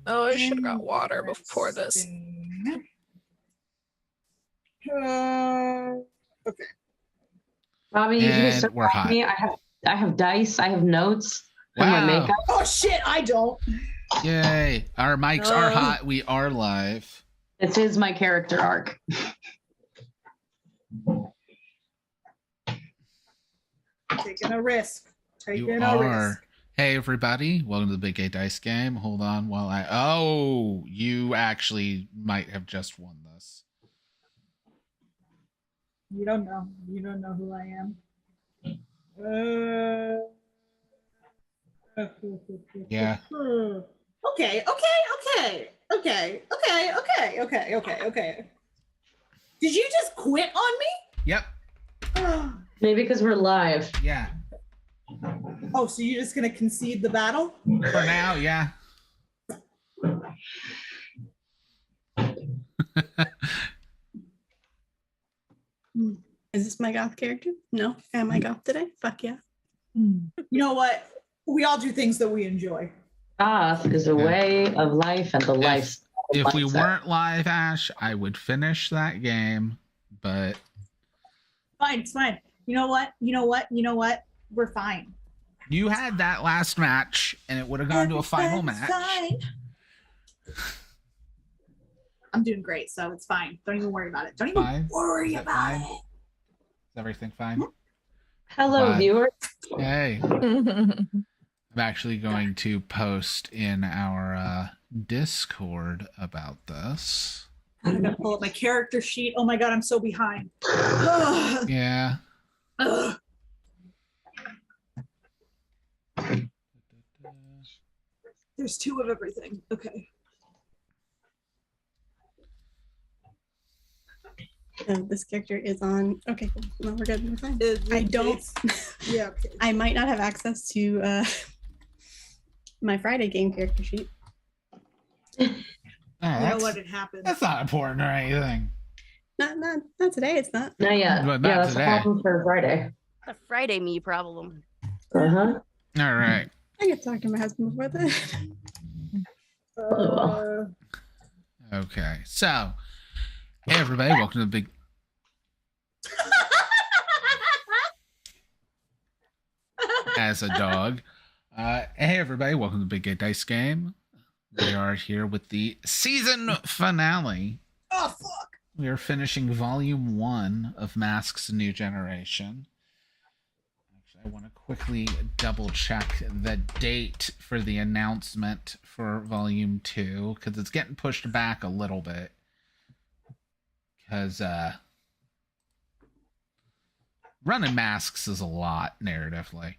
Oh, I should have got water before this. Okay. Bobby, you And can we're hot. me. I have dice. I have notes for my Wow. makeup. Oh shit! I don't. Yay. Our mics are hot. We are live. This is my character arc. Taking a risk. You are. Hey, everybody. Welcome to the Big Gay Dice Game. Hold on while I... Oh, you actually might have just won this. You don't know. You don't know who I am. Yeah. Okay. Did you just quit on me? Yep. Maybe because we're live. Yeah. Oh, so you're just gonna concede the battle? For now, yeah. Is this my goth character? No. Am I goth today? Fuck yeah. You know what? We all do things that we enjoy. Goth is a way of life and the life. If we weren't live, Ash, I would finish that game, but... Fine, it's fine. You know what? We're fine. You had that last match, and it would have gone to a final match. Fine. I'm doing great, so it's fine. Don't even worry about it. Don't even worry about it. Is everything fine? Hello, viewers. Hey. I'm actually going to post in our Discord about this. I'm gonna pull up my character sheet. Oh my god, I'm so behind. Yeah. Ugh. There's two of everything. Okay. This character is on. Okay, cool. No, we're good. We're fine. I don't. Yeah. Okay. I might not have access to my Friday game character sheet. You know what had happened. That's not important or anything. Not today. It's not. Not yet. But not yeah, that's today. a problem for Friday. A Friday me problem. Uh-huh. All right. I get to talk to my husband before that. Okay. So, hey, everybody. Welcome to the big... As a dog. Hey, everybody. Welcome to the Big Gay Dice Game. We are here with the season finale. Oh, fuck. We are finishing volume 1 of Masks New Generation. Actually, I want to quickly double check the date for the announcement for volume 2, because it's getting pushed back a little bit. Because running Masks is a lot narratively.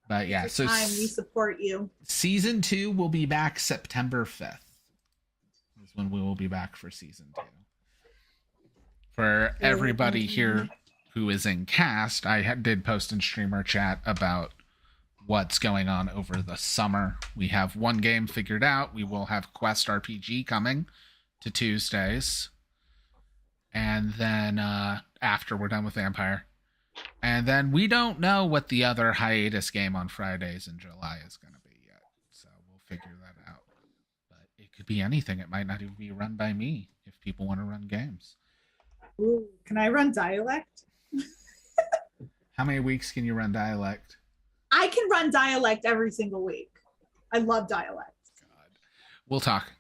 But yeah, so time we support you. Season 2 will be back September 5th. Is when we will be back for season 2. For everybody here who is in cast, I did post in streamer chat about what's going on over the summer. We have one game figured out. We will have Quest RPG coming to Tuesdays. And then after we're done with Vampire. And then we don't know what the other hiatus game on Fridays in July is going to be yet. So we'll figure that out. But it could be anything. It might not even be run by me if people want to run games. Ooh, can I run Dialect? How many weeks can you run Dialect? I can run Dialect every single week. I love Dialect. God. We'll talk.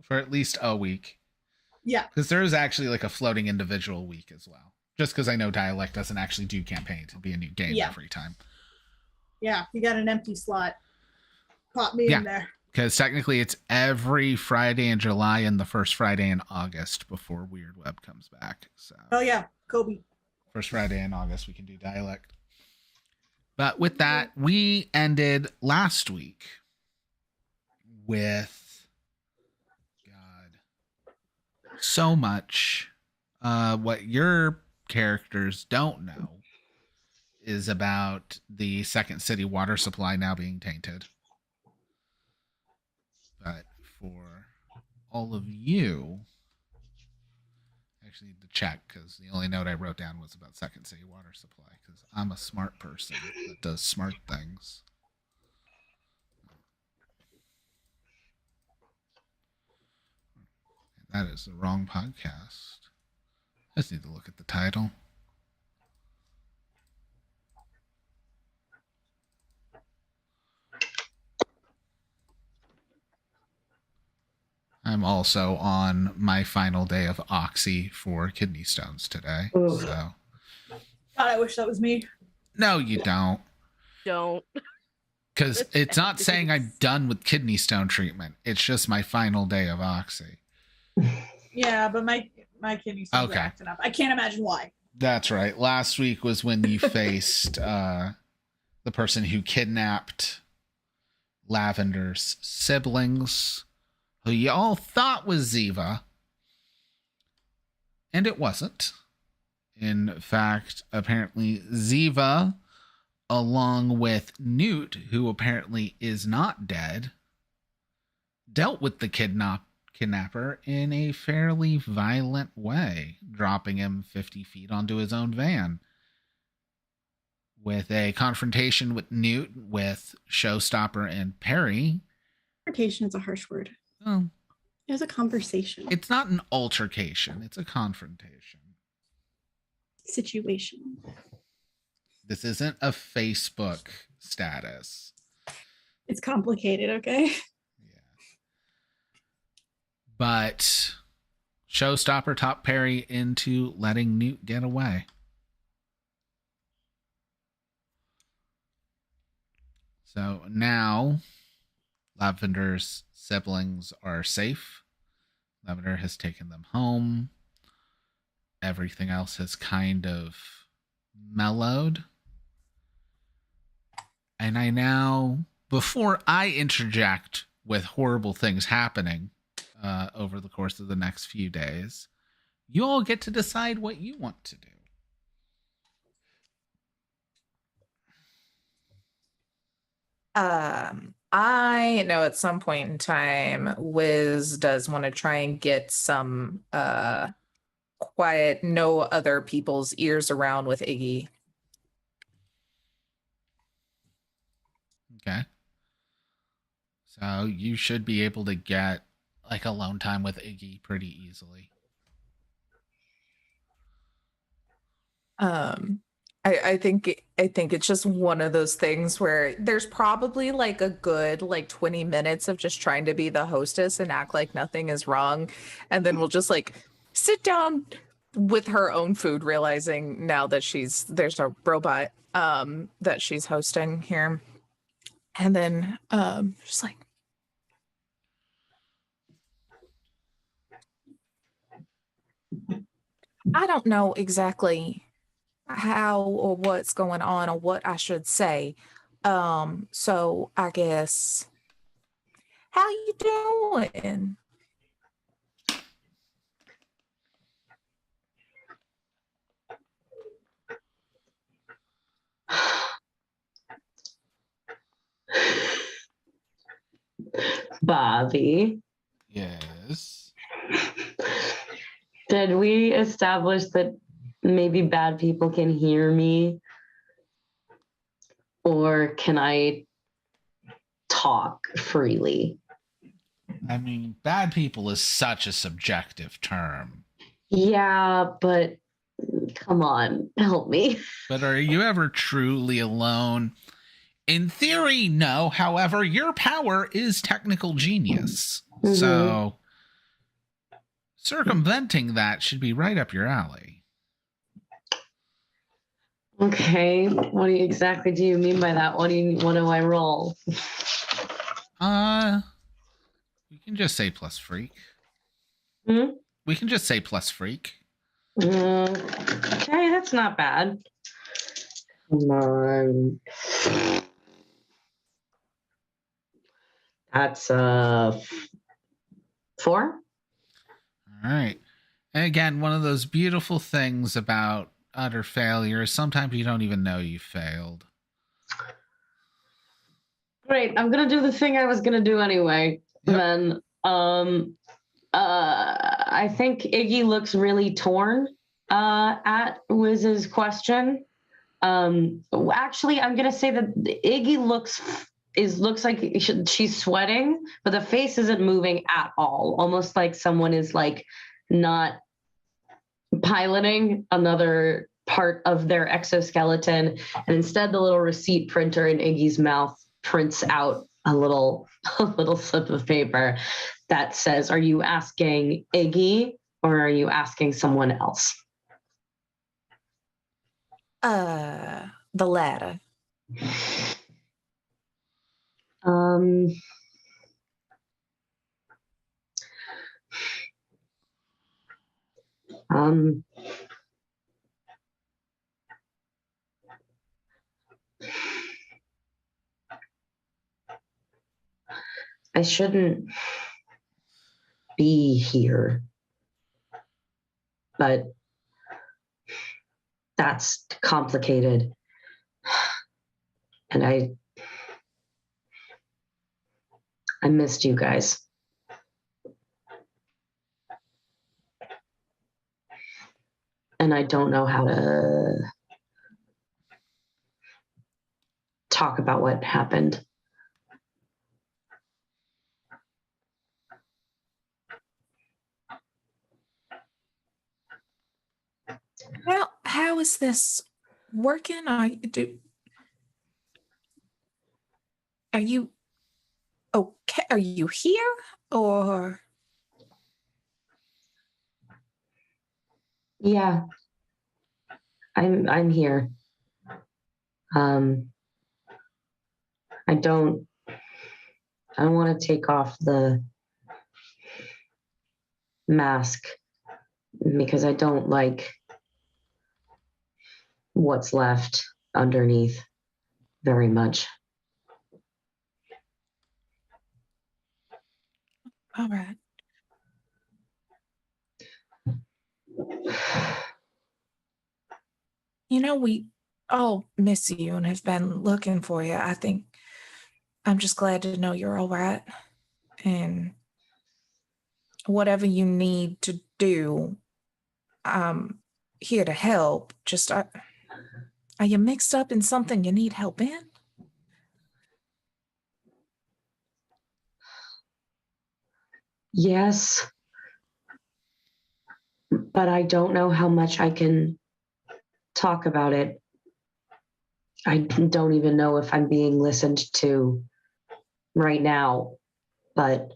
For at least a week. Yeah. Because there is actually like a floating individual week as well. Just because I know Dialect doesn't actually do campaign to be a new game every time. Yeah, you got an empty slot. Pop me in there. Because technically it's every Friday in July and the first Friday in August before Weird Web comes back. So. Oh yeah, Kobe. First Friday in August we can do Dialect. But with that, we ended last week with so much. What your characters don't know is about the Second City water supply now being tainted. But for all of you, I actually need to check because the only note I wrote down was about Second City water supply because I'm a smart person that does smart things. that is the wrong podcast. I just need to look at the title. I'm also on my final day of Oxy for kidney stones today. Oof. So God, I wish that was me. no, you don't. Don't. Because it's not saying I'm done with kidney stone treatment. It's just my final day of Oxy. Yeah, but my kidney stones Okay. are acting up. I can't imagine why. That's right. Last week was when you faced the person who kidnapped Lavender's siblings, who you all thought was Ziva. And it wasn't. In fact, apparently Ziva, along with Newt, who apparently is not dead, dealt with the kidnapper in a fairly violent way, dropping him 50 feet onto his own van. With a confrontation with Newt, with Showstopper and Perry. Confrontation is a harsh word. Well, It was a conversation. it's not an altercation, it's a confrontation. Situation. This isn't a Facebook status. It's complicated, okay? Yeah. But Showstopper talked Perry into letting Newt get away. So now Lavender's siblings are safe. Lavender has taken them home. Everything else has kind of mellowed. And I now, before I interject with horrible things happening over the course of the next few days, you all get to decide what you want to do. I know at some point in time, Wiz does want to try and get some quiet, no other people's ears around with Iggy. Okay. So you should be able to get like alone time with Iggy pretty easily. I think it's just one of those things where there's probably like a good like 20 minutes of just trying to be the hostess and act like nothing is wrong, and then we'll just like sit down with her own food, realizing now that there's a robot that she's hosting here, and then just like, I don't know exactly how or what's going on or what I should say. So I guess, how you doing? Bobby, Yes. did we establish that maybe bad people can hear me? Or can I talk freely? I mean, bad people is such a subjective term. Yeah, but come on, help me. But are you ever truly alone? In theory, no. However, your power is technical genius. Mhm. So circumventing that should be right up your alley. Okay, what exactly do you mean by that? What do I roll? We can just say plus freak. Hmm? We can just say plus freak. Okay, that's not bad. Come on. That's 4. All right. And again, one of those beautiful things about utter failure is sometimes you don't even know you failed. Great, I'm gonna do the thing I was gonna do anyway. Yep. Then I think Iggy looks really torn at Wiz's question. Actually, I'm gonna say that Iggy looks looks like she's sweating, but the face isn't moving at all. Almost like someone is like not piloting another part of their exoskeleton, and instead the little receipt printer in Iggy's mouth prints out a little slip of paper that says, "Are you asking Iggy or are you asking someone else?" The latter. Um, um, I shouldn't be here, but that's complicated. And I missed you guys. And I don't know how to talk about what happened. Well, how is this working? Are you okay? Are you here or? Yeah, I'm here. I don't want to take off the mask because I don't like what's left underneath very much. All right. We all miss you and have been looking for you. I think I'm just glad to know you're all right. And whatever you need to do, I'm here to help. Just, are you mixed up in something you need help in? Yes, but I don't know how much I can talk about it. I don't even know if I'm being listened to right now, but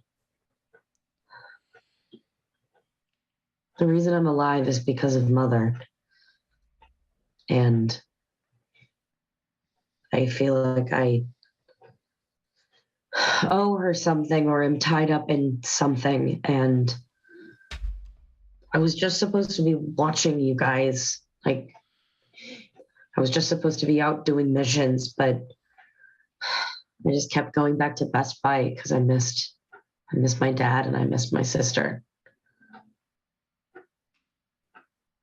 the reason I'm alive is because of Mother. And I feel like I owe her something or am tied up in something. And I was just supposed to be watching you guys. Like, I was just supposed to be out doing missions, but I just kept going back to Best Buy because I missed my dad and I missed my sister.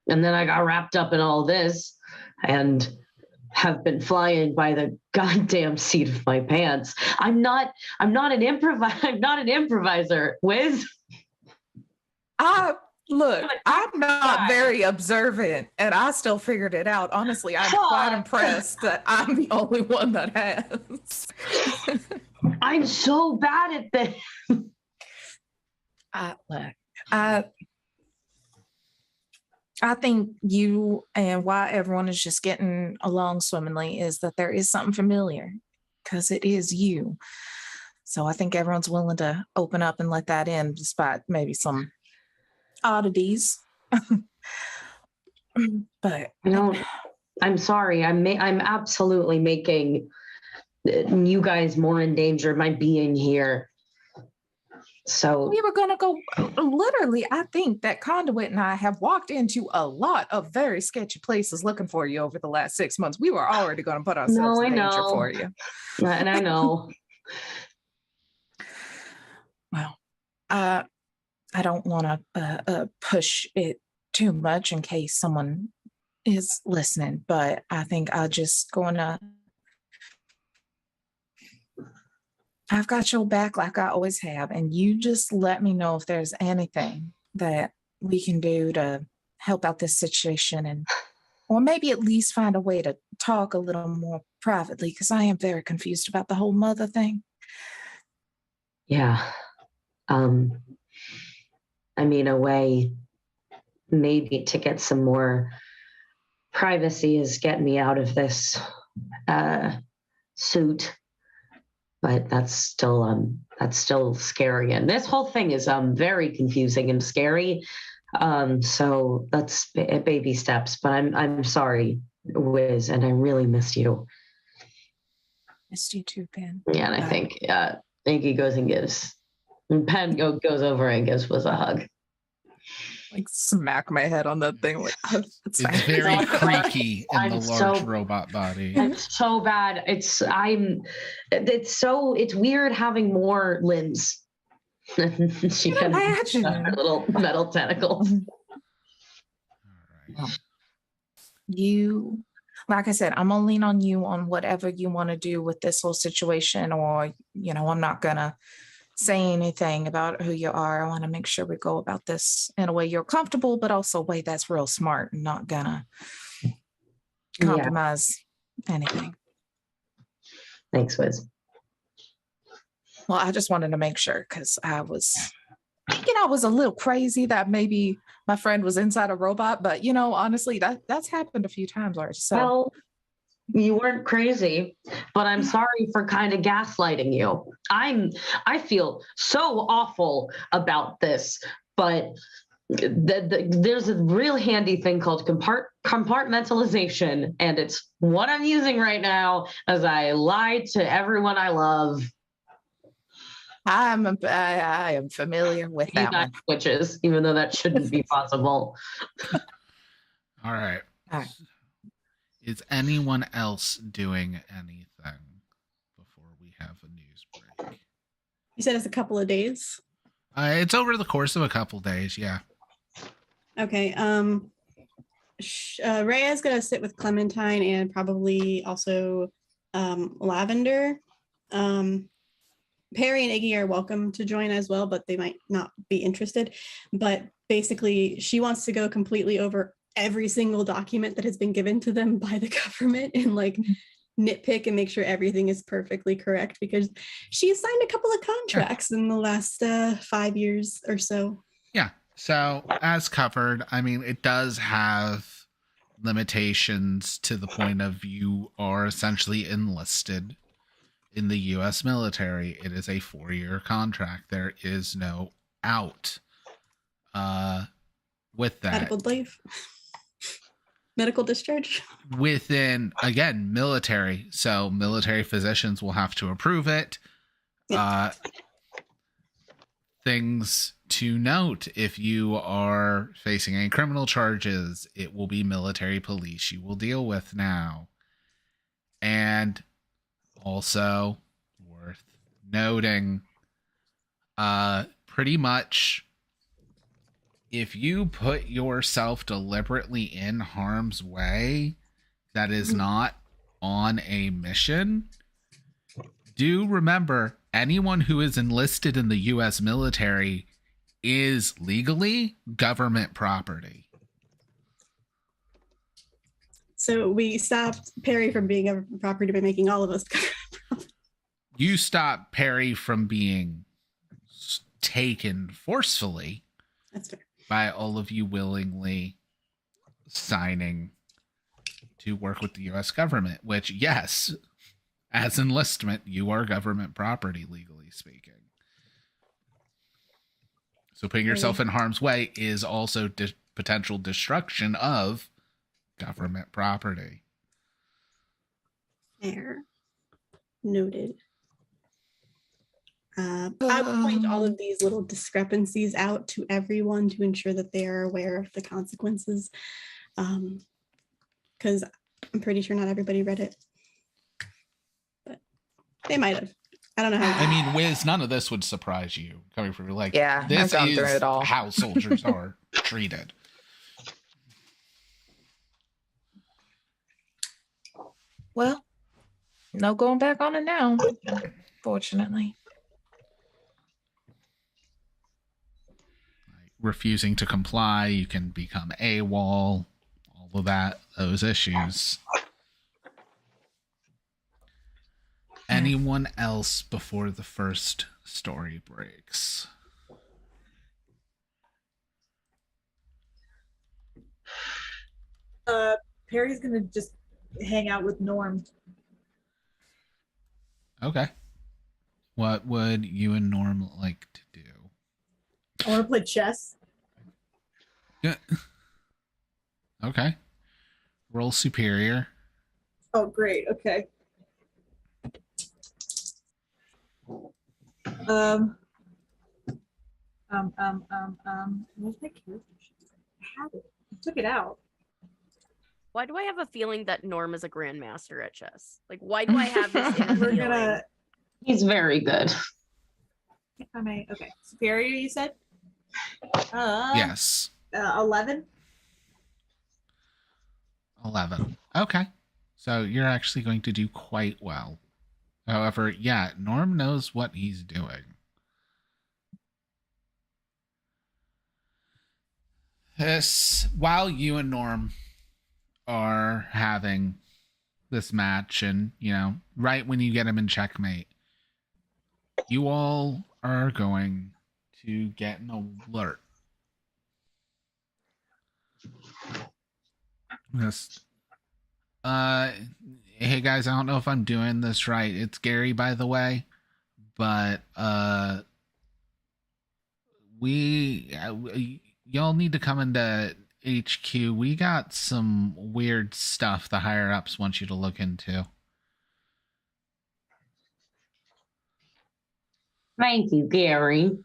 And then I got wrapped up in all this and have been flying by the goddamn seat of my pants. I'm not an improviser, Wiz. Look, I'm not very observant and I still figured it out. Honestly, I'm quite impressed that I'm the only one that has. I'm so bad at this. Look, I think you and why everyone is just getting along swimmingly is that there is something familiar because it is you. So I think everyone's willing to open up and let that in despite maybe some oddities. But I'm sorry. I'm absolutely making you guys more in danger by being here. So we were going to go literally. I think that Conduit and I have walked into a lot of very sketchy places looking for you over the last 6 months. We were already going to put ourselves in danger for you. And I know. Well, I don't want to push it too much in case someone is listening, but I think I'll just going to. I've got your back like I always have, and you just let me know if there's anything that we can do to help out this situation. And Or maybe at least find a way to talk a little more privately, because I am very confused about the whole mother thing. Yeah. I mean, a way maybe to get some more privacy is get me out of this suit, but that's still scary. And this whole thing is very confusing and scary. So that's baby steps. But I'm sorry, Wiz, and I really missed you. Missed you too, Ben. Yeah, and I think Iggy goes and gives. And Penn goes over and gives Wiz a hug. Like smack my head on that thing. Like, oh, It's very creaky in the large robot body. It's so bad. It's weird having more limbs. She can imagine her little metal tentacles. All right. You, like I said, I'm gonna lean on you on whatever you want to do with this whole situation, or I'm not gonna say anything about who you are. I want to make sure we go about this in a way you're comfortable, but also a way that's real smart and not gonna compromise anything. Thanks, Wiz. Well, I just wanted to make sure because I was thinking I was a little crazy that maybe my friend was inside a robot, but honestly, that's happened a few times already. So Well, you weren't crazy, but I'm sorry for kind of gaslighting you. I feel so awful about this, but there's a real handy thing called compartmentalization, and it's what I'm using right now as I lie to everyone I love. I am familiar with that one. Switches, even though that shouldn't be possible. All right. All right. Is anyone else doing anything before we have a news break? You said it's a couple of days. It's over the course of a couple days, yeah. Okay. Rhea's gonna sit with Clementine and probably also Lavender. Perry and Iggy are welcome to join as well, but they might not be interested. But basically, she wants to go completely over every single document that has been given to them by the government and nitpick and make sure everything is perfectly correct, because she signed a couple of contracts in the last 5 years or so. Yeah. So as covered, I mean, it does have limitations to the point of you are essentially enlisted in the U.S. military. It is a 4-year contract. There is no out with that. Medical leave. Medical discharge. Within, again, military. So military physicians will have to approve it. Things to note: if you are facing any criminal charges, it will be military police you will deal with now. And also worth noting, pretty much if you put yourself deliberately in harm's way that is not on a mission, do remember anyone who is enlisted in the U.S. military is legally government property. So we stopped Perry from being government property by making all of us government property. You stop Perry from being taken forcefully. That's fair. By all of you willingly signing to work with the U.S. government, which, yes, as enlistment, you are government property, legally speaking. So putting yourself in harm's way is also potential destruction of government property. Fair. Noted. I'll point all of these little discrepancies out to everyone to ensure that they are aware of the consequences. Because I'm pretty sure not everybody read it. But they might have. I don't know how. I mean, Wiz, none of this would surprise you coming from I've this gone through is it all. how soldiers are treated. Well, no going back on it now, fortunately. Refusing to comply, you can become AWOL, all with those issues. Anyone else before the first story breaks? Perry's gonna just hang out with Norm. Okay. What would you and Norm like to do? I want to play chess. Yeah. Okay. Roll superior. Oh, great. Okay. Where's my character sheet? I had it. I took it out. Why do I have a feeling that Norm is a grandmaster at chess? Like, why do I have this in a We're feeling? gonna. He's very good. If I may. Okay. Superior, you said? Yes. 11. 11. Okay. So you're actually going to do quite well. However, yeah, Norm knows what he's doing. This, while you and Norm are having this match, and, you know, right when you get him in checkmate, you all are going to get an alert. Yes. Hey guys, I don't know if I'm doing this right. It's Gary, by the way, but y'all need to come into HQ. We got some weird stuff the higher ups want you to look into. Thank you, Gary.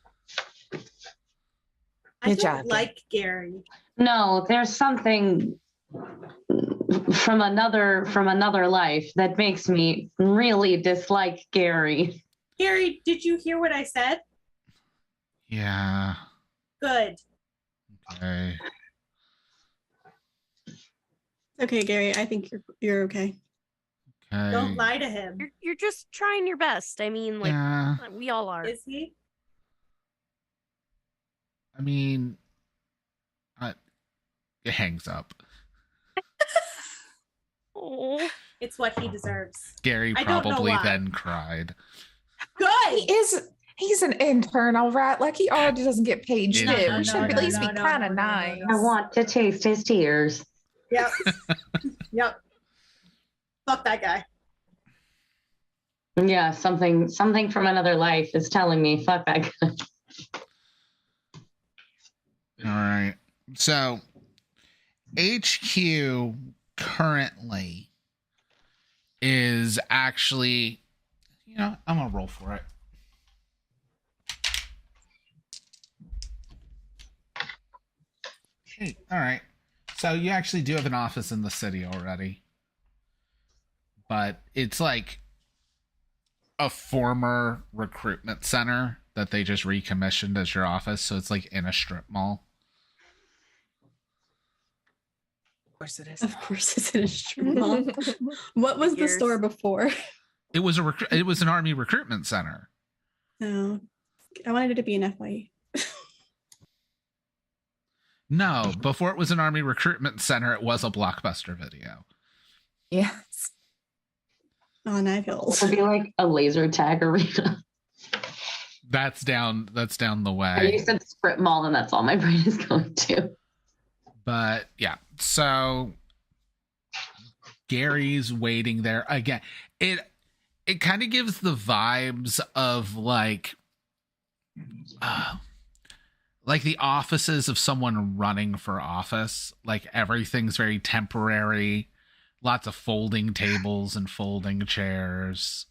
I Good don't job, like Gary. No, there's something from another life that makes me really dislike Gary. Gary, did you hear what I said? Yeah. Good. Okay. Okay, Gary, I think you're okay. Okay. Don't lie to him. You're just trying your best. I mean, like, Yeah. we all are. Is he? I mean, it hangs up. Oh, It's what he deserves. Gary I don't know probably why. then cried. Good. He's an intern, all right. Like he already doesn't get paid shit. No, no, We should no, at no, least be no, kind of no, no, no, nice. no. I want to taste his tears. Yep. Yep. Fuck that guy. Yeah, something from another life is telling me, fuck that guy. All right. So, HQ currently is actually, you know, I'm going to roll for it. Hey, all right. So, you actually do have an office in the city already. But it's like a former recruitment center that they just recommissioned as your office. So, it's like in a strip mall. Of course it is. Of course, it's in a strip mall. What was the Figures. store before? It was it was an army recruitment center. No, I wanted it to be an FYE. No, before it was an army recruitment center, it was a Blockbuster Video. Yes. Oh, now I feel old. It would be like a laser tag arena. That's down the You way. said strip mall, and that's all my brain is going to. But yeah, so Gary's waiting there again. It kind of gives the vibes of like the offices of someone running for office. Like everything's very temporary. Lots of folding tables and folding chairs.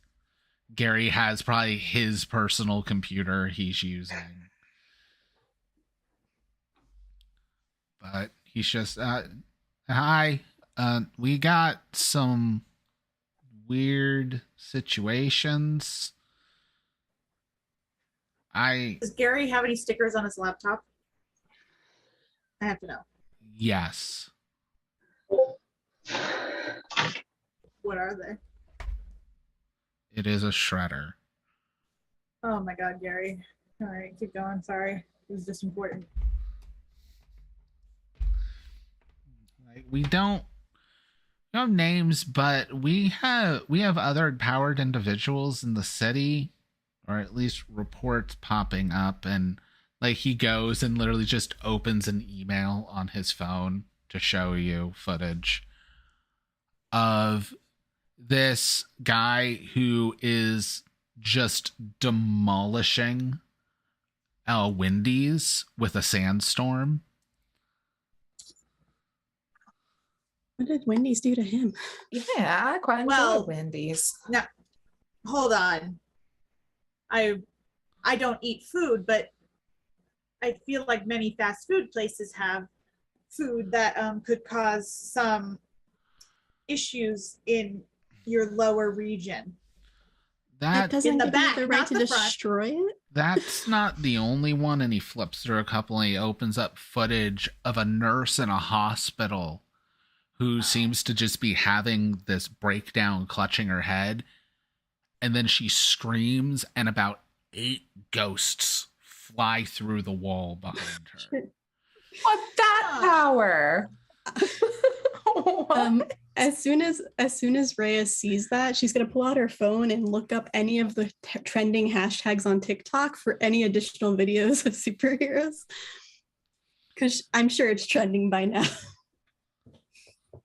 Gary has probably his personal computer he's using. But he's just, hi, we got some weird situations. Does Gary have any stickers on his laptop? I have to know. Yes. What are they? It is a shredder. Oh my God, Gary. All right, keep going. Sorry. It was just important. We don't have names, but we have other empowered individuals in the city, or at least reports popping up, and like he goes and literally just opens an email on his phone to show you footage of this guy who is just demolishing Wendy's with a sandstorm. What did Wendy's do to him? Yeah, I quite enjoy Wendy's. Now, hold on. I don't eat food, but I feel like many fast food places have food that could cause some issues in your lower region. That doesn't in the give back, you the right not to the front. destroy it. That's not the only one, and he flips through a couple and he opens up footage of a nurse in a hospital who seems to just be having this breakdown, clutching her head, and then she screams and about 8 ghosts fly through the wall behind her. What's that power? What? As soon as Rhea sees that, she's gonna pull out her phone and look up any of the trending hashtags on TikTok for any additional videos of superheroes, because I'm sure it's trending by now. Oh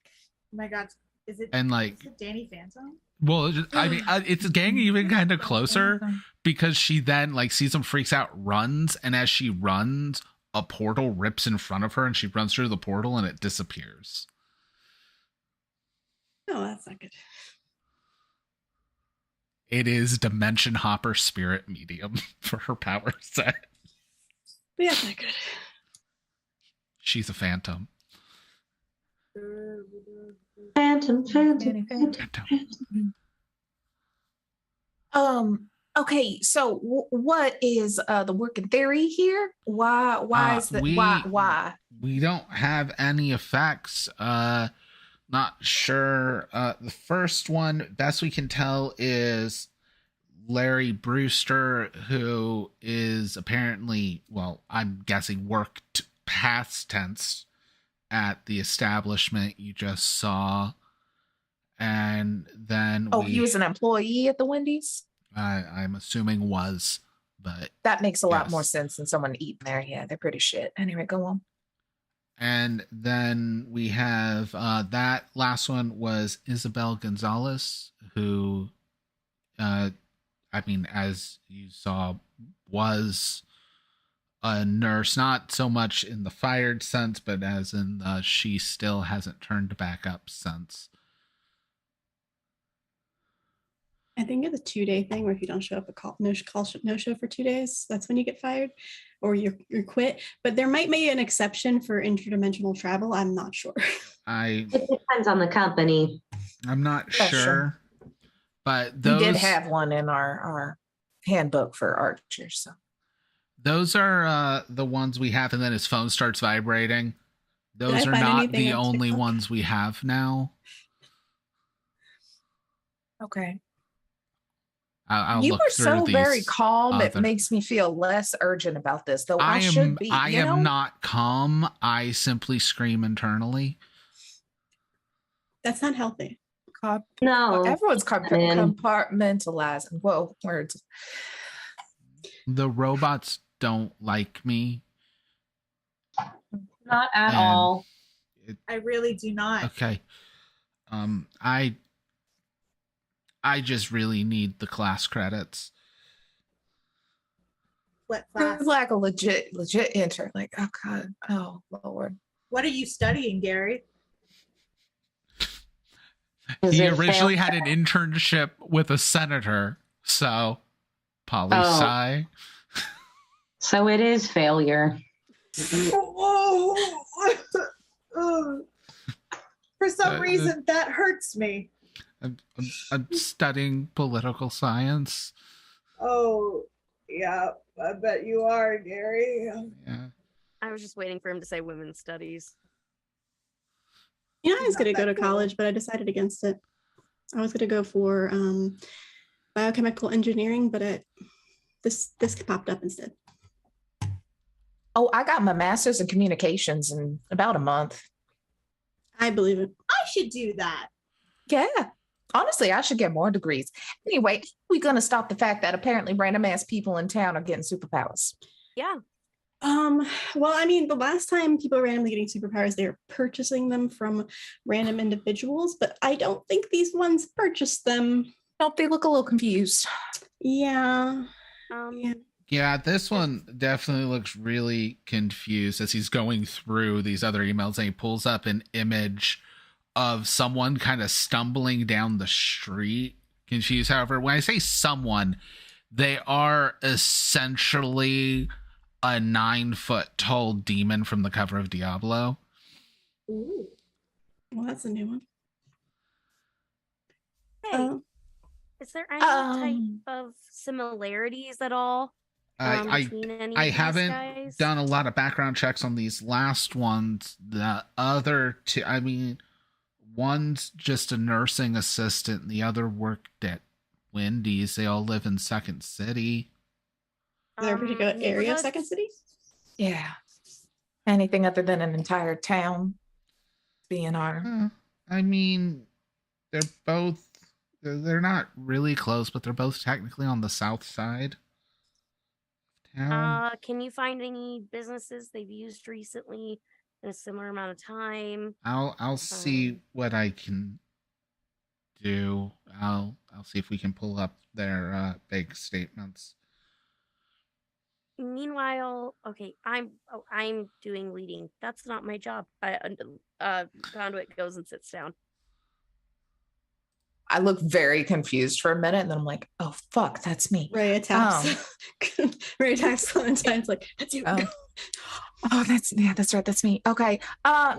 my God, is it? And like, is it Danny Phantom? well, I mean, it's getting even kind of closer because she then like sees him, freaks out, runs, and as she runs, a portal rips in front of her, and she runs through the portal, and it disappears. No, that's not good. It is Dimension Hopper Spirit Medium for her power set. But yeah, it's not good. She's a phantom. Phantom. Okay, so what is the working theory here? Why is that? Why? We don't have any effects. Not sure. The first one, best we can tell, is Larry Brewster, who is apparently, well, I'm guessing worked past tense at the establishment you just saw. And then he was an employee at the Wendy's? I'm assuming was, but that makes a lot yes. more sense than someone eating there. Yeah, they're pretty shit. Anyway, go on. And then we have that last one was Isabel Gonzalez, who, I mean, as you saw, was a nurse, not so much in the fired sense, but as in she still hasn't turned back up since. I think it's a 2-day thing where if you don't show up no show for 2 days, that's when you get fired or you're quit. But there might be an exception for interdimensional travel. I'm not sure. It depends on the company. I'm not sure. But those, we did have one in our handbook for archers. So those are the ones we have, and then his phone starts vibrating. Those are not the only ones we have now. Okay. I'll you look were through so these very calm. other... It makes me feel less urgent about this, though. I should be. I am not calm. I simply scream internally. That's not healthy. No, everyone's compartmentalizing. Whoa, words. The robots don't like me. Not at all. I really do not. Okay. I just really need the class credits. What class? It's like a legit intern. Like, oh God, oh Lord. What are you studying, Gary? He originally had an internship with a senator, so poli-sci. So it is failure. For some reason, that hurts me. I'm studying political science. Oh, yeah, I bet you are, Gary. Yeah. I was just waiting for him to say women's studies. Yeah, I was going to go to college, but I decided against it. I was going to go for biochemical engineering, but this popped up instead. Oh, I got my master's in communications in about a month. I believe it. I should do that. Yeah. Honestly, I should get more degrees. Anyway, we're gonna stop the fact that apparently random ass people in town are getting superpowers. Yeah. Well, I mean, the last time people were randomly getting superpowers, they were purchasing them from random individuals, but I don't think these ones purchased them. Nope, they look a little confused. Yeah. Yeah. Yeah, this one definitely looks really confused as he's going through these other emails and he pulls up an image of someone kind of stumbling down the street. Confused, however, when I say someone, they are essentially a 9-foot tall demon from the cover of Diablo. Ooh. Well, that's a new one. Hey, is there any type of similarities at all between any I of these haven't guys? done a lot of background checks on these last ones. The other two, I mean, one's just a nursing assistant, and the other worked at Wendy's. They all live in Second City. Is there a particular area of neighborhoods? Second City? Yeah. Anything other than an entire town being our. I mean, they're not really close, but they're both technically on the south side of town. Can you find any businesses they've used recently in a similar amount of time? I'll see what I can do. I'll see if we can pull up their bank statements. Meanwhile, okay, I'm doing leading. That's not my job. Conduit goes and sits down. I look very confused for a minute, and then I'm like, "Oh fuck, that's me." Ray attacks. Ray attacks Clementine. It's like, that's you. Oh, that's right. That's me. Okay.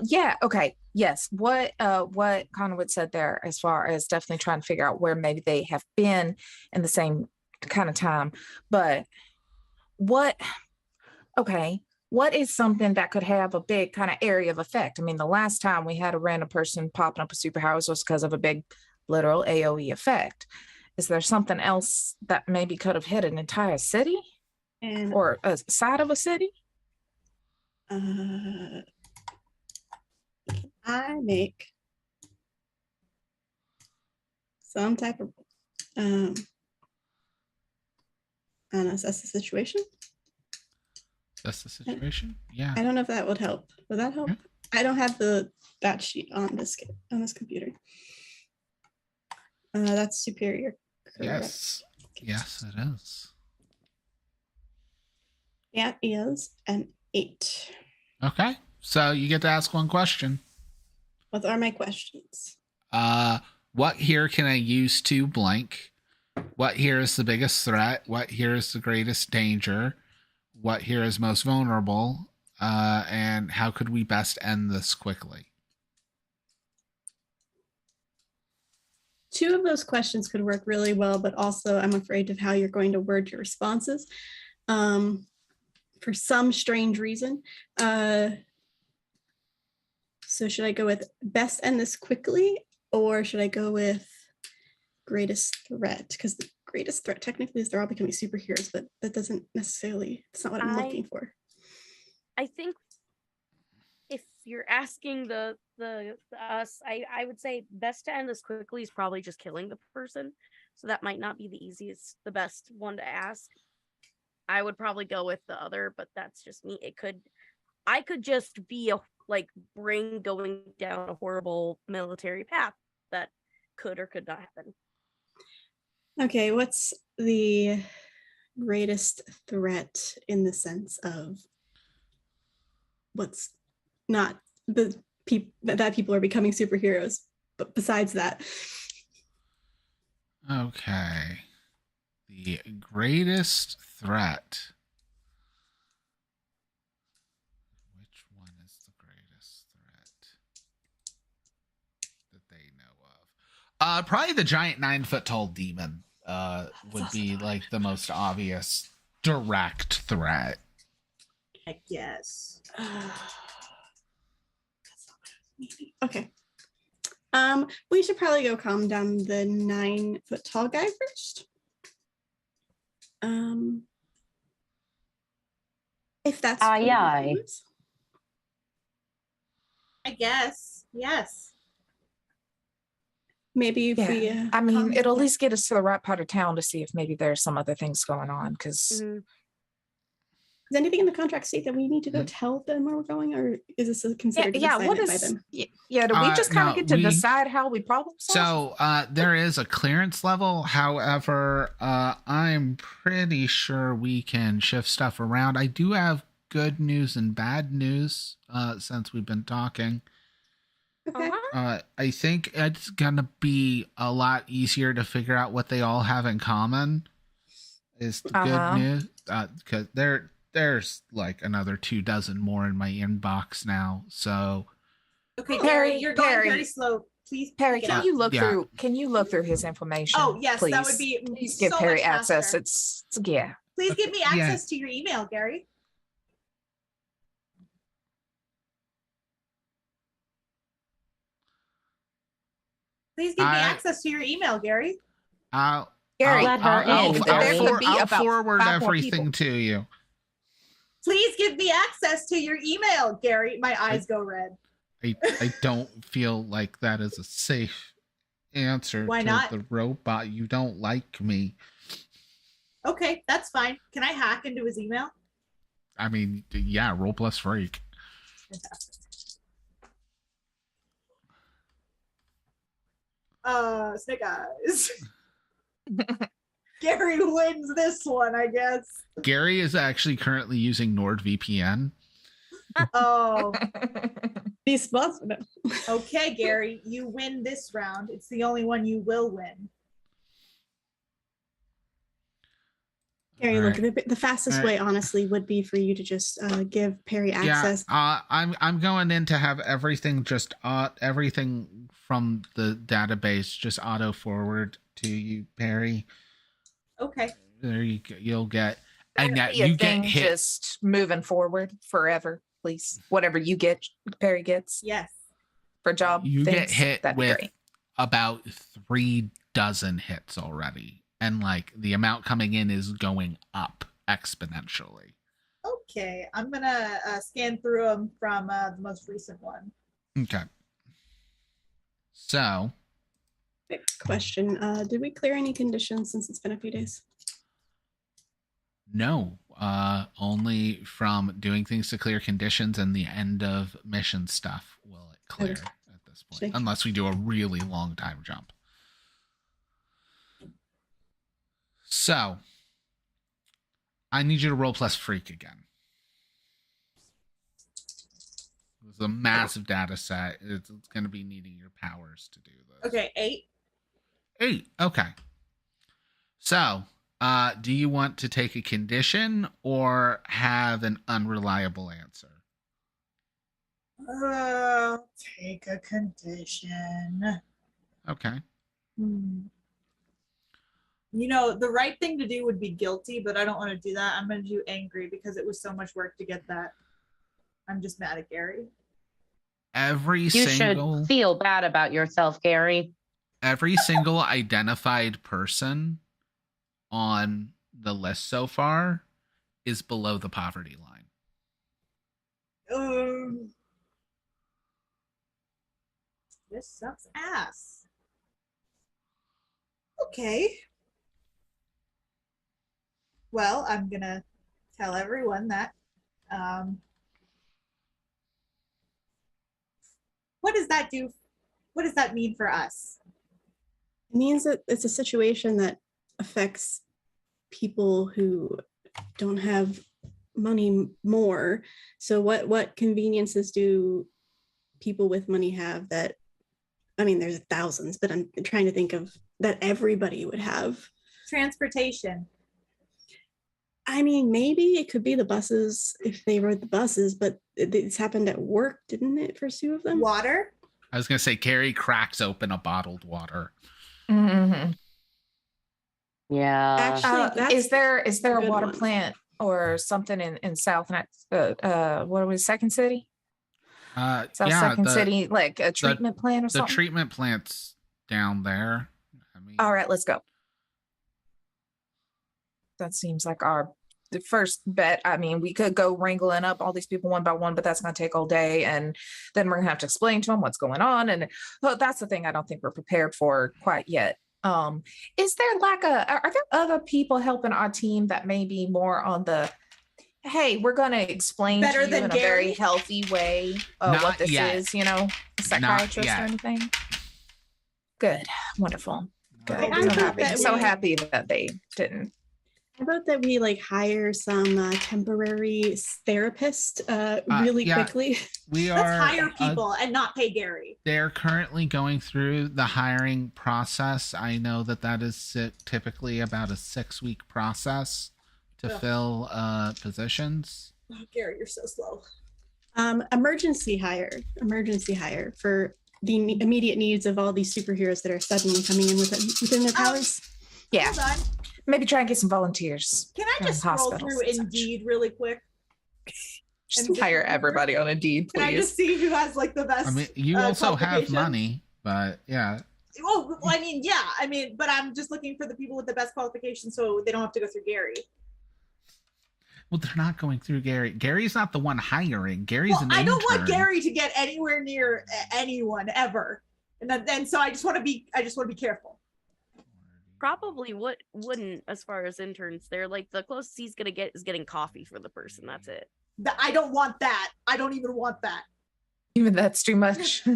Yeah. Okay. Yes. What Conwood said there, as far as definitely trying to figure out where maybe they have been in the same kind of time, but what? Okay. What is something that could have a big kind of area of effect? I mean, the last time we had a random person popping up with superpowers was because of a big literal AoE effect. Is there something else that maybe could have hit an entire city or a side of a city? I make some type of assess the situation. That's the situation. Yeah. I don't know if that would help. Would that help? Yeah. I don't have that sheet on this computer. That's superior. Correct. Yes, it is. That is an 8. Okay, so you get to ask one question. What are my questions? What here can I use to blank? What here is the biggest threat? What here is the greatest danger? What here is most vulnerable? And how could we best end this quickly? 2 of those questions could work really well, but also I'm afraid of how you're going to word your responses. For some strange reason. So should I go with best end this quickly, or should I go with greatest threat? Because the greatest threat technically is they're all becoming superheroes, but that doesn't necessarily, it's not what I'm looking for. I think if you're asking the us, I would say best to end this quickly is probably just killing the person. So that might not be the best one to ask. I would probably go with the other, but that's just me. I could just be Brain going down a horrible military path that could or could not happen. Okay, what's the greatest threat in the sense of what's not the people that people are becoming superheroes, but besides that? Okay. The greatest threat. Which one is the greatest threat that they know of? Probably the giant 9-foot tall demon would be the most obvious direct threat. I guess. Okay. We should probably go calm down the 9-foot tall guy first. If that's aye. I guess. Yes. Maybe if we. I mean, come- it'll at least get us to the right part of town to see if maybe there's some other things going on. Because Mhm. Does anything in the contract state that we need to go Mhm. tell them where we're going, or is this a considered yeah, what assignment by is? them? Yeah, do we just kind of No, get to we- decide how we problem solve? So there is a clearance level. However, I'm pretty sure we can shift stuff around. I do have good news and bad news since we've been talking. Okay. I think it's gonna be a lot easier to figure out what they all have in common. Is the good news because there's like another 24 more in my inbox now. So Okay, Perry, Gary, you're going Perry. very slow. Please, Perry, pick it can up. you look Yeah. through? Can you look through his information? Oh, yes, please. that would be Please give so Perry much access. faster. It's yeah. Please give me Yeah. access to your email, Gary. Please give me access to your email, Gary. I'll Gary, Let her in, there could be I'll about forward 5 more everything people. to you. Please give me access to your email, Gary. My eyes go red. I don't feel like that is a safe answer Why to not? the robot. You don't like me. Okay, that's fine. Can I hack into his email? I mean, yeah, roll plus freak. Fantastic. Snake eyes. Gary wins this one, I guess. Gary is actually currently using NordVPN. Oh, These spots. No. okay, Gary, you win this round. It's the only one you will win. Gary, All look, right. the fastest All right. way, honestly, would be for you to just give Perry access. Yeah, I'm going in to have everything just everything from the database just auto forward to you, Perry. Okay. There you go. You'll get, and Be a you thing get hit. just moving forward forever, please. Whatever you get, Perry gets Yes. for job. You things, get hit that'd be with great. about 3 dozen hits already, and like the amount coming in is going up exponentially. Okay, I'm gonna scan through them from the most recent one. Okay. So Quick question: did we clear any conditions since it's been a few days? no, only from doing things to clear conditions and the end of mission stuff will it clear Okay. at this point, Thank you. unless we do a really long time jump. So I need you to roll plus freak again. It's a massive data set. It's going to be needing your powers to do this. Okay, 8. 8. Okay. So, do you want to take a condition or have an unreliable answer? Take a condition. Okay. You know, the right thing to do would be guilty, but I don't want to do that. I'm going to do angry because it was so much work to get that. I'm just mad at Gary. You should feel bad about yourself, Gary. Every single identified person on the list so far is below the poverty line. This sucks ass. Okay. Well, I'm gonna tell everyone that. What does that do? What does that mean for us? It means that it's a situation that affects people who don't have money more. So what conveniences do people with money have that, I mean, there's thousands, but I'm trying to think of that everybody would have. Transportation. I mean, maybe it could be the buses if they rode the buses, but it's happened at work, didn't it, for 2 of them? Water. I was going to say, Carrie cracks open a bottled water. Mm-hmm. Yeah. Actually, is there a good water one. plant or something in South what was Second City? South Second City, like a treatment plant or The something? treatment plant's down there. I mean, All right, let's go. That seems like our the first bet, I mean, we could go wrangling up all these people one by one, but that's going to take all day. And then we're going to have to explain to them what's going on. And well, that's the thing I don't think we're prepared for quite yet. Is there are there other people helping our team that may be more on the, hey, we're going to explain Better to you than in a Gary? very healthy way Not what this yet. is, a psychiatrist or yet. anything? Good. Wonderful. Good. I So thought happy. that So we- happy that they didn't. How about that we like hire some temporary therapist really yeah. quickly? We are. Let's hire people and not pay Gary. They're currently going through the hiring process. I know that is typically about a 6-week process to Ugh. fill positions. Oh, Gary, you're so slow. Emergency hire for the immediate needs of all these superheroes that are suddenly coming in within their powers. Yeah. Hold on. Maybe try and get some volunteers. Can I just scroll Hospitals through and such. Indeed really quick? Just And hire just- everybody on Indeed, Can I please. just see who has like the best? I mean, you also have qualifications? money, but yeah. Oh, I mean, yeah. I mean, but I'm just looking for the people with the best qualifications, so they don't have to go through Gary. Well, they're not going through Gary. Gary's not the one hiring. Gary's Well, an I don't want intern. Gary to get anywhere near anyone ever, and so I just want to be careful. Probably wouldn't as far as interns. They're like the closest he's gonna get is getting coffee for the person. That's it. I don't want that. I don't even want that. Even that's too much. All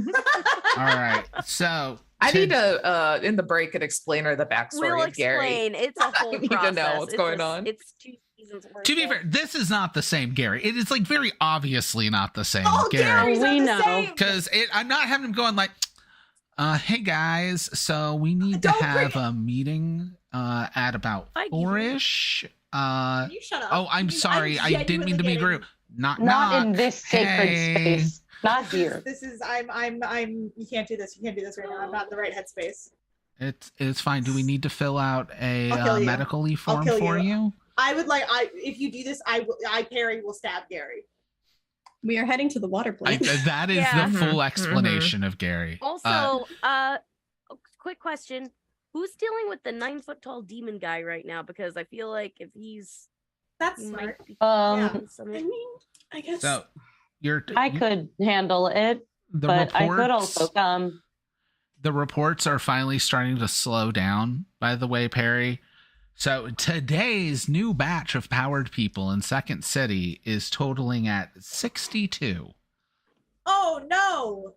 right. So I need to in the break and explain her the backstory We'll of Gary. explain. It's a whole I need to process. know what's going on. It's 2 seasons worth. to be of- fair, this is not the same Gary. It is like very obviously not the same Oh, Gary. Gary's We not know. the same. Because I'm not having him going like, hey guys, so we need to Don't have bring- a meeting at about I- 4-ish. Can you shut up? Oh, I'm sorry. I didn't mean to be genuinely rude. Knock, Not in knock. this sacred Hey. space. Not getting- here. This is I'm. You can't do this. You can't do this right now. I'm not in the right headspace. It's fine. Do we need to fill out a I'll kill you. medical form kill for you. you? I would like. If you do this, Perry will stab Gary. We are heading to the water plant. That is Yeah. the full Mhm, explanation of Gary. Also, quick question: who's dealing with the 9-foot tall demon guy right now? Because I feel like if he's That's he smart. might be Yeah. doing some- I mean, I guess. So you're I could handle it, the but I could reports- also come. The reports are finally starting to slow down, by the way, Perry. So today's new batch of powered people in Second City is totaling at 62. Oh no.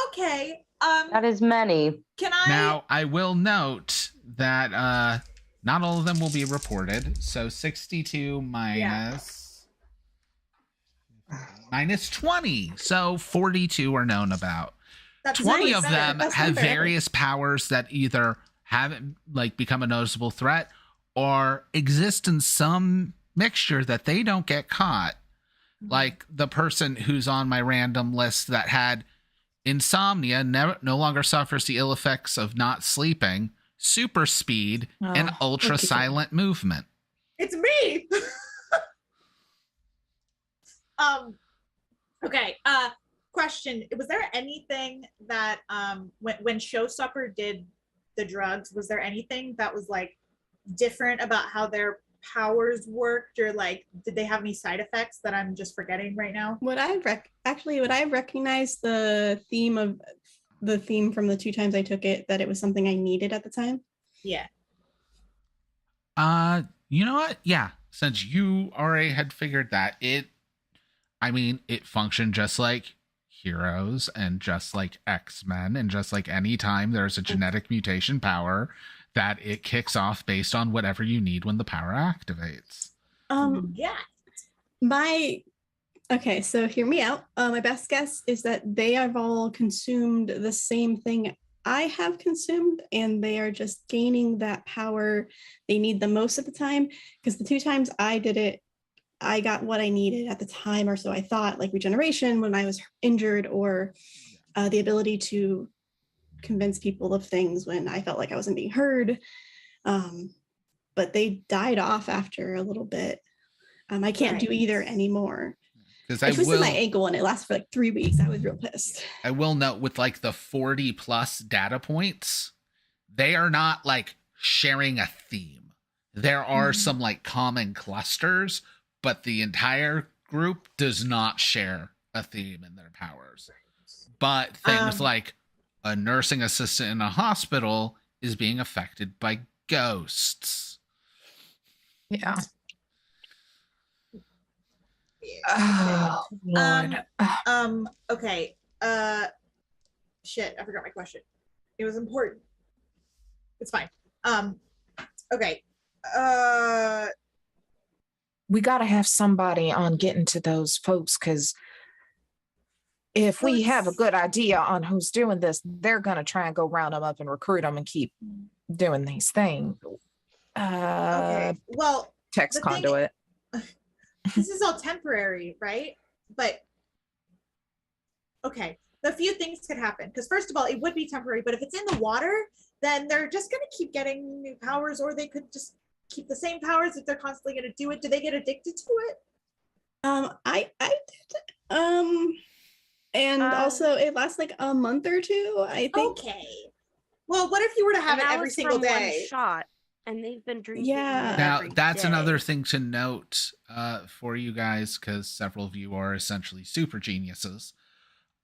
Okay. That is many. Can I? Now, I will note that not all of them will be reported. So 62 minus 20. So 42 are known about. That's 20 nice. of Better. them That's have better. various powers that either haven't like become a noticeable threat or exist in some mixture that they don't get caught. Like the person who's on my random list that had insomnia, no longer suffers the ill effects of not sleeping, super speed, and Oh, ultra look at silent movement. It's me. Okay. Question: was there anything that when Showstopper did the drugs, was there anything that was like different about how their powers worked, or like did they have any side effects that I'm just forgetting right now? Would I recognize the theme from the 2 times I took it, that it was something I needed at the time? Yeah. You know what? Yeah. Since you already had figured that, it functioned just like Heroes and just like X-Men, and just like any time there's a genetic mutation power that it kicks off based on whatever you need when the power activates. Yeah. Okay, so hear me out. My best guess is that they have all consumed the same thing I have consumed, and they are just gaining that power they need the most at the time. Because the 2 times I did it, I got what I needed at the time, or so I thought, like regeneration when I was injured, or the ability to convince people of things when I felt like I wasn't being heard. But they died off after a little bit. I can't do Right. either anymore. Because I I twisted will, my ankle and it lasted for like 3 weeks. I was real pissed. I will note with like the 40 plus data points, they are not like sharing a theme. There are some like common clusters, but the entire group does not share a theme in their powers. But things like a nursing assistant in a hospital is being affected by ghosts. Yeah. Yeah. Oh, Lord. Okay. Shit, I forgot my question. It was important. It's fine. Okay. We got to have somebody on getting to those folks, because if we have a good idea on who's doing this, they're going to try and go round them up and recruit them and keep doing these things. Okay. Well, Text the thing- conduit. this is all temporary, right? But okay, a few things could happen. Because first of all, it would be temporary, but if it's in the water, then they're just going to keep getting new powers, or they could just keep the same powers if they're constantly going to do it. Do they get addicted to it? I did. And also it lasts like a month or two, I think. Okay. Well, what if you were to have And it that every was single from one day? shot, and they've been drinking. Yeah. it Now, every that's day. another thing to note for you guys, because several of you are essentially super geniuses,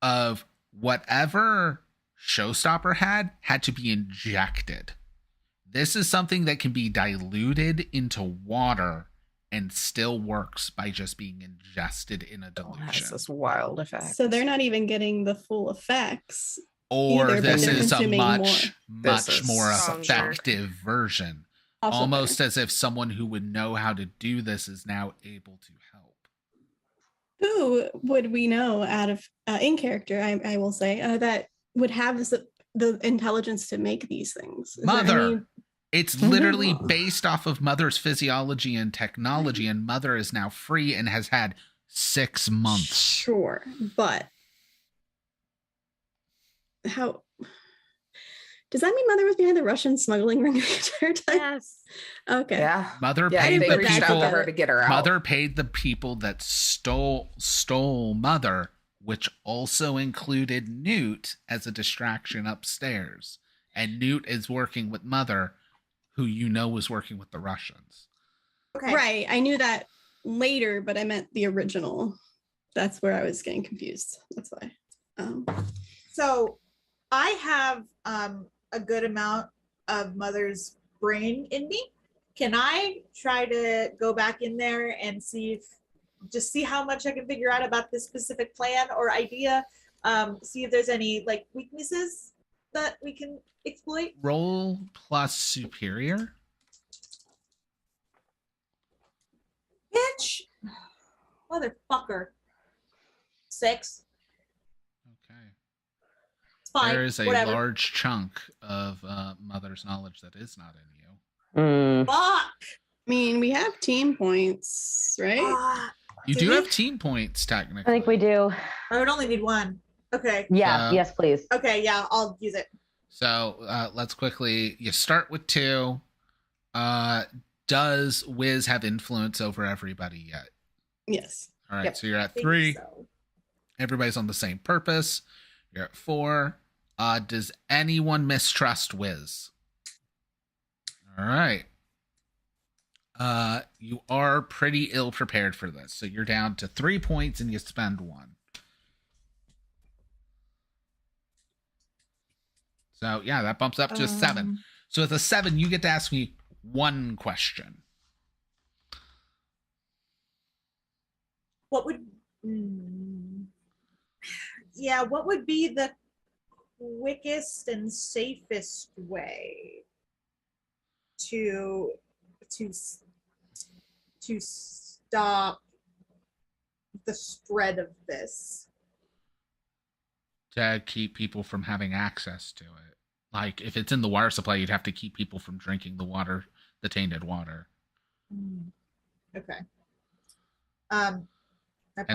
of whatever Showstopper had to be injected. This is something that can be diluted into water and still works by just being ingested in a Oh, has dilution. this wild effect. So they're not even getting the full effects. Or either, but this they're is a consuming much This is more stronger. effective version. Also Almost better. as if someone who would know how to do this is now able to help. Who would we know out of in character? I will say that would have the intelligence to make these things. Is there Mother. any- It's literally based off of Mother's physiology and technology, and Mother is now free and has had 6 months. Sure, but how does that mean Mother was behind the Russian smuggling ring the entire time? Yes. Okay. Yeah. Mother Yeah, paid they the reached out people. to her to get her out. Mother paid the people that stole Mother, which also included Newt as a distraction upstairs. And Newt is working with Mother, who you know was working with the Russians. Okay. Right. I knew that later, but I meant the original. That's where I was getting confused. That's why. So I have a good amount of Mother's brain in me. Can I try to go back in there and see how much I can figure out about this specific plan or idea? See if there's any like weaknesses that we can exploit. Roll plus superior. Bitch, motherfucker. 6. Okay. It's fine. There is a Whatever. large chunk of Mother's knowledge that is not in you. Fuck. I mean, we have team points, right? Ah, You Do do we? have team points, technically. I think we do. I would only need 1. Okay. Yeah, yes, please. Okay, yeah, I'll use it. So let's quickly. You start with 2. Does Wiz have influence over everybody yet? Yes. All right, Yep. so you're at Think 3. so. Everybody's on the same purpose. You're at 4. Does anyone mistrust Wiz? All right. You are pretty ill prepared for this, so you're down to 3 points and you spend 1. So yeah, that bumps up to a 7. So with a 7, you get to ask me 1 question. What would what would be the quickest and safest way to stop the spread of this? To keep people from having access to it. Like, if it's in the water supply, you'd have to keep people from drinking the water, the tainted water. Okay. And,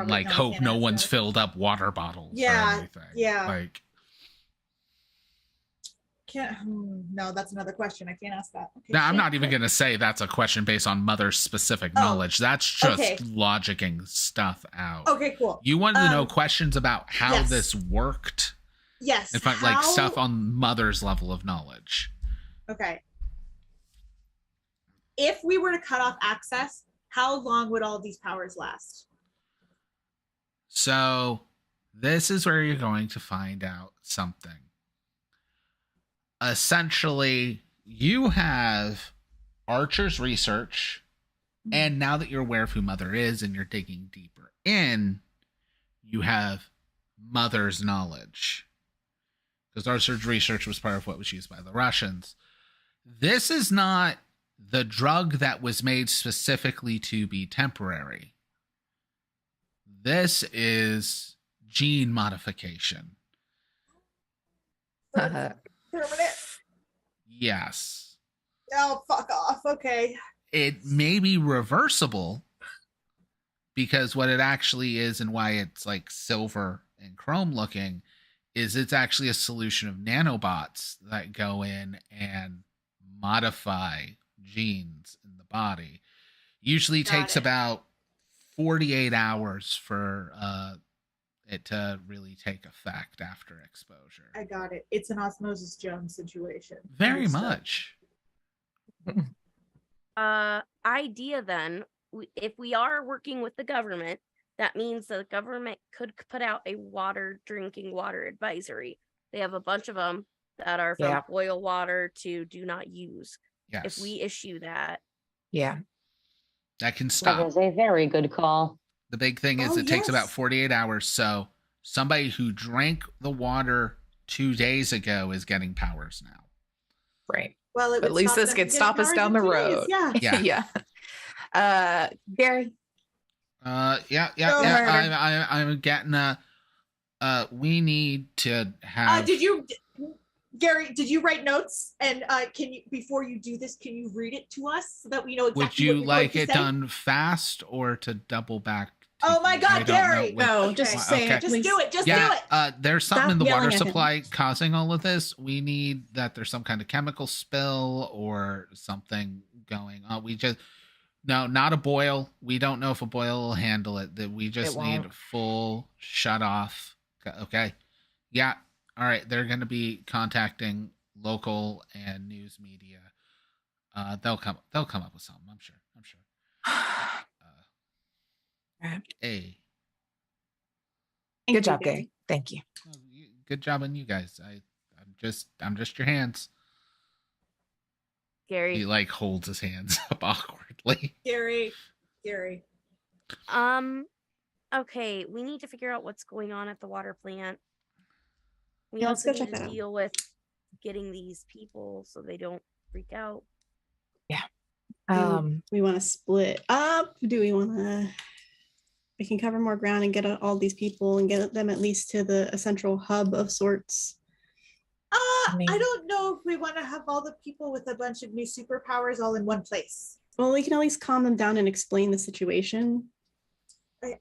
like, hope no one's filled up water bottles Yeah, or anything. yeah. Like, No, that's another question. I can't ask that. Okay, now, I'm shit. not even going to say that's a question based on Mother's specific Oh, knowledge. That's just okay. logicking stuff out. Okay, cool. You wanted to know questions about how yes. this worked? Yes. In fact, like stuff on Mother's level of knowledge. Okay. if we were to cut off access, how long would all these powers last? So this is where you're going to find out something. Essentially, you have Archer's research, and now that you're aware of who Mother is and you're digging deeper in, you have Mother's knowledge. Because Archer's research was part of what was used by the Russians. This is not the drug that was made specifically to be temporary. This is gene modification. Permanent? Yes. Oh, fuck off. Okay. It may be reversible because what it actually is and why it's like silver and chrome looking is it's actually a solution of nanobots that go in and modify genes in the body. Usually takes about 48 hours for it to really take effect after exposure. I got it. It's an Osmosis Jones situation. Very Understood. much. Idea then, if we are working with the government, that means the government could put out a drinking water advisory. They have a bunch of them that are from boil water to do not use. Yes. If we issue that. Yeah. That can stop. That is a very good call. The big thing is it takes about 48 hours. So somebody who drank the water 2 days ago is getting powers now. Right. Well, at least this could stop us down the road. Yeah. Yeah. Gary. Yeah. I'm getting we need to have. Gary, did you write notes? And can you, before you do this, can you read it to us so that we know exactly Would you what you're like going it to say? done fast or to double back? Oh my God, Gary! No, just say it. Just do it. Just do Yeah, it. there's something in the yelling water at him. supply causing all of this. We need that there's some kind of chemical spill or something going on. No, not a boil. We don't know if a boil will handle it. That we just need full shut off. Okay. Yeah. All right. They're going to be contacting local and news media. They'll come up with something. I'm sure. Hey. Good job, Gary. Thank you. Good job on you guys. I'm just your hands. Gary. He like holds his hands up awkwardly. Gary. Okay, we need to figure out what's going on at the water plant. We Yeah, let's also go check need to that out. deal with getting these people so they don't freak out. Yeah. We want to split up. Do we want to? We can cover more ground and get all these people and get them at least to a central hub of sorts. I don't know if we want to have all the people with a bunch of new superpowers all in one place. Well, we can at least calm them down and explain the situation.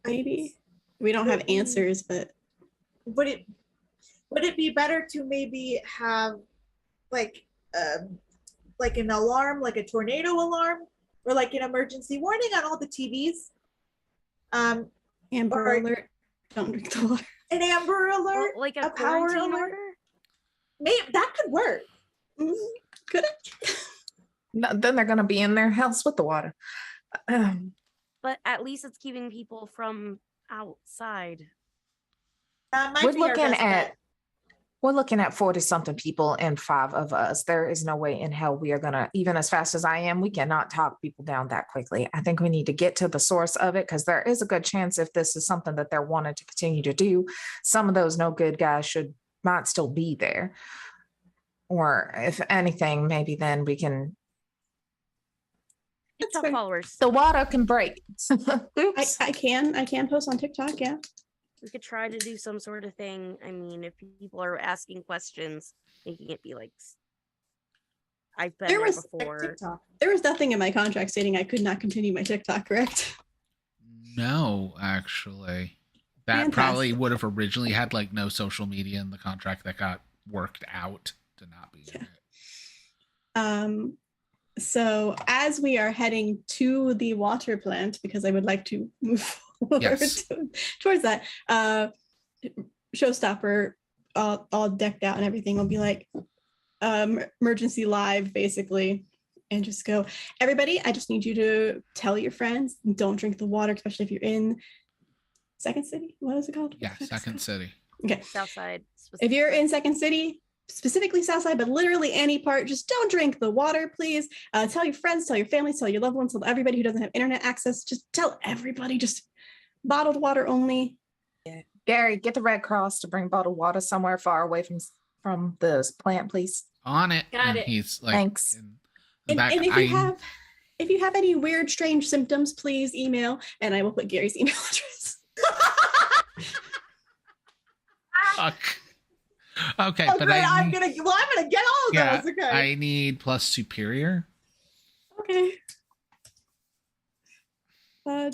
Maybe we don't have answers, but would it be better to maybe have like an alarm, like a tornado alarm, or like an emergency warning on all the TVs? Amber Alert, don't drink the water. An Amber Alert, like a power quarantine alert. order? Maybe that could work. Could it? No, then they're going to be in their house with the water. But at least it's keeping people from outside. We're looking at 40 something people and 5 of us. There is no way in hell we are going to, even as fast as I am, we cannot talk people down that quickly. I think we need to get to the source of it because there is a good chance if this is something that they're wanting to continue to do, some of those no good guys might still be there. Or if anything, maybe then we can. TikTok followers. The water can break. Oops. I can post on TikTok. Yeah. We could try to do some sort of thing. I mean, if people are asking questions, making it be like, I've been there before. There was nothing in my contract stating I could not continue my TikTok, correct? No, actually. That probably would have originally had like no social media in the contract that got worked out to not be in it. So as we are heading to the water plant, because I would like to move forward towards that, Showstopper, all decked out and everything, will be like emergency live, basically. and just go, everybody, I just need you to tell your friends, don't drink the water, especially if you're in Second City. What is it called? Yeah, Second City. Okay. Southside. If you're in Second City, specifically Southside, but literally any part, just don't drink the water, please. Tell your friends, tell your families, tell your loved ones, tell everybody who doesn't have internet access. Just tell everybody, just bottled water only. Yeah. Gary, get the Red Cross to bring bottled water somewhere far away from this plant, please. On it. Got and it. He's like, Thanks. in the And back, if you have any weird, strange symptoms, please email, and I will put Gary's email address. Fuck. Okay, Oh, but great. I'm need- gonna get all of yeah, those. Okay. I need plus superior. Okay.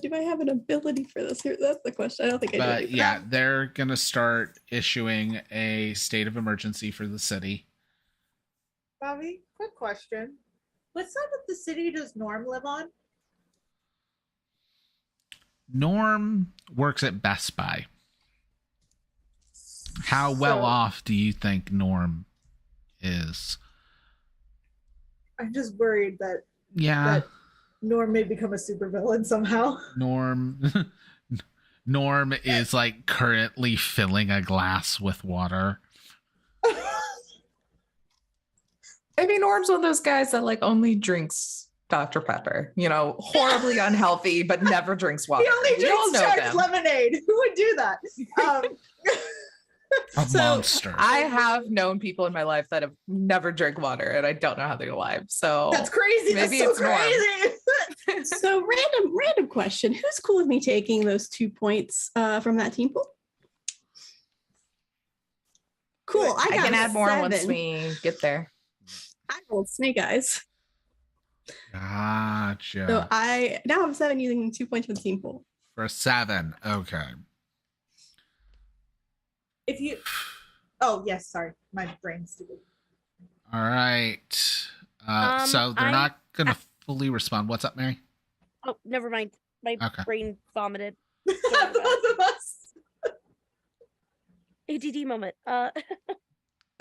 Do I have an ability for this here? That's the question. I don't think I do. But yeah, they're gonna start issuing a state of emergency for the city. Bobby, quick question. What side of the city does Norm live on? Norm works at Best Buy. How well So- off do you think Norm is? I'm just worried that Yeah, Norm may become a supervillain somehow. Norm Norm is like currently filling a glass with water. Maybe Norm's one of those guys that like only drinks Dr. Pepper, horribly unhealthy, but never drinks water. He only We all drinks know charged them. lemonade. Who would do that? A So, monster. I have known people in my life that have never drank water, and I don't know how they're alive. So That's crazy. Maybe That's it's so Norm. crazy. So random question. Who's cool with me taking those 2 points from that team pool? Cool. I I can got add more 7. once we get there. I rolled snake eyes. Gotcha. So I now have 7 using 2 points for the team pool. For 7. Okay. If you, oh yes, sorry, my brain's stupid. All right. So they're I- not gonna fully respond. What's up, Mary? Oh, never mind. My Okay. brain vomited. Both of us. ADD moment. I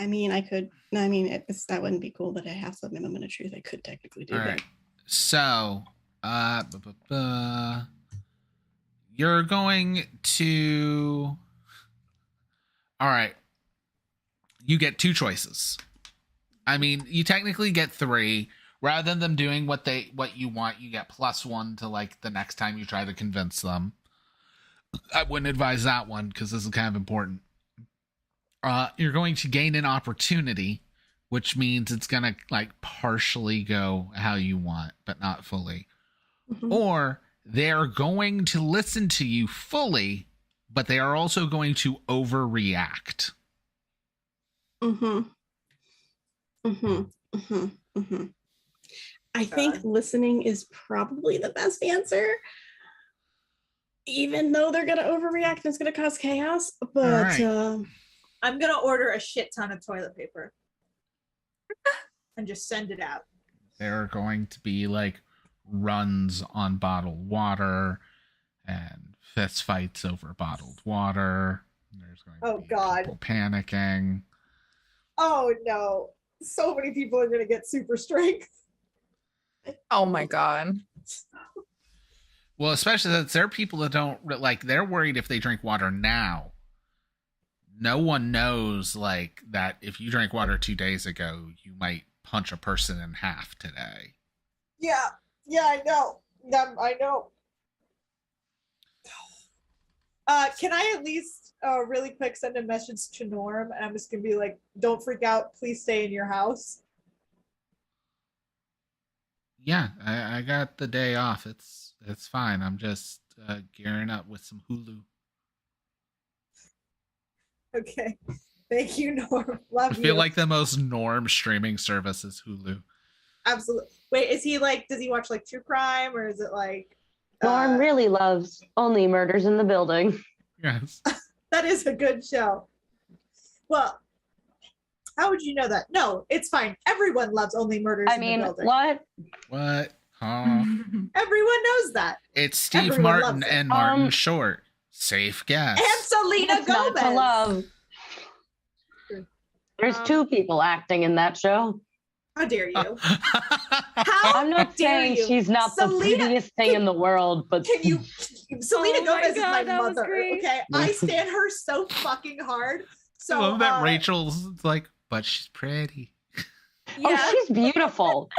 mean, that wouldn't be cool, but I have some moment of truth. I could technically do All that. right. So, you're going to. All right. You get 2 choices. I mean, you technically get 3. Rather than them doing what you want, you get +1 to like the next time you try to convince them. I wouldn't advise that one because this is kind of important. You're going to gain an opportunity, which means it's gonna like partially go how you want, but not fully. Mhm. Or they're going to listen to you fully, but they are also going to overreact. Mhm. Mhm. Mhm. Mhm. I think God. listening is probably the best answer, even though they're gonna overreact and it's gonna cause chaos. But right. I'm gonna order a shit ton of toilet paper and just send it out. There are going to be like runs on bottled water and fist fights over bottled water. There's going to Oh, be God. people panicking. Oh no, so many people are gonna get super strength. Oh my god. Well, especially since there are people that don't like. They're worried if they drink water now. No one knows like that. If you drank water 2 days ago, you might punch a person in half today. Yeah, I know. I know. Can I at least really quick send a message to Norm? And I'm just gonna be like, don't freak out. Please stay in your house. Yeah, I got the day off. It's fine. I'm just gearing up with some Hulu. Okay. Thank you, Norm. Love I you. feel like the most norm streaming service is Hulu. Absolutely. Wait, is he like, does he watch like true crime or is it like Norm really loves Only Murders in the Building. Yes. that is a good show. Well, how would you know that? No, it's fine. Everyone loves Only Murders I in the mean, Building. what? What? Everyone knows that. It's Steve Everyone Martin loves it. and Martin Short. Safe guess. And Selena What's not Gomez. to love? There's Um, 2 people acting in that show. How dare you? I'm not dare saying you? she's not the Selena, prettiest thing in the world, but Can you? Selena Oh my Gomez God, is my that was mother. great. Okay, I stand her so fucking hard. So I love that Rachel's like, but she's pretty. Yeah. oh, she's beautiful.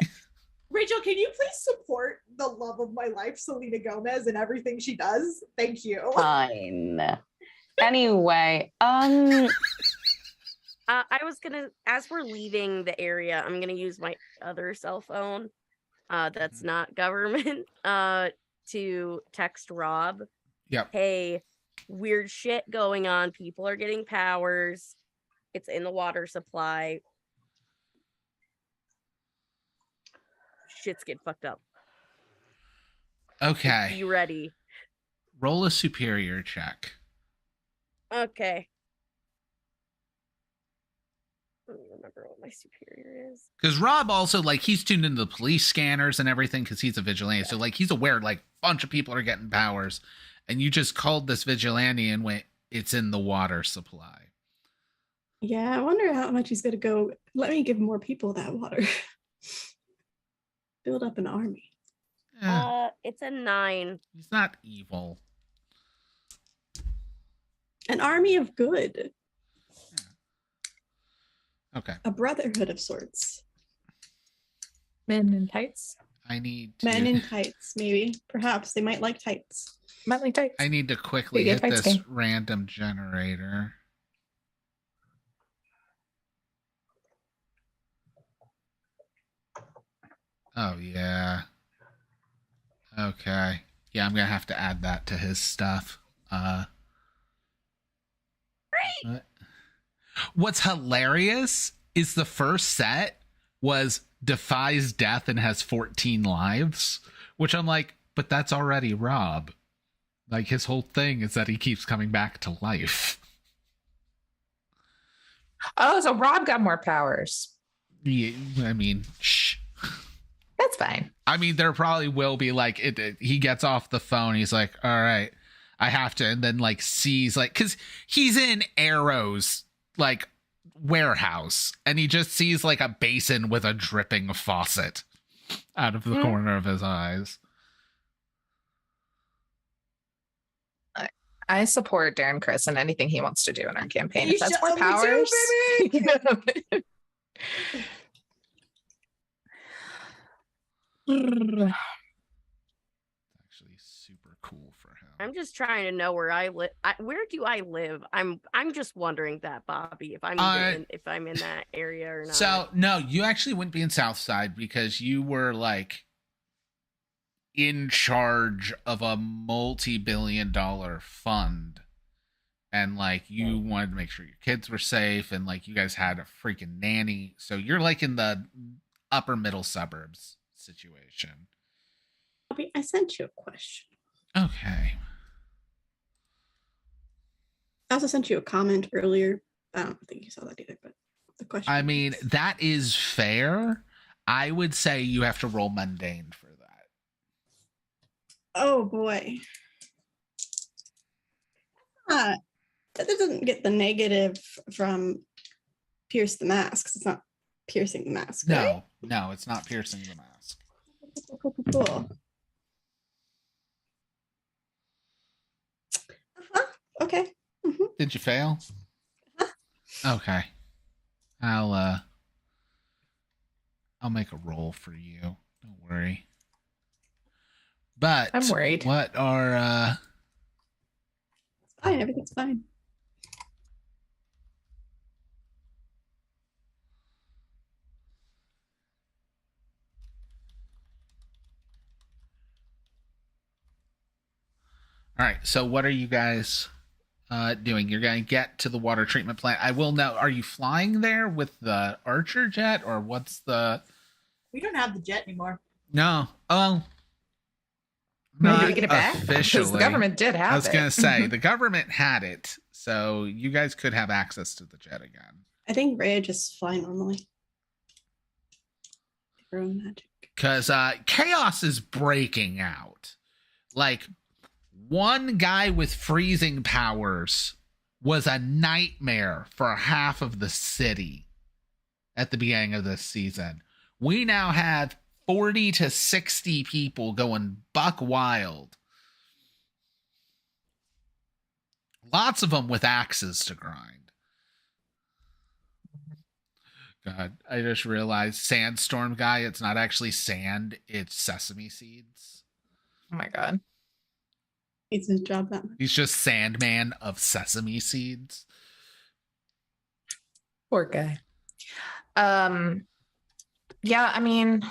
Rachel, can you please support the love of my life, Selena Gomez, and everything she does? Thank you. Fine. Anyway, I was gonna, as we're leaving the area, I'm gonna use my other cell phone, that's not government, to text Rob. Yep. Hey, weird shit going on. People are getting powers. It's in the water supply. Shit's getting fucked up. Okay. You ready? Roll a superior check. Okay. I don't remember what my superior is. Because Rob also, like, he's tuned into the police scanners and everything because he's a vigilante. So, like, he's aware, like, a bunch of people are getting powers. And you just called this vigilante and went, it's in the water supply. Yeah, I wonder how much he's gonna go. Let me give more people that water. Build up an army. It's a 9. He's not evil. An army of good. Okay. A brotherhood of sorts. Men in tights. I need to... Men in tights, maybe. Perhaps they might like tights. Men like tights. I need to quickly Yeah, hit tights this game. random generator. Oh, yeah. Okay. Yeah, I'm going to have to add that to his stuff. What's hilarious is the first set was defies death and has 14 lives, which I'm like, but that's already Rob. Like, his whole thing is that he keeps coming back to life. Oh, so Rob got more powers. Yeah, I mean, shh. That's fine. I mean, there probably will be like he gets off the phone. He's like, all right, I have to. And then like sees like, cause he's in Arrow's like warehouse and he just sees like a basin with a dripping faucet out of the corner of his eyes. I support Darren Chris and anything he wants to do in our campaign. If that's You more should- me too, powers. Actually super cool for him. I'm just trying to know where I live. Where do I live? I'm just wondering that, Bobby, if I'm in that area or not. So no, you actually wouldn't be in Southside because you were like in charge of a multi-billion-dollar fund. And like you wanted to make sure your kids were safe and like you guys had a freaking nanny. So you're like in the upper middle suburbs situation. Bobby, I sent you a question. Okay. I also sent you a comment earlier. I don't think you saw that either, but the question. I mean, that is fair. I would say you have to roll mundane for that. Oh boy. That doesn't get the negative from pierce the mask. 'Cause it's not piercing the mask. Right? No, it's not piercing the mask. Cool. Okay. Did you fail? Okay. I'll make a roll for you. Don't worry. But I'm worried. What are It's fine. Everything's fine. all right, so what are you guys doing? You're going to get to the water treatment plant. I will know, are you flying there with the Archer jet or what's the... We don't have the jet anymore. No. Oh. Maybe we get it back? Officially. Because the government did have it. I was going to say, the government had it, so you guys could have access to the jet again. I think Rhea just fly normally. Her own magic. Because chaos is breaking out. Like, one guy with freezing powers was a nightmare for half of the city at the beginning of this season. We now have 40 to 60 people going buck wild. Lots of them with axes to grind. God, I just realized Sandstorm guy, it's not actually sand, it's sesame seeds. Oh my god. It's his job that much. He's just Sandman of sesame seeds. Poor guy. Yeah, I mean,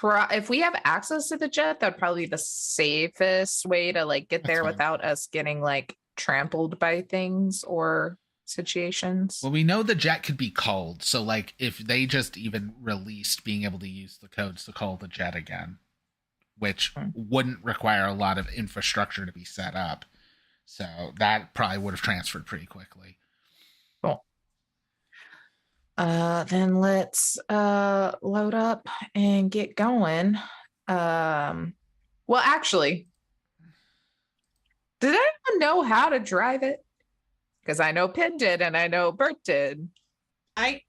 if we have access to the jet, that'd probably be the safest way to like get That's there fine. without us getting like trampled by things or situations. Well, we know the jet could be called, so like if they just even released being able to use the codes to call the jet again, which wouldn't require a lot of infrastructure to be set up, so that probably would have transferred pretty quickly. Cool. Then let's load up and get going. Well, actually, did anyone know how to drive it? Because I know Pin did, and I know Bert did. I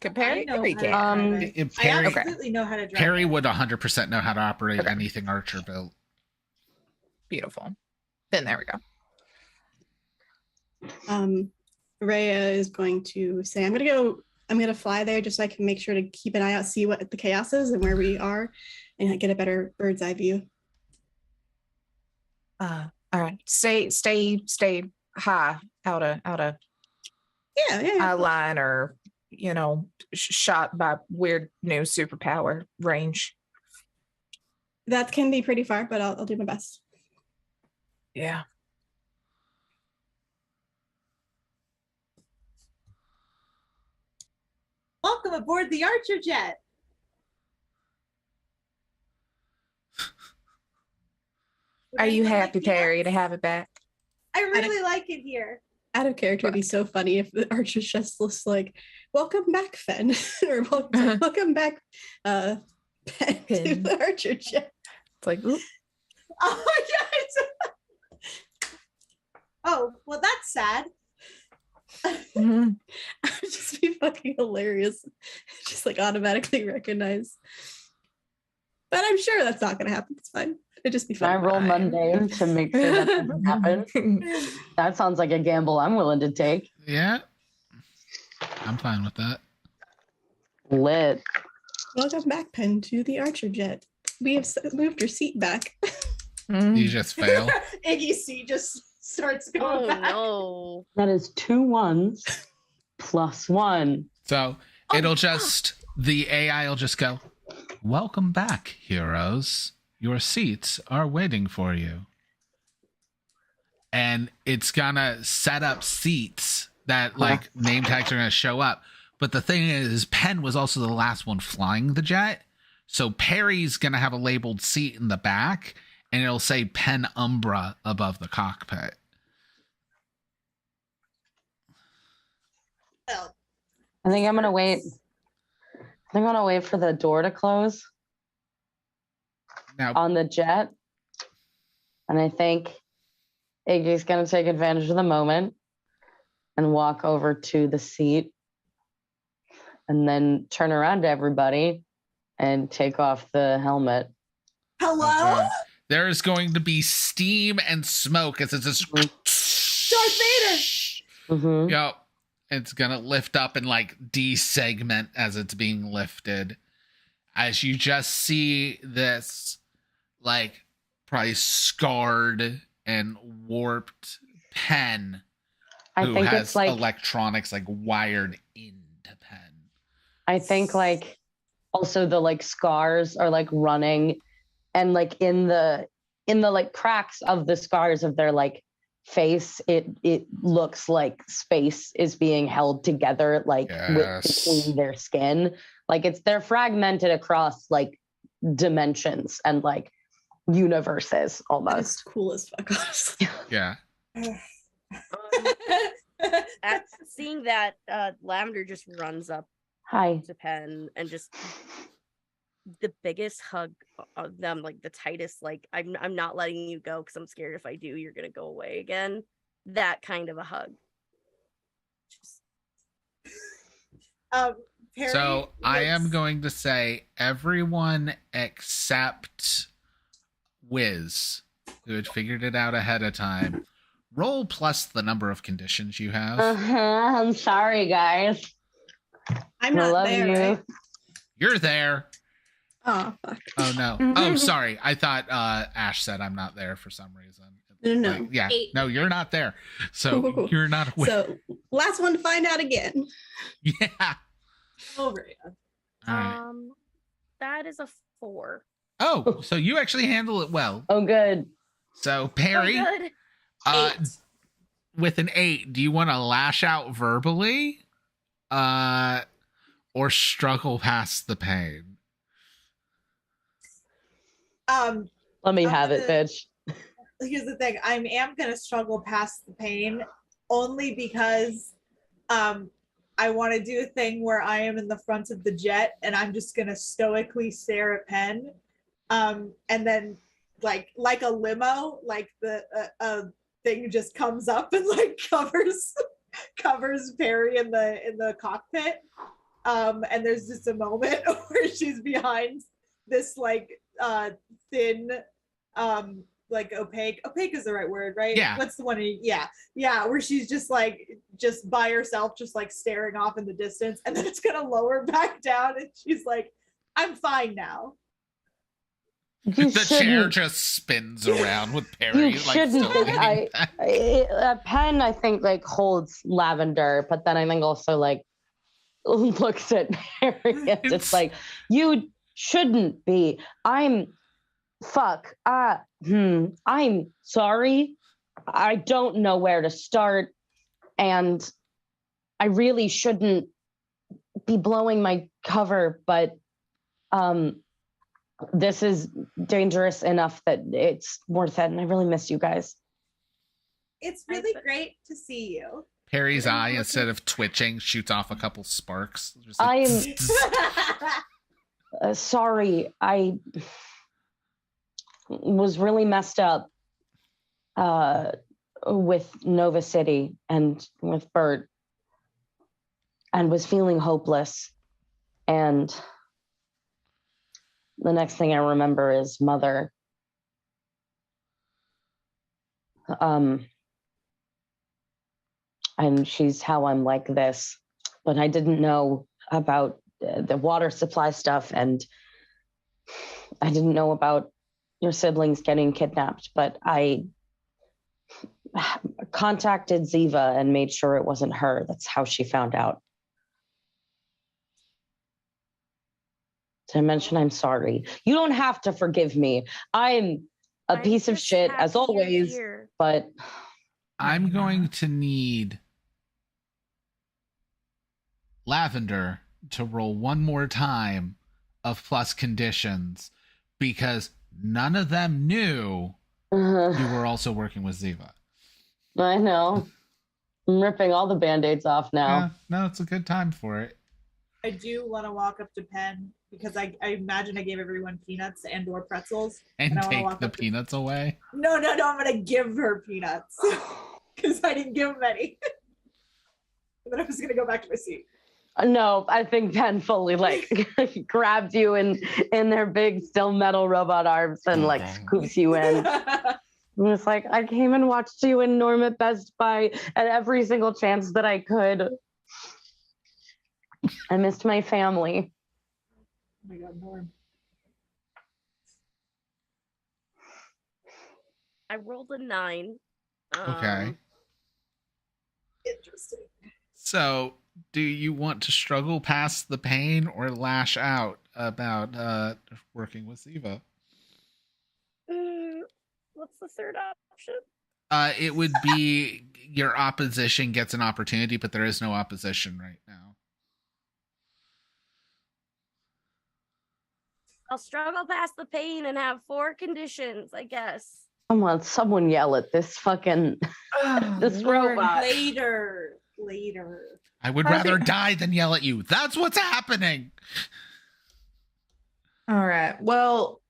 Compare know we how to can. drive it. I Perry, absolutely know how to drive Perry it. would 100% know how to operate Okay. anything Archer built. Beautiful. Then there we go. Rhea is going to say, I'm gonna fly there just so I can make sure to keep an eye out, see what the chaos is and where we are, and get a better bird's eye view. All right. Stay high out of Yeah. line or shot by weird new superpower range. That can be pretty far, but I'll do my best. Yeah. Welcome aboard the Archer jet. Are you Would anyone happy, like peanuts? Perry, to have it back? I really like it here. Out of character, it'd be so funny if the Archer's just looks like, "Welcome back, Fen," or "Welcome back, Pen to the Archer jet." It's like, oop. Oh my god. Oh, well, that's sad. Mhm. It would just be fucking hilarious. Just like automatically recognize. But I'm sure that's not gonna happen. It's fine. It'd just be Can I fun. roll mundane to make sure that doesn't happen? That sounds like a gamble I'm willing to take. Yeah. I'm fine with that. Lit. Welcome back, Pen, to the Archer jet. We have moved your seat back. You just fail. Iggy C just starts Oh going back. no. That is 2 1s plus 1. So it'll just, the AI will just go, "Welcome back, heroes. Your seats are waiting for you." And it's gonna set up seats that like name tags are gonna show up. But the thing is, Penn was also the last one flying the jet. So Perry's gonna have a labeled seat in the back, and it'll say Penn Umbra above the cockpit. Well, I think I'm going to wait. I think I'm going to wait for the door to close Now, on the jet. And I think Iggy's going to take advantage of the moment and walk over to the seat and then turn around to everybody and take off the helmet. hello? there is going to be steam and smoke as it's just Darth Vader! Mm-hmm. Yep. It's gonna lift up and like desegment as it's being lifted. As you just see this like probably scarred and warped Pen I who think has it's like electronics like wired into Pen. I think like also the like scars are like running and like in the like cracks of the scars of their like face it looks like space is being held together like between their skin, like they're fragmented across like dimensions and like universes almost. That's cool as fuck, honestly. Yeah. Seeing that, Lavender just runs up Hi. to Pen and just the biggest hug of them, like the tightest, like I'm not letting you go because I'm scared if I do, you're gonna go away again. That kind of a hug. Perry So I am looks- going to say everyone except Wiz, who had figured it out ahead of time, roll plus the number of conditions you have. I'm sorry, guys. I'm I not love there, you. right? You're there. Oh, fuck. Oh no. Oh, sorry. I thought Ash said I'm not there for some reason. No. Like, yeah. 8. No, you're not there. So Cool. you're not aware. So, last one to find out again. Yeah. Over it. All right. That is a 4. Oh, so you actually handle it well. Oh, good. So Perry, Oh, good. uh, 8. with an 8, do you want to lash out verbally, or struggle past the pain? Let me I'm have it, gonna- bitch. Here's the thing. I am gonna struggle past the pain only because I want to do a thing where I am in the front of the jet and I'm just gonna stoically stare at Penn. And then like a limo, like the thing just comes up and like covers Perry in the cockpit. And there's just a moment where she's behind this like thin like opaque is the right word, right? Yeah. What's the one? Yeah, where she's just by herself, just like staring off in the distance, and then it's gonna lower back down, and she's like, "I'm fine now." You The chair shouldn't. just spins around with Perry You like shouldn't. still leaning back. Pen, I think, like holds Lavender, but then I think also like looks at Perry and It's- just like, you shouldn't be. I'm sorry. I don't know where to start, and I really shouldn't be blowing my cover, but this is dangerous enough that it's worth it, and I really miss you guys. It's really great to see you. Perry's eye, instead of twitching, shoots off a couple sparks. Just like, I am tss, tss. sorry. I was really messed up with Nova City and with Bert, and was feeling hopeless. And the next thing I remember is Mother. And she's how I'm like this. But I didn't know about the water supply stuff, and I didn't know about your siblings getting kidnapped, but I contacted Ziva and made sure it wasn't her. That's how she found out. Did I mention I'm sorry? You don't have to forgive me. I'm a I'm piece of just shit, as happy you're always, here. but I'm going to need Lavender to roll one more time of plus conditions, because none of them knew you were also working with Ziva. I know. I'm ripping all the band-aids off now. Yeah, no, it's a good time for it. I do want to walk up to Penn because I imagine I gave everyone peanuts and/or pretzels. And I wanna take walk the up to- peanuts away. No, I'm gonna give her peanuts because I didn't give them any. And then I was gonna go back to my seat. No, I think Penn fully like grabbed you in their big still metal robot arms and like scoops you in. And it's like, I came and watched you in Norm at Best Buy at every single chance that I could. I missed my family. Oh my god, Norm. I rolled a 9. Okay. Interesting. So, do you want to struggle past the pain or lash out about working with Ziva? What's the third option? It would be your opposition gets an opportunity, but there is no opposition right now. I'll struggle past the pain and have 4 conditions, I guess. Someone yell at this fucking this Lord. robot. Later. I would rather die than yell at you. That's what's happening. All right. Well,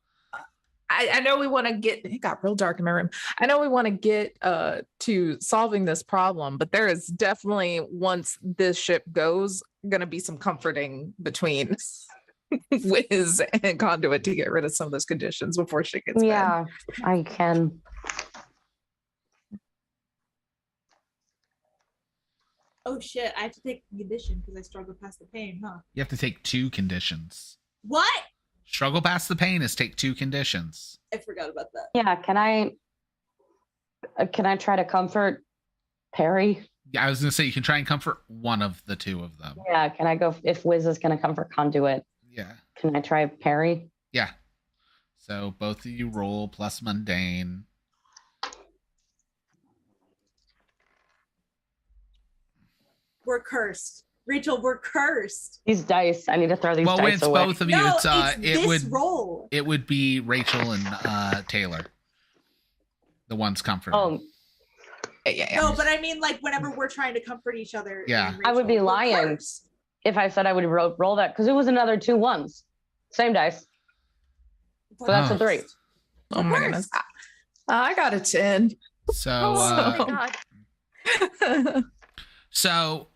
I know we want to get, it got real dark in my room. I know we want to get to solving this problem, but there is definitely, once this ship goes, going to be some comforting between Wiz and Conduit to get rid of some of those conditions before she gets back. Yeah, I can. Oh shit, I have to take condition because I struggle past the pain, huh? You have to take 2 conditions. What? Struggle past the pain is take 2 conditions. I forgot about that. Yeah, can I try to comfort Perry? Yeah, I was gonna say you can try and comfort one of the 2 of them. Yeah, can I go if Wiz is gonna comfort Conduit? Yeah. Can I try Perry? Yeah. So both of you roll plus mundane. We're cursed. Rachel, we're cursed. These dice, I need to throw these Well, when dice it's away. both of you, No, it's this roll. it would be Rachel and Taylor. The ones comforting. Oh, Yeah. No, but I mean, like, whenever we're trying to comfort each other. Yeah. and I would be Rachel, we're lying. cursed. if I said I would roll that, because it was another 2 1s. Same dice. So that's a 3. Oh my goodness. I got a 10. So Oh my god. So,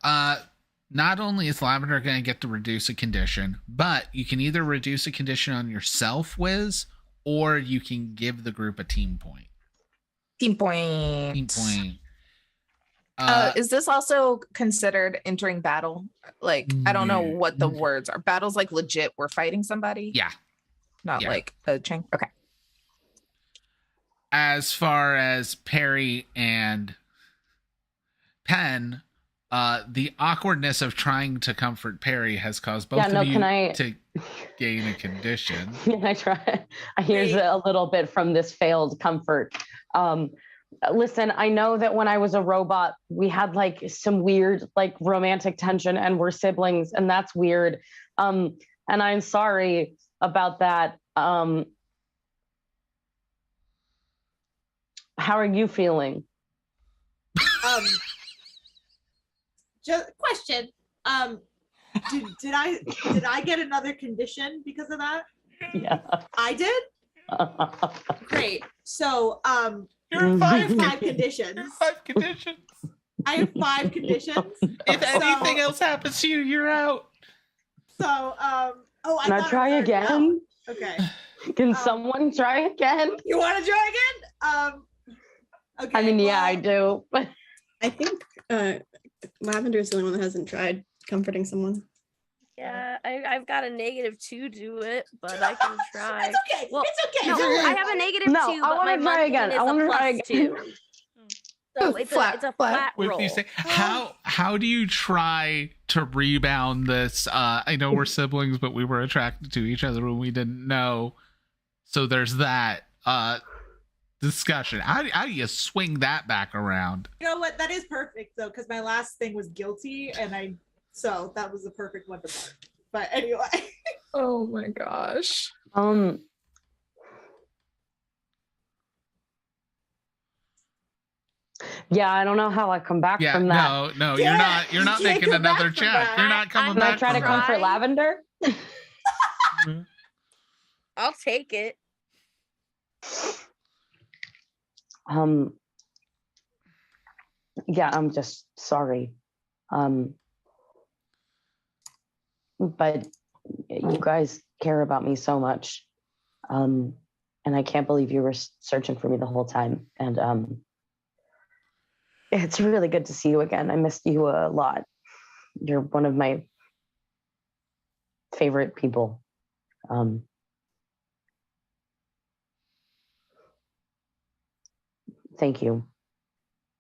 not only is Lavender going to get to reduce a condition, but you can either reduce a condition on yourself, Wiz, or you can give the group a team point. Team point. Team point. Is this also considered entering battle? Like, I don't know what the words are. Battle's like legit. We're fighting somebody. Yeah. Not Yeah. like a chain. Okay. As far as Perry and Penn, the awkwardness of trying to comfort Perry has caused both of you to gain a condition. Can I try? Here's a little bit from this failed comfort. Listen, I know that when I was a robot, we had like some weird like romantic tension and we're siblings, and that's weird. And I'm sorry about that. How are you feeling? Just question. Did I get another condition because of that? Yeah. I did? Great. So You're I have 5 conditions. You're 5 conditions. I have 5 conditions. If anything else happens to you, you're out. So Can I try again? Okay. Can someone try again? You want to try again? Okay. I mean, yeah, I do. But I think Lavender is the only one that hasn't tried comforting someone. Yeah, I've got a -2 to it, but I can try. It's okay. Well, it's okay. No, I have a -2, No, I but wanna my try again. mundane I is a wanna try +2. again. So it's a flat What roll. do you say? How do you try to rebound this? I know we're siblings, but we were attracted to each other when we didn't know. So there's that discussion. How do you swing that back around? You know what? That is perfect though, because my last thing was guilty, and so that was the perfect one to mark. But anyway. Oh my gosh. Yeah, I don't know how I come back from that. No, Yeah, you're not you can't making come back another from check. that. You're not coming I'm Can I back. try to from that. comfort Lavender? I'll take it. Yeah, I'm just sorry. But you guys care about me so much. And I can't believe you were searching for me the whole time. And it's really good to see you again. I missed you a lot. You're one of my favorite people. Thank you.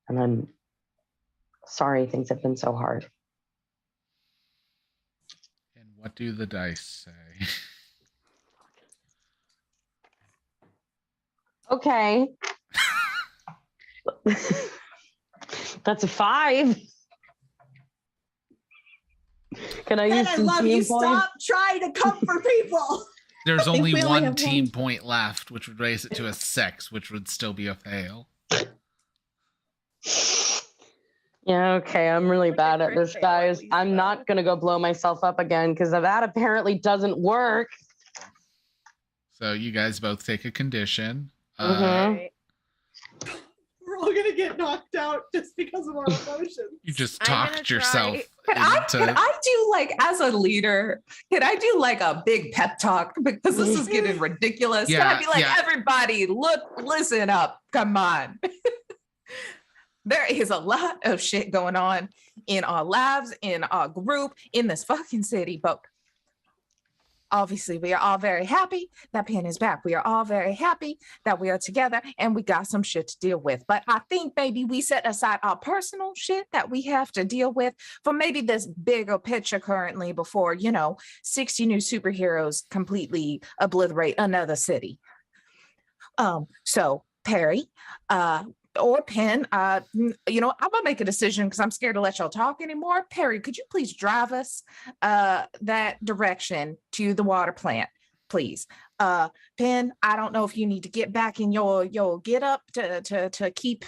And I'm sorry things have been so hard. And what do the dice say? Okay. That's a 5. Can I use And I some love team you. points? Stop trying to comfort people. There's think only we only one have team one. point left, which would raise it to a 6, which would still be a fail. Yeah, okay. I'm really Like a bad at crit this, fail, at guys. least, I'm though. not going to go blow myself up again because that apparently doesn't work. So you guys both take a condition. Mhm. We're all gonna get knocked out just because of our emotions. You just I'm gonna talked yourself Can into. I do like as a leader? Can I do like a big pep talk because this is getting ridiculous? Can I be like, everybody, listen up, come on. There is a lot of shit going on in our lives, in our group, in this fucking city, but obviously we are all very happy that Penn is back. We are all very happy that we are together and we got some shit to deal with. But I think maybe we set aside our personal shit that we have to deal with for maybe this bigger picture currently before, 60 new superheroes completely obliterate another city. So Perry, or Penn, I'm gonna make a decision because I'm scared to let y'all talk anymore. Perry, could you please drive us that direction to the water plant, please? Penn, I don't know if you need to get back in your get up to keep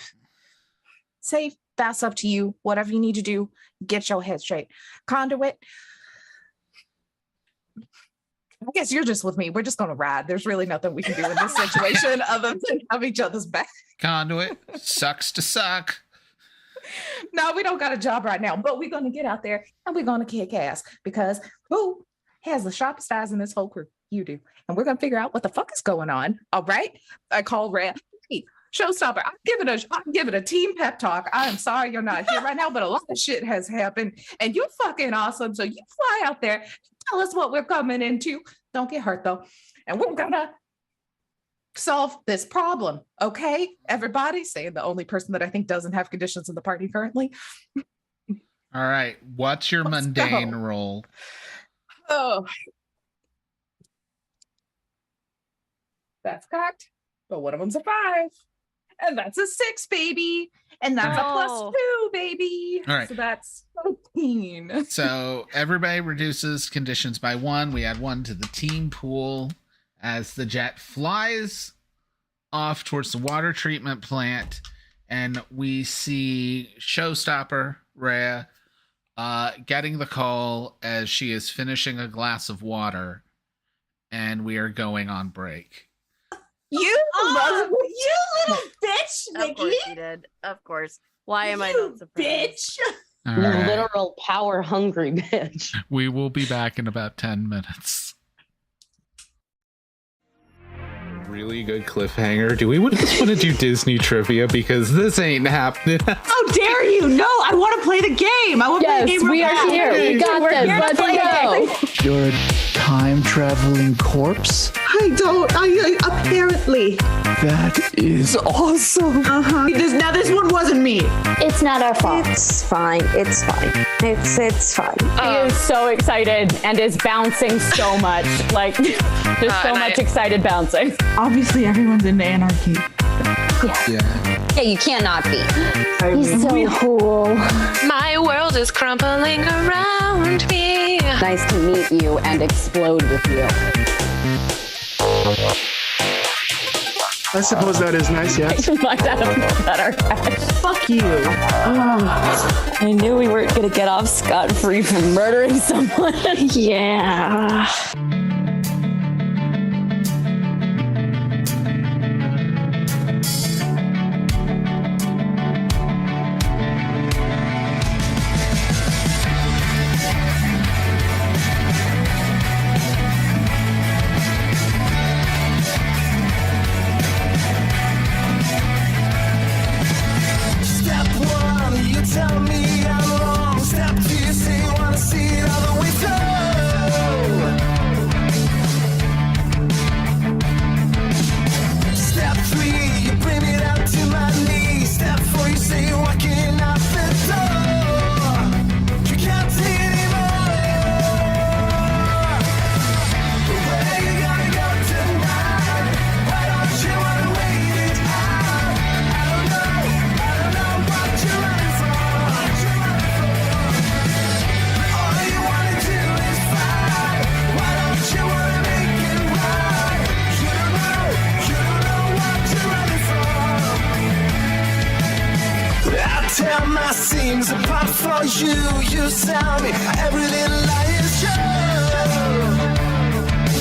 safe. That's up to you. Whatever you need to do, get your head straight. Conduit, I guess you're just with me. We're just gonna ride. There's really nothing we can do in this situation other than have each other's back. Conduit sucks to suck. No, we don't got a job right now, but we're gonna get out there and we're gonna kick ass because who has the sharpest eyes in this whole crew? You do. And we're gonna figure out what the fuck is going on. All right. I call Red. Hey, showstopper, I'm giving a team pep talk. I am sorry you're not here right now, but a lot of shit has happened and you're fucking awesome. So you fly out there, tell us what we're coming into. Don't get hurt though. And we're gonna solve this problem. Okay, everybody, saying the only person that I think doesn't have conditions in the party currently. All right. What's your Let's mundane go. roll? Oh, that's cocked, but one of them's a 5. And that's a 6, baby. And that's a +2, baby. All right. So that's 13. So everybody reduces conditions by 1. We add 1 to the team pool as the jet flies off towards the water treatment plant. And we see Showstopper, Rhea, getting the call as she is finishing a glass of water. And we are going on break. You little bitch, Of course Nikki. he did. Of course. Why am I You not surprised? bitch. All You right. literal power hungry bitch. We will be back in about 10 minutes. Really good cliffhanger. Do we just want to do Disney trivia? Because this ain't happening. How dare you? No, I want to play the game. I want to play the Yes, game. we real are fast. here. We got We're this. here to Let's play the game. go. You're a time traveling corpse? I apparently. That is awesome. Now this one wasn't me. It's not our fault. It's fine. It's fine. It's fine. He is so excited and is bouncing so much. Like, there's so much excited bouncing. Obviously, everyone's into anarchy. Yeah, you cannot be. He's so cool. My world is crumbling around me. Nice to meet you and explode with you. I suppose that is nice, yes. Might have better. Fuck you. I knew we weren't gonna get off scot-free from murdering someone. Yeah. Step 1, you tell me I'm wrong. Step 2, you say you wanna see it all the way through. Step 3, you bring it out to my knees. Step 4, you say you're walking out the door. You can't take anymore. But where you gonna go tonight? Why don't you wanna wait it out? I don't know what you're running from. All you wanna do is fight. Why don't you wanna make it right? You don't know what you're running from. I tear my seams apart for you. You tell me every little lie is true.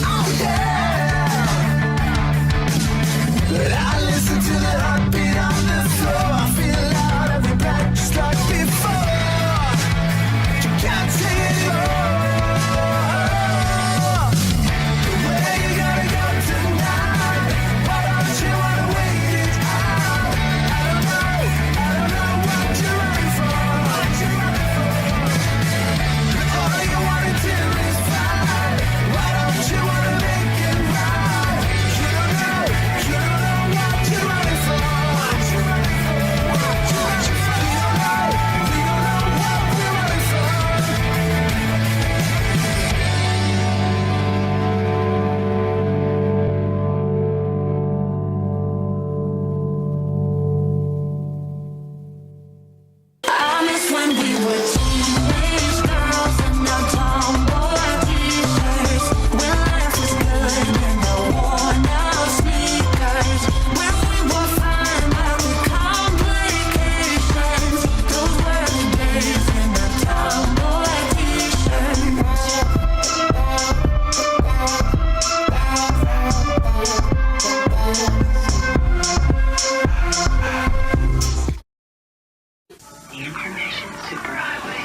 Oh yeah. we were teenage girls and now tomboy t-shirts. When life was good and the worn out sneakers. When we were fine but with complications. Those were the days in the tomboy t-shirts. The information superhighway.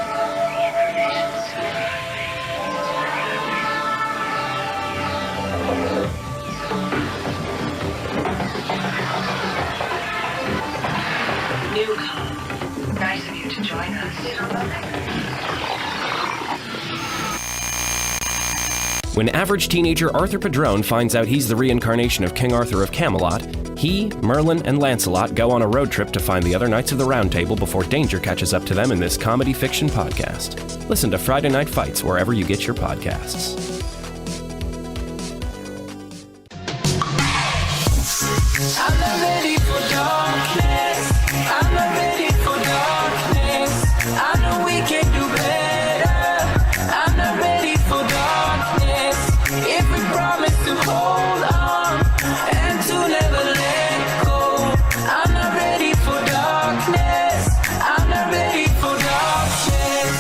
The information superhighway. Newcom. Nice of you to join us. When average teenager Arthur Padrone finds out he's the reincarnation of King Arthur of Camelot, he, Merlin, and Lancelot go on a road trip to find the other Knights of the Round Table before danger catches up to them in this comedy fiction podcast. Listen to Friday Night Fights wherever you get your podcasts. I'm not ready for darkness. I'm not ready for darkness. I know we can do better. I'm not ready for darkness. If we promise to hold on and to never let go. I'm not ready for darkness. I'm not ready for darkness.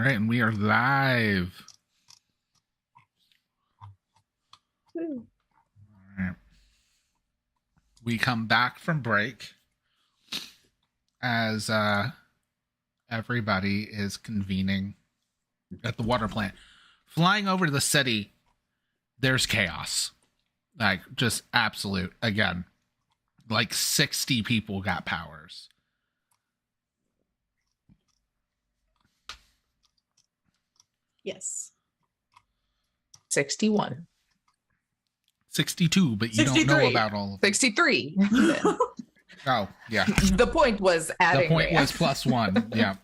right, and we are live. Woo. All right. We come back from break as everybody is convening at the water plant. Flying over to the city, there's chaos. Like, just absolute. Again, like 60 people got powers. Yes. 61. 62, but you don't know 63. about all of them. 63. Oh, yeah. The point was adding. The point Rhea. was +1. Yeah.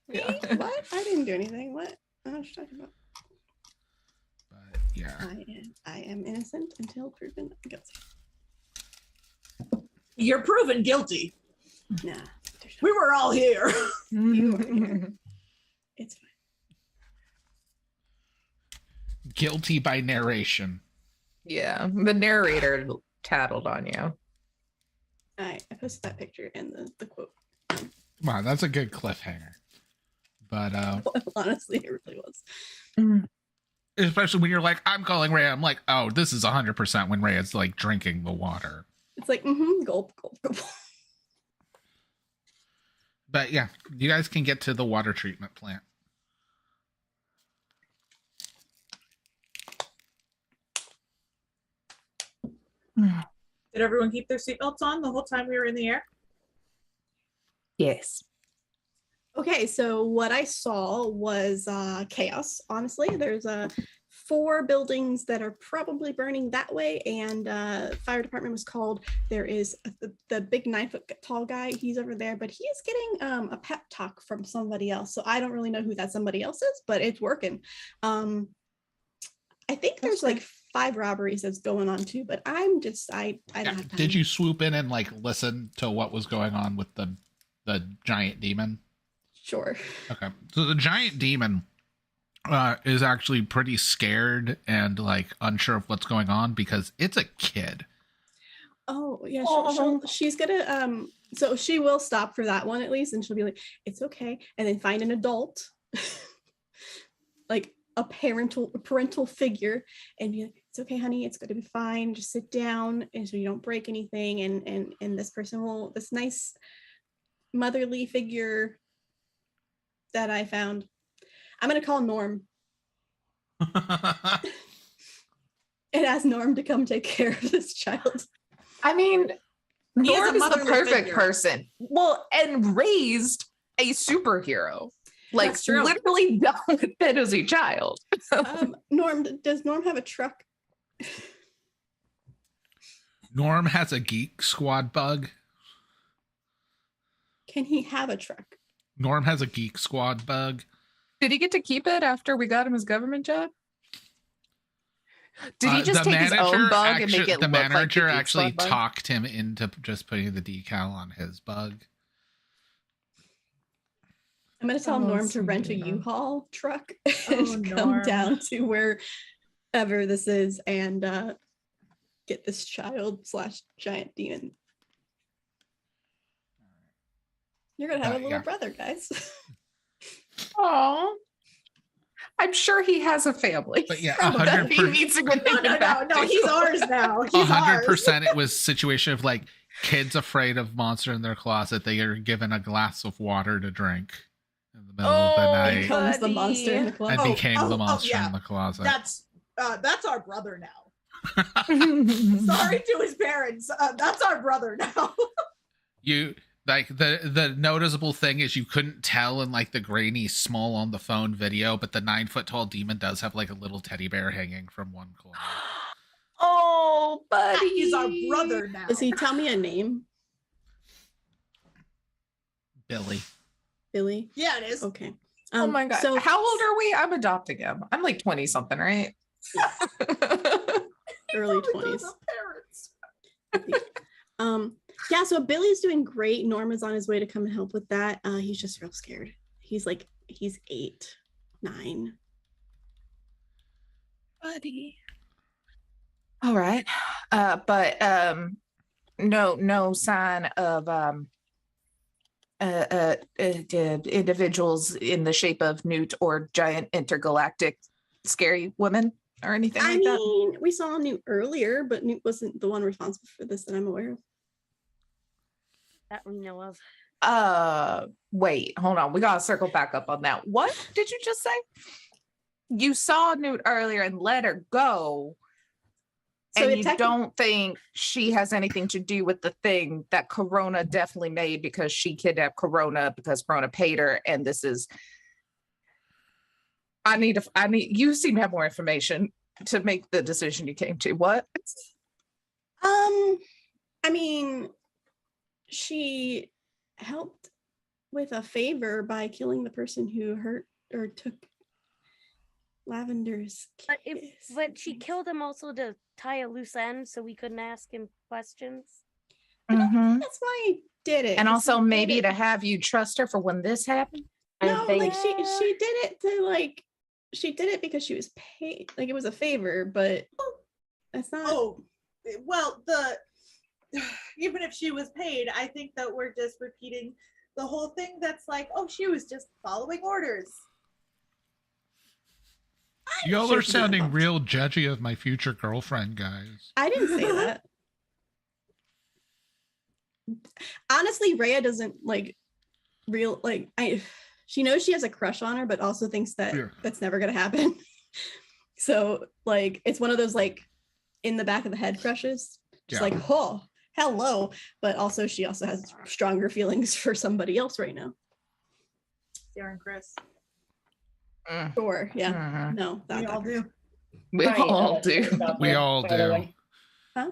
Yeah. What? I didn't do anything. What? I was talking about. But yeah. I am innocent until proven guilty. You're proven guilty. Nah. We were all here. You are here. It's fine. Guilty by narration. Yeah, the narrator tattled on you. I posted that picture and the quote. Wow, that's a good cliffhanger. But Honestly, it really was. especially when you're like, I'm calling Rhea. I'm like, oh, this is 100% when Rhea's like drinking the water. It's like, gulp, gulp, gulp. But yeah, you guys can get to the water treatment plant. Did everyone keep their seatbelts on the whole time we were in the air? Yes. Okay, so what I saw was chaos. Honestly, there's 4 buildings that are probably burning that way, and fire department was called. There is the big 9-foot tall guy. He's over there, but he is getting a pep talk from somebody else. So I don't really know who that somebody else is, but it's working. I think there's like 5 robberies that's going on too, but I don't have time. Did you swoop in and like listen to what was going on with the giant demon? Sure. Okay, so the giant demon is actually pretty scared and like unsure of what's going on because it's a kid. Oh yeah, she's gonna so she will stop for that one at least, and she'll be like, it's okay, and then find an adult, like a parental figure, and be like, it's okay, honey, it's gonna be fine, just sit down, and so you don't break anything, and this person will, this nice motherly figure that I found, I'm gonna call Norm and ask Norm to come take care of this child. I mean, He is a Norm is the motherly perfect figure. person. Well, and raised a superhero. Like, That's true. literally dealt with it as a child. Norm, does Norm have a truck? Norm has a Geek Squad bug. Can he have a truck? Norm has a Geek Squad bug. Did he get to keep it after we got him his government job? Did he just The take his own bug and make it the look like manager the Geek actually Squad bug? talked him into just putting the decal on his bug. I'm gonna tell Oh, Norm to rent a sweet. U-Haul truck and come Norm. down to wherever this is and get this child/giant demon. You're gonna have a little Yeah. brother, guys. Oh, I'm sure he has a family. But yeah, that he 100%. needs to get No, he's ours now. He's ours. 100% it was situation of like kids afraid of monster in their closet. They are given a glass of water to drink in the middle of the night Becomes the monster in the and closet. became the monster yeah. in the closet. That's our brother now. Sorry to his parents. That's our brother now. You like the noticeable thing is you couldn't tell in like the grainy small on the phone video, but the 9-foot tall demon does have like a little teddy bear hanging from one corner. Oh, buddy. He's our brother now. Does he tell me a name? Billy. Billy? Yeah, it is. Okay. Oh my god. So How old are we? I'm adopting him. I'm like 20 something, right? early Probably 20s. those are parents. Yeah, so Billy's doing great. Norm is on his way to come and help with that. He's just real scared. He's 8, 9. Buddy. All right. But no sign of individuals in the shape of Newt or giant intergalactic scary women or anything I like that? mean, we saw Newt earlier, but Newt wasn't the one responsible for this that I'm aware of. That we know of. Wait, hold on. We gotta circle back up on that. What did you just say? You saw Newt earlier and let her go. So And it you techni- don't think she has anything to do with the thing that Corona definitely made because she kidnapped Corona because Corona paid her. And this is, you seem to have more information to make the decision you came to. What? I mean, she helped with a favor by killing the person who hurt or took Lavender's kiss. But she killed him also to tie a loose end so we couldn't ask him questions. Mhm. That's why I did it. And 'cause also he did maybe it- to have you trust her for when this happened. No, like she did it to like she did it because she was paid. Like it was a favor, but that's not. Oh, well, even if she was paid, I think that we're just repeating the whole thing. That's like, oh, she was just following orders. Y'all are sounding real judgy of my future girlfriend, guys. I didn't say that. Honestly, Rhea doesn't like real like she knows she has a crush on her, but also thinks that that's never gonna happen. So like it's one of those like in the back of the head crushes. Just like, oh, hello. But also she also has stronger feelings for somebody else right now. Sarah and Chris. Sure. Yeah. No, We all do. We all do. We all do. Huh?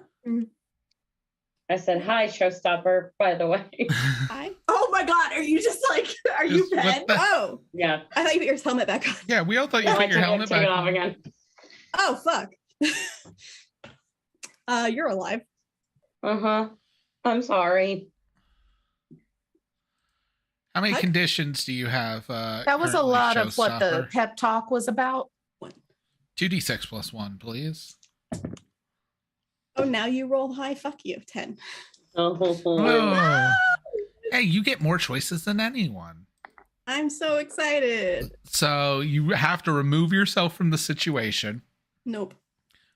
I said, hi, showstopper, by the way. Hi. Oh my God. Are you just like, are you Ben? Oh. Yeah. I thought you put your helmet back on. Yeah, we all thought you put your helmet back on. Again. Oh, fuck. You're alive. Uh-huh. I'm sorry. How many conditions do you have? That was a lot of what the pep talk was about. 2d6 plus 1, please. Oh, now you roll high. Fuck you. 10. Oh. Hey, you get more choices than anyone. I'm so excited. So you have to remove yourself from the situation. Nope.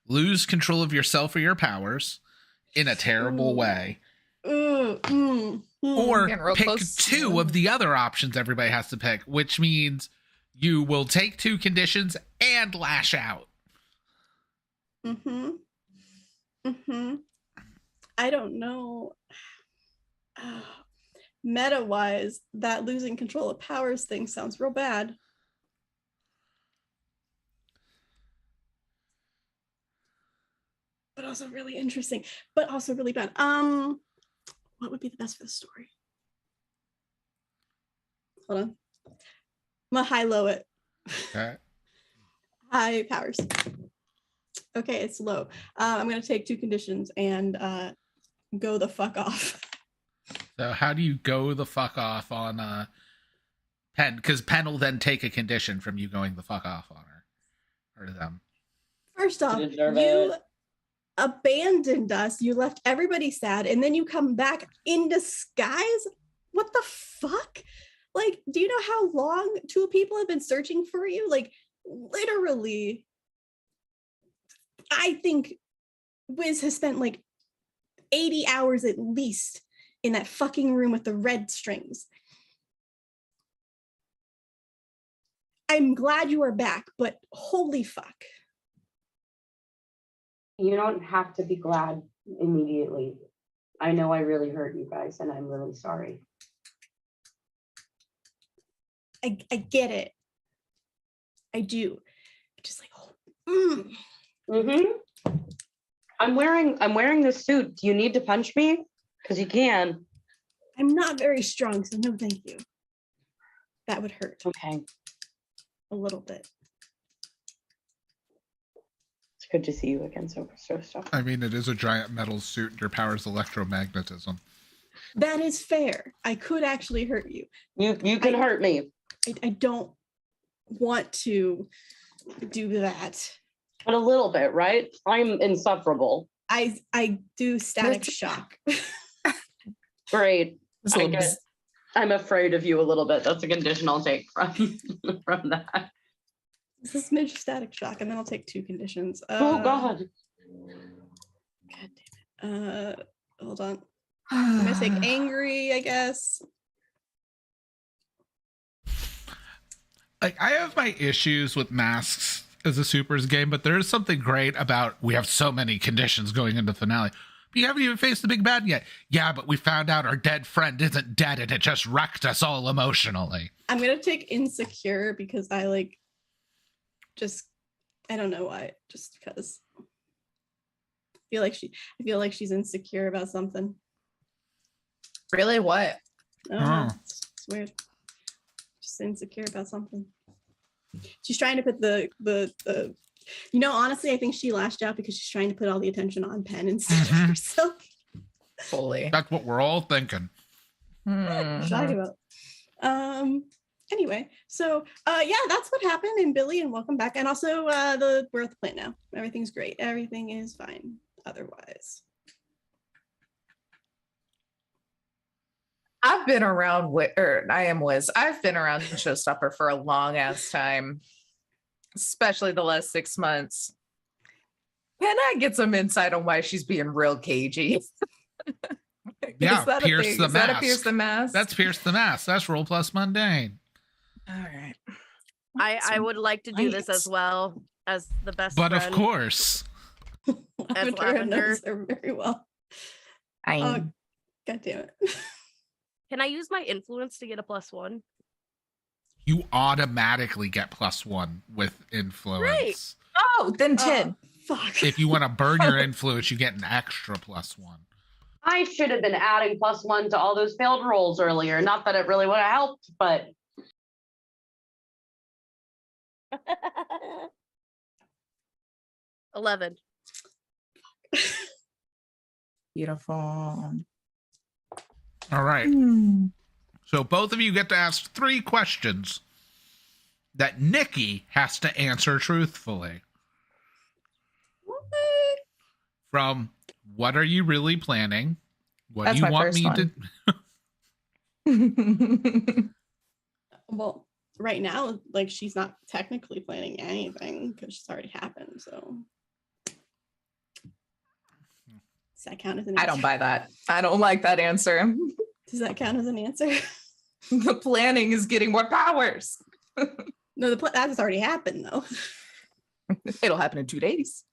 Lose control of yourself or your powers in a terrible way. Or pick two of the other options everybody has to pick, which means you will take 2 conditions and lash out. I don't know. Meta-wise, that losing control of powers thing sounds real bad. But also really interesting, but also really bad. What would be the best for the story? Hold on. I'm gonna high-low it. Okay. High powers. Okay, it's low. I'm gonna take 2 conditions and go the fuck off. So how do you go the fuck off on Pen? Because Pen will then take a condition from you going the fuck off on her or them. First off, you abandoned us. You left everybody sad, and then you come back in disguise. What the fuck? Like, do you know how long 2 people have been searching for you? Like, literally. I think Wiz has spent like 80 hours at least in that fucking room with the red strings. I'm glad you are back, but holy fuck. You don't have to be glad immediately. I know I really hurt you guys, and I'm really sorry. I get it. I do. Just like, I'm wearing this suit. Do you need to punch me? Because you can. I'm not very strong, so no thank you. That would hurt. Okay. A little bit. It's good to see you again, so stuff. I mean, it is a giant metal suit and your power is electromagnetism. That is fair. I could actually hurt you. You can hurt me. I don't want to do that. But a little bit, right? I'm insufferable. I do static shock. Great. I'm afraid of you a little bit. That's a condition I'll take from that. This is smidge static shock, and then I'll take 2 conditions. Oh God. God damn it. Hold on. I'm gonna take angry, I guess. Like, I have my issues with masks as a supers game, but there is something great about we have so many conditions going into the finale. But you haven't even faced the big bad yet. Yeah, but we found out our dead friend isn't dead and it just wrecked us all emotionally. I'm gonna take insecure because I like I don't know why, just because I feel like she's insecure about something. Really? What? I don't know. It's weird. Just insecure about something. She's trying to put the honestly, I think she lashed out because she's trying to put all the attention on Penn instead of herself. Fully. That's what we're all thinking. What are you talking about? Anyway, so yeah, that's what happened in Billy, and welcome back. And also we're at the plant now. Everything's great. Everything is fine otherwise. I've been around I am Wiz. I've been around Showstopper for a long ass time, especially the last 6 months. Can I get some insight on why she's being real cagey? Yeah, Pierce the Is that a Mask. Pierce the Mask? That's Pierce the Mask. That's Roll Plus Mundane. All right. I would like to do this as well as the best But friend. of course. As Lavender knows Lavender. her very well. I God damn it. Can I use my influence to get a +1? You automatically get +1 with influence. Right. Oh, then 10. Fuck. If you want to burn your influence, you get an extra +1. I should have been adding +1 to all those failed rolls earlier. Not that it really would have helped, but 11. Beautiful. All right. So both of you get to ask 3 questions that Nikki has to answer truthfully. From what are you really planning? What That's do you my want first me to Well, right now, like she's not technically planning anything because it's already happened. So does that count as an answer? I don't buy that. I don't like that answer. Does that count as an answer? The planning is getting more powers. No, that's already happened though. It'll happen in 2 days.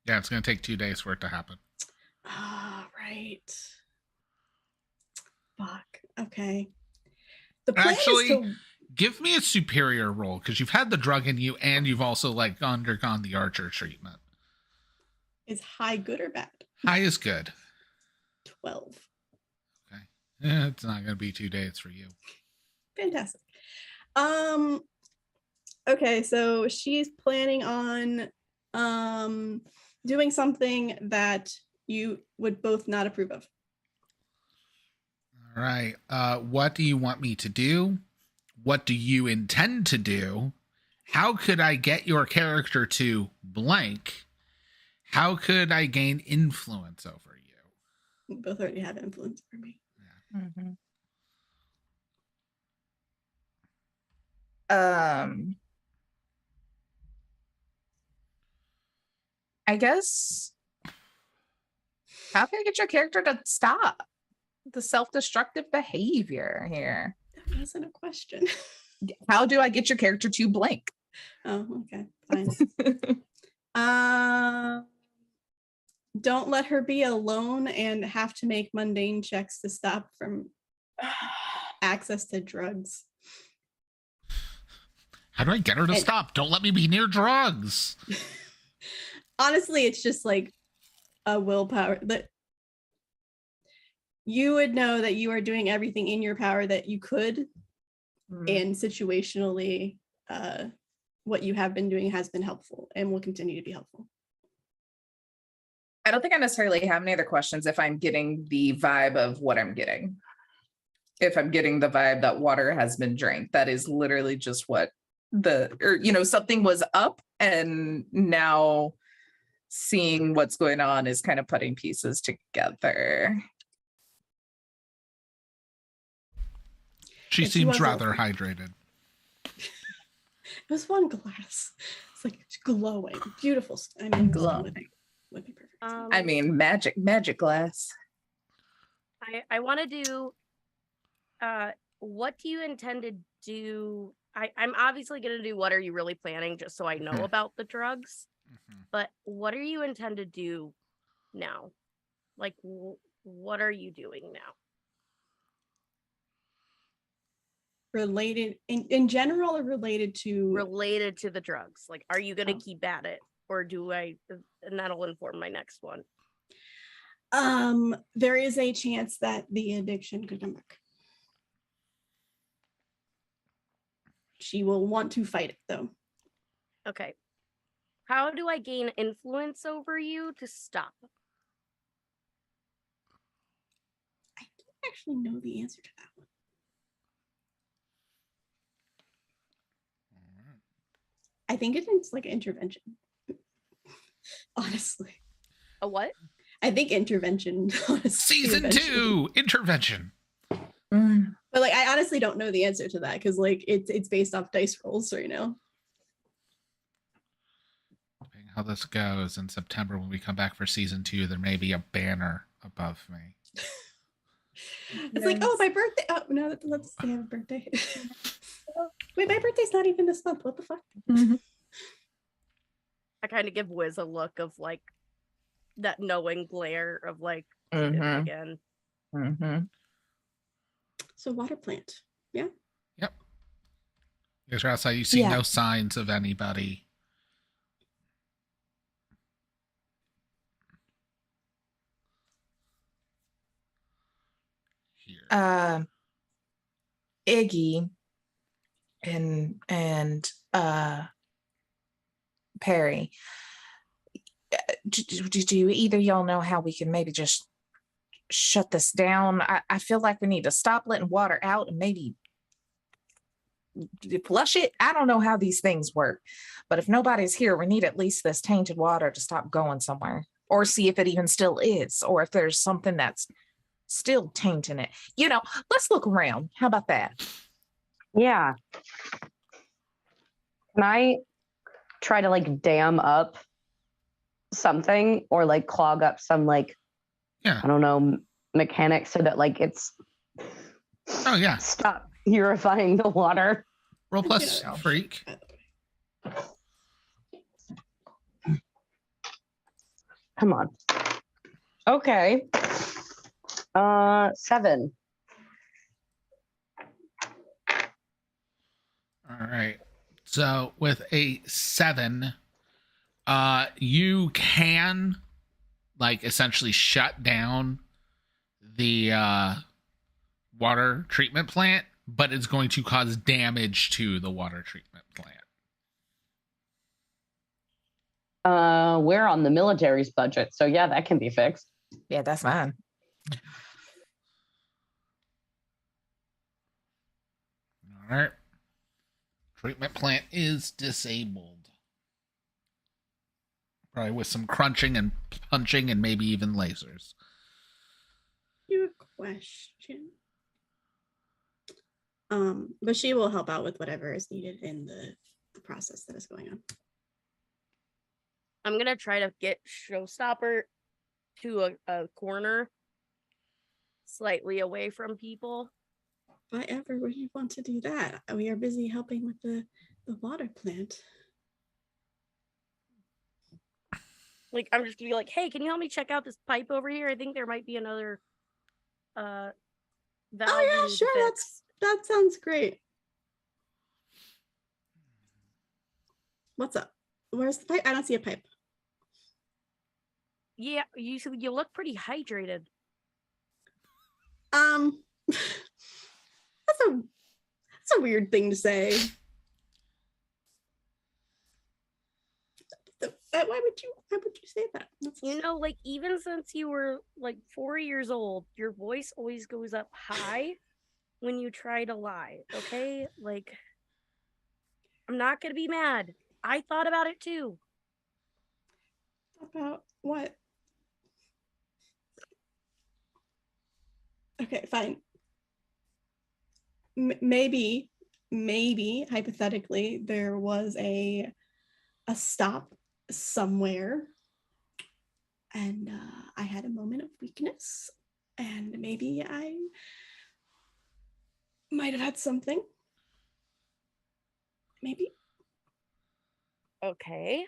Yeah, it's going to take 2 days for it to happen. Ah, right. Fuck. Okay. The plan Actually, is to... give me a superior roll because you've had the drug in you and you've also like undergone the Archer treatment. Is high good or bad? High is good. 12. Okay. It's not going to be 2 days for you. Fantastic. Okay, so she's planning on doing something that you would both not approve of. All right. What do you want me to do? What do you intend to do? How could I get your character to blank? How could I gain influence over you? You both already have influence over me. Yeah. I guess, how can I get your character to stop the self-destructive behavior here? That wasn't a question. How do I get your character to blank? Oh, okay, fine. Don't let her be alone and have to make mundane checks to stop from access to drugs. How do I get her to stop? Don't let me be near drugs. Honestly, it's just like a willpower that you would know that you are doing everything in your power that you could, and situationally, what you have been doing has been helpful and will continue to be helpful. I don't think I necessarily have any other questions if I'm getting the vibe of what I'm getting. If I'm getting the vibe that water has been drank, that is literally just what something was up, and now seeing what's going on is kind of putting pieces together. She And seems was rather also- hydrated. It was one glass. It's like glowing, beautiful. I mean, Glowing. would be perfect. I mean, magic glass. I want to do. What do you intend to do? I'm obviously going to do what are you really planning, just so I know about the drugs. But what are you intend to do now? Like, what are you doing now? Related in general, or related to the drugs. Like, are you going to keep at it, or do I? And that'll inform my next one. There is a chance that the addiction could come back. She will want to fight it, though. Okay. How do I gain influence over you to stop? I don't actually know the answer to that one. I think it's like an intervention. Honestly. A what? I think intervention. Honestly, Season 2 intervention. But like, I honestly don't know the answer to that because like it's based off dice rolls right now. How this goes in September when we come back for season 2, there may be a banner above me. It's like, oh, my birthday. Oh no, let's say I have a birthday. Wait, my birthday's not even this month. What the fuck? I kind of give Wiz a look of like that knowing glare of like she did it again. So water plant. Yeah. Yep. You guys are outside. You see Yeah. no signs of anybody. Iggy and Perry, do either y'all know how we can maybe just shut this down? I feel like we need to stop letting water out and maybe flush it. I don't know how these things work, but if nobody's here, we need at least this tainted water to stop going somewhere, or see if it even still is, or if there's something that's still tainting it. You know, let's look around. How about that? Yeah. Can I try to like dam up something or like clog up some like, I don't know, mechanics so that like it's stop purifying the water. Roll plus freak. Come on. Okay. 7. All right. So with a 7, you can like essentially shut down the water treatment plant, but it's going to cause damage to the water treatment plant. We're on the military's budget, so yeah, that can be fixed. Yeah, that's fine. All right. Treatment plant is disabled. Probably with some crunching and punching and maybe even lasers. You a question. But she will help out with whatever is needed in the process that is going on. I'm gonna try to get Showstopper to a corner, slightly away from people. Why ever would you want to do that? We are busy helping with the water plant. Like, I'm just gonna be like, hey, can you help me check out this pipe over here? I think there might be another valve. Oh yeah, sure. That sounds great. What's up? Where's the pipe? I don't see a pipe. Yeah, you look pretty hydrated. That's a weird thing to say. Why would you say that? You know, like even since you were like 4 years old, your voice always goes up high when you try to lie. Okay, like I'm not gonna be mad. I thought about it too. About what? Okay, fine. maybe hypothetically there was a stop somewhere, and I had a moment of weakness, and maybe I might have had something. Maybe. Okay.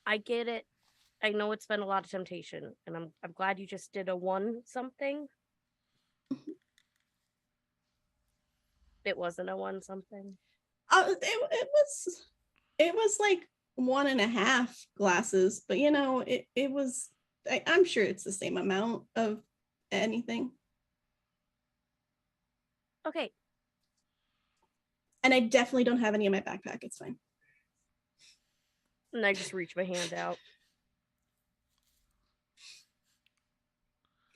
I get it. I know it's been a lot of temptation, and I'm glad you just did a one something. It wasn't a one something. It was like 1.5 glasses, but it was. I'm sure it's the same amount of anything. Okay. And I definitely don't have any in my backpack. It's fine. And I just reach my hand out.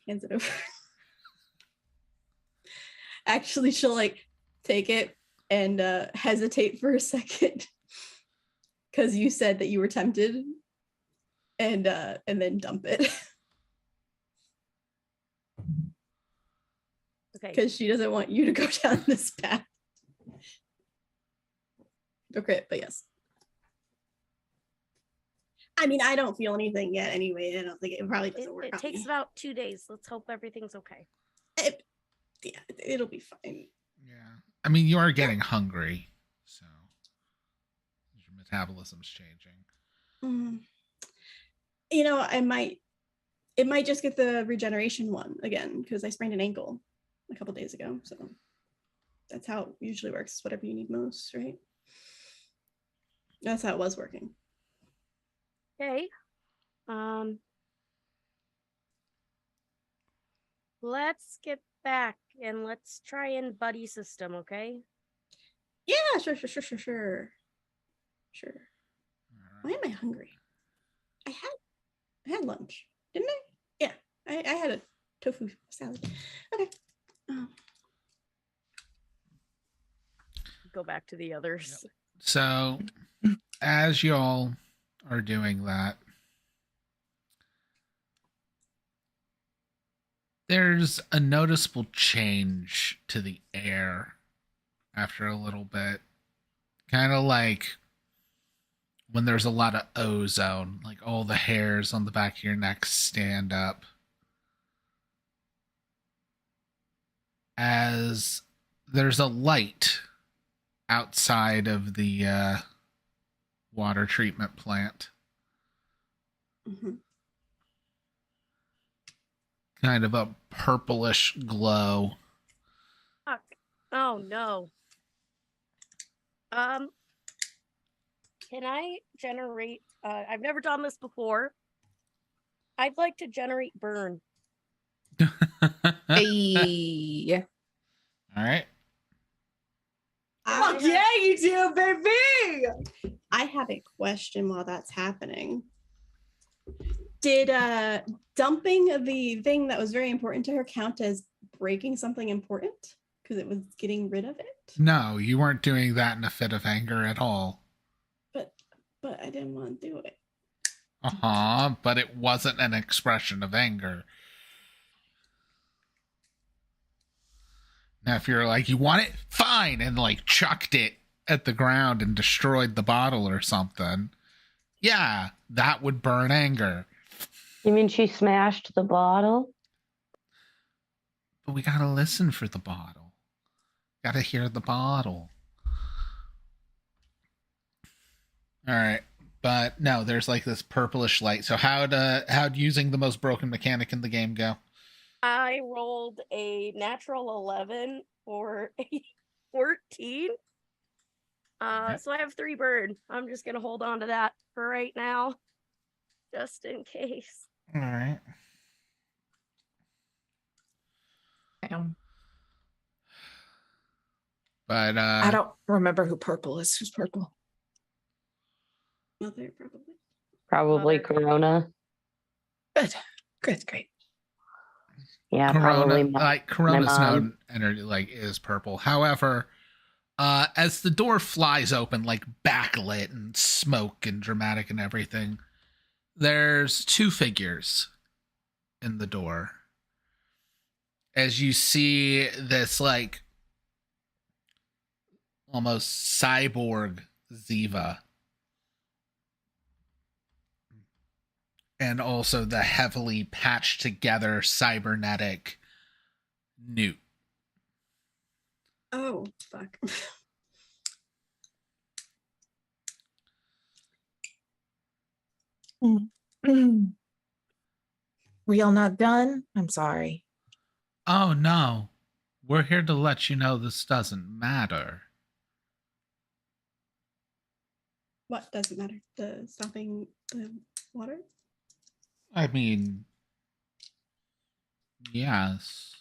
Hands it over. Actually, she'll like take it and hesitate for a second because you said that you were tempted, and then dump it. Okay. Because she doesn't want you to go down this path. Okay, but yes. I mean, I don't feel anything yet anyway. I don't think it probably doesn't work. It takes about 2 days. Let's hope everything's okay. Yeah, it'll be fine. Yeah. I mean, you are getting hungry, so your metabolism's changing. It might just get the regeneration one again because I sprained an ankle a couple days ago. So that's how it usually works. Whatever you need most, right? That's how it was working. Okay. Let's get back and let's try and buddy system, okay? Yeah, sure. Why am I hungry? I had lunch, didn't I? Yeah, I had a tofu salad. Okay. Go back to the others. Yep. So, as y'all are doing that, there's a noticeable change to the air after a little bit. Kind of like when there's a lot of ozone, like all the hairs on the back of your neck stand up. As there's a light outside of the water treatment plant. Mm-hmm. Kind of a purplish glow. Fuck. Oh no. Can I generate I've never done this before. I'd like to generate burn. Hey. All right. Oh, yeah, you do, baby. I have a question while that's happening. Did dumping the thing that was very important to her count as breaking something important? Because it was getting rid of it? No, you weren't doing that in a fit of anger at all. But I didn't want to do it. Uh-huh, but it wasn't an expression of anger. Now, if you're like, you want it? Fine, and like chucked it at the ground and destroyed the bottle or something, yeah, that would burn anger. You mean she smashed the bottle? But we gotta listen for the bottle. Gotta hear the bottle. All right, but no, there's like this purplish light. So how'd using the most broken mechanic in the game go? I rolled a natural 11 for a 14. So I have 3 burn. I'm just gonna hold on to that for right now, just in case. All right. Damn. But I don't remember who purple is. Who's purple? Mother, probably. Probably Corona. Good. Great. Yeah, Corona, probably Corona's known energy like is purple. However, as the door flies open, like backlit and smoke and dramatic and everything, there's 2 figures in the door. as you see this like almost cyborg Ziva, and also the heavily patched together cybernetic Newt. Oh, fuck. We all not done? I'm sorry. Oh no, we're here to let you know this doesn't matter. What doesn't matter? The stopping the water? I mean, yes.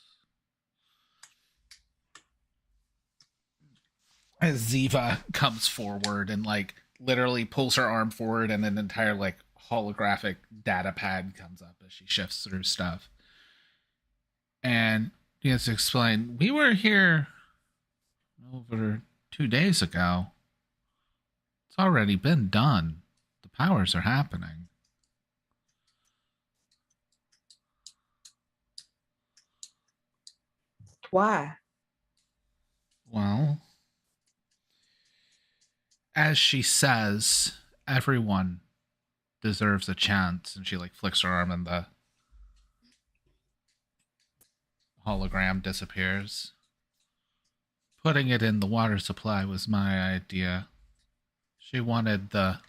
As Ziva comes forward and like literally pulls her arm forward, and an entire like holographic data pad comes up as she shifts through stuff. And he has to explain, we were here over 2 days ago. It's already been done. The powers are happening. Why? Well, as she says, everyone deserves a chance. And she like flicks her arm and the hologram disappears. Putting it in the water supply was my idea. She wanted the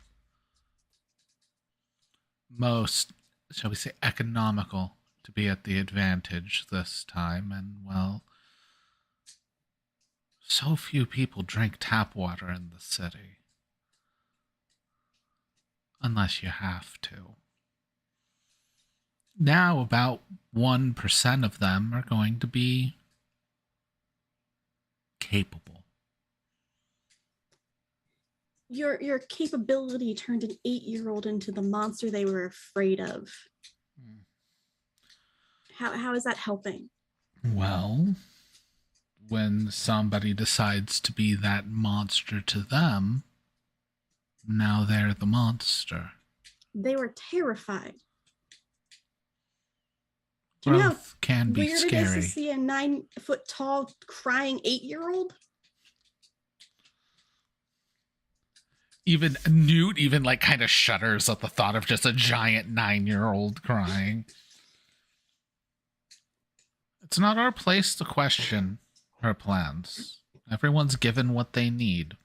most, shall we say, economical to be at the advantage this time, and well, so few people drink tap water in the city. Unless you have to. Now, about 1% of them are going to be capable. Your capability turned an 8-year-old into the monster they were afraid of. How is that helping? Well, when somebody decides to be that monster to them, now they're the monster. They were terrified. Do you know how Growth can be weird it is scary. to see a 9-foot tall crying 8-year-old? Even Newt even like kind of shudders at the thought of just a giant 9-year-old crying. It's not our place to question her plans. Everyone's given what they need.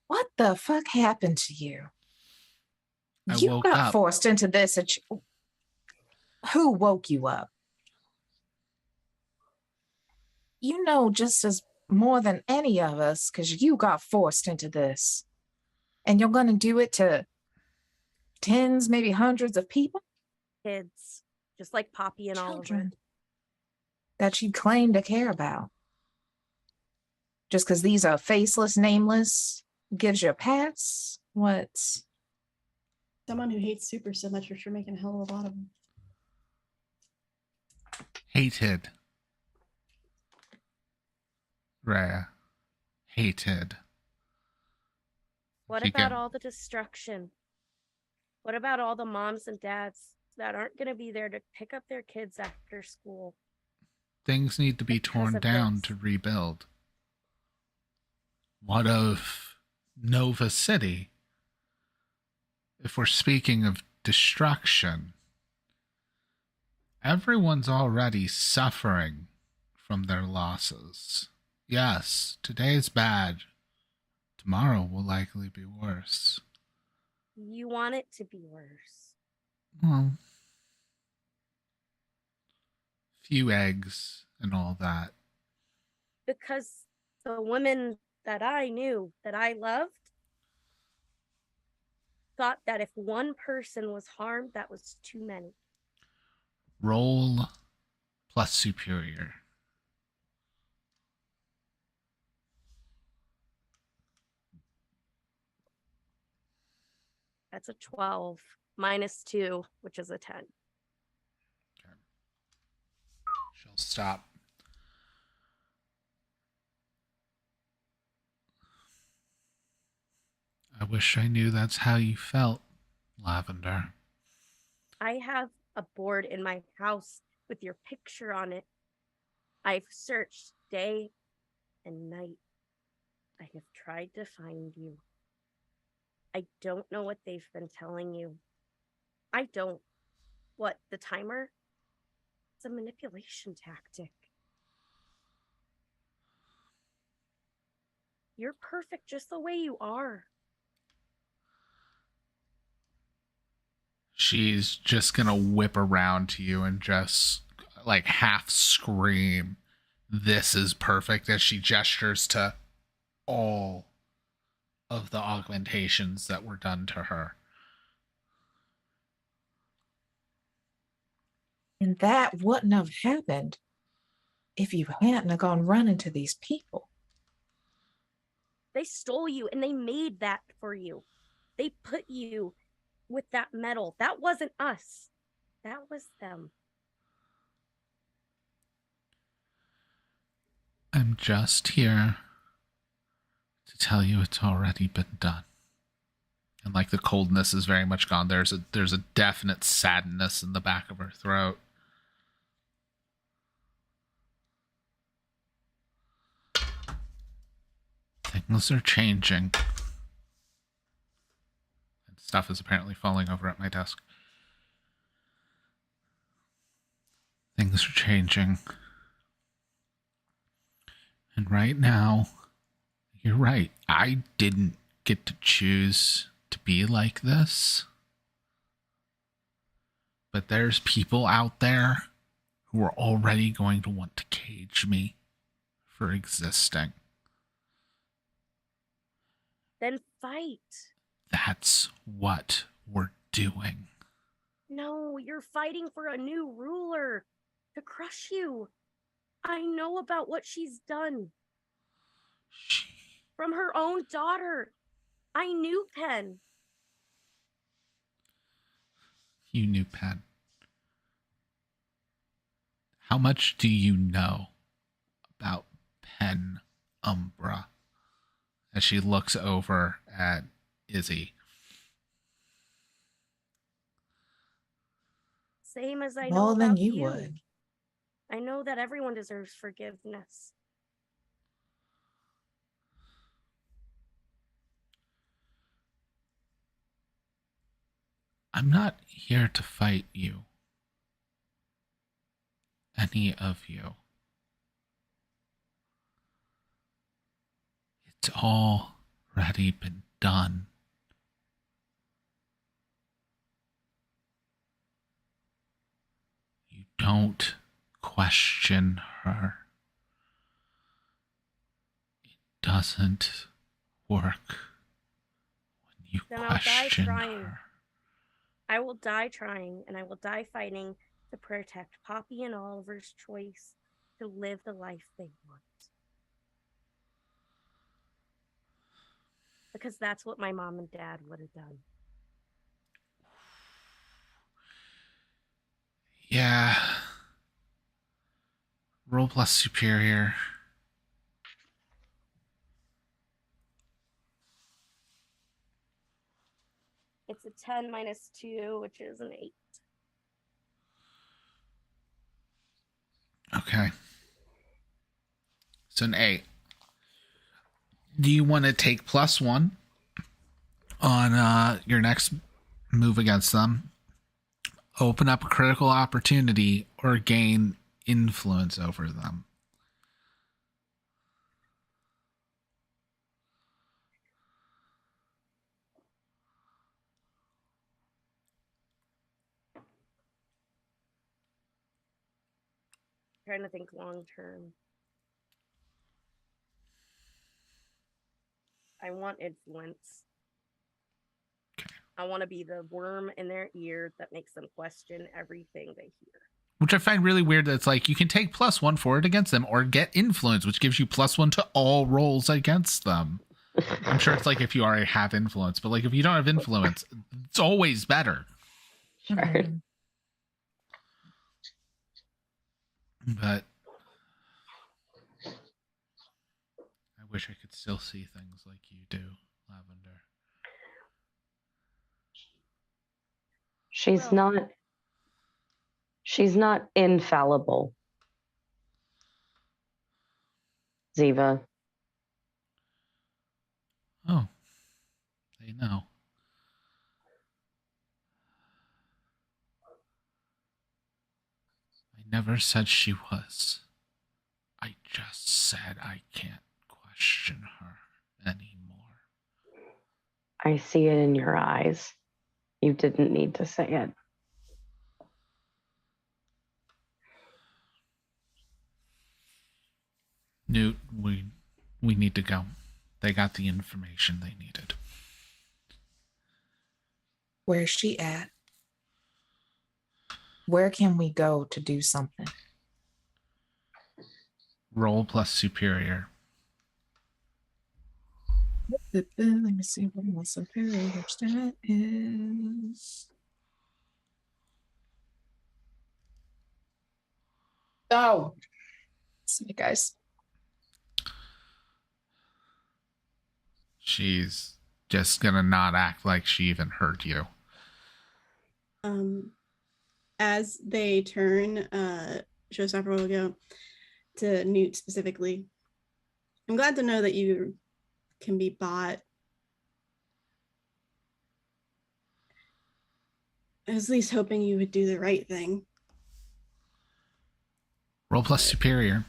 What the fuck happened to you? I You woke got up. forced into this. Who woke you up? You know just as more than any of us, because you got forced into this. And you're going to do it to tens, maybe hundreds of people? Kids, just like Poppy and Children. Oliver. That you claim to care about. Just because these are faceless, nameless, gives you a pass? What? Someone who hates super so much for sure making a hell of a lot of them. Hated. Rhea. Hated. What She about can- all the destruction? What about all the moms and dads that aren't going to be there to pick up their kids after school? Things need to be Because torn of down this. to rebuild. What of Nova City? If we're speaking of destruction, everyone's already suffering from their losses. Yes, today's bad. Tomorrow will likely be worse. You want it to be worse. Well, few eggs and all that. Because the women that I knew, that I loved, thought that if one person was harmed, that was too many. Roll plus superior. That's a 12 minus 2, which is a 10. She'll stop. I wish I knew that's how you felt, Lavender. I have a board in my house with your picture on it. I've searched day and night. I have tried to find you. I don't know what they've been telling you. I don't. What, the timer? It's a manipulation tactic. You're perfect just the way you are. She's just gonna whip around to you and just like half scream, "This is perfect," as she gestures to all of the augmentations that were done to her. And that wouldn't have happened if you hadn't have gone running to these people. They stole you and they made that for you. They put you with that metal. That wasn't us. That was them. I'm just here to tell you it's already been done. And like the coldness is very much gone. There's a definite sadness in the back of her throat. Things are changing. And stuff is apparently falling over at my desk. Things are changing. And right now, you're right. I didn't get to choose to be like this. But there's people out there who are already going to want to cage me for existing. Then fight. That's what we're doing. No, you're fighting for a new ruler to crush you. I know about what she's done. From her own daughter. I knew Penn. You knew Penn. How much do you know about Penn Umbra? As she looks over at Izzy. Same as I know More than about you you. would. I know that everyone deserves forgiveness. I'm not here to fight you. Any of you. It's already been done. You don't question her. It doesn't work when you Then I'll die question trying. her. I will die trying, and I will die fighting to protect Poppy and Oliver's choice to live the life they want. Because that's what my mom and dad would have done. Yeah. Roll plus superior. It's a 10 minus 2, which is an 8. Okay. It's an 8. Do you want to take +1 on your next move against them? Open up a critical opportunity or gain influence over them? Trying to think long term. I want influence. Okay. I want to be the worm in their ear that makes them question everything they hear. Which I find really weird that it's like you can take +1 for it against them or get influence, which gives you +1 to all rolls against them. I'm sure it's like if you already have influence, but like if you don't have influence, it's always better. Sure. But I wish I could still see things like you do, Lavender. She's Well- not She's not infallible. Ziva. Oh, they know. I never said she was. I just said I can't question her anymore. I see it in your eyes. You didn't need to say it. Newt, we need to go. They got the information they needed. Where's she at? Where can we go to do something? Roll plus superior. Let me see what my superior stat is. Oh, see, guys. She's just gonna not act like she even heard you. As they turn, Showstopper will go to Newt specifically. I'm glad to know that you can be bought. I was at least hoping you would do the right thing. Roll plus superior.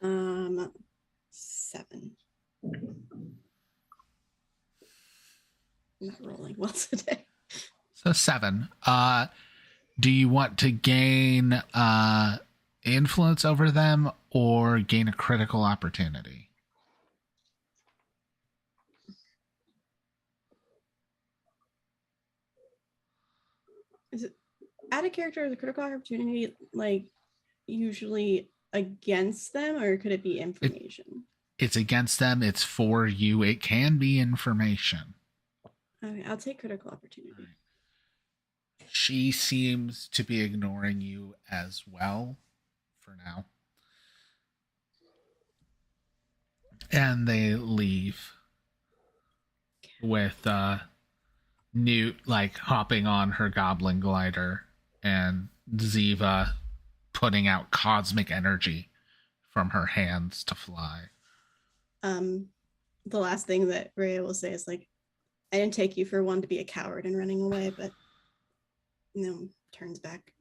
Um, 7. I'm not rolling well today. So 7. Do you want to gain influence over them or gain a critical opportunity? Is it add a character as a critical opportunity, like usually against them, or could it be information? It's against them. It's for you. It can be information. Okay, I'll take critical opportunity. She seems to be ignoring you as well for now. And they leave with Newt like hopping on her goblin glider and Ziva putting out cosmic energy from her hands to fly. The last thing that Rhea will say is like, I didn't take you for one to be a coward and running away, but no, turns back.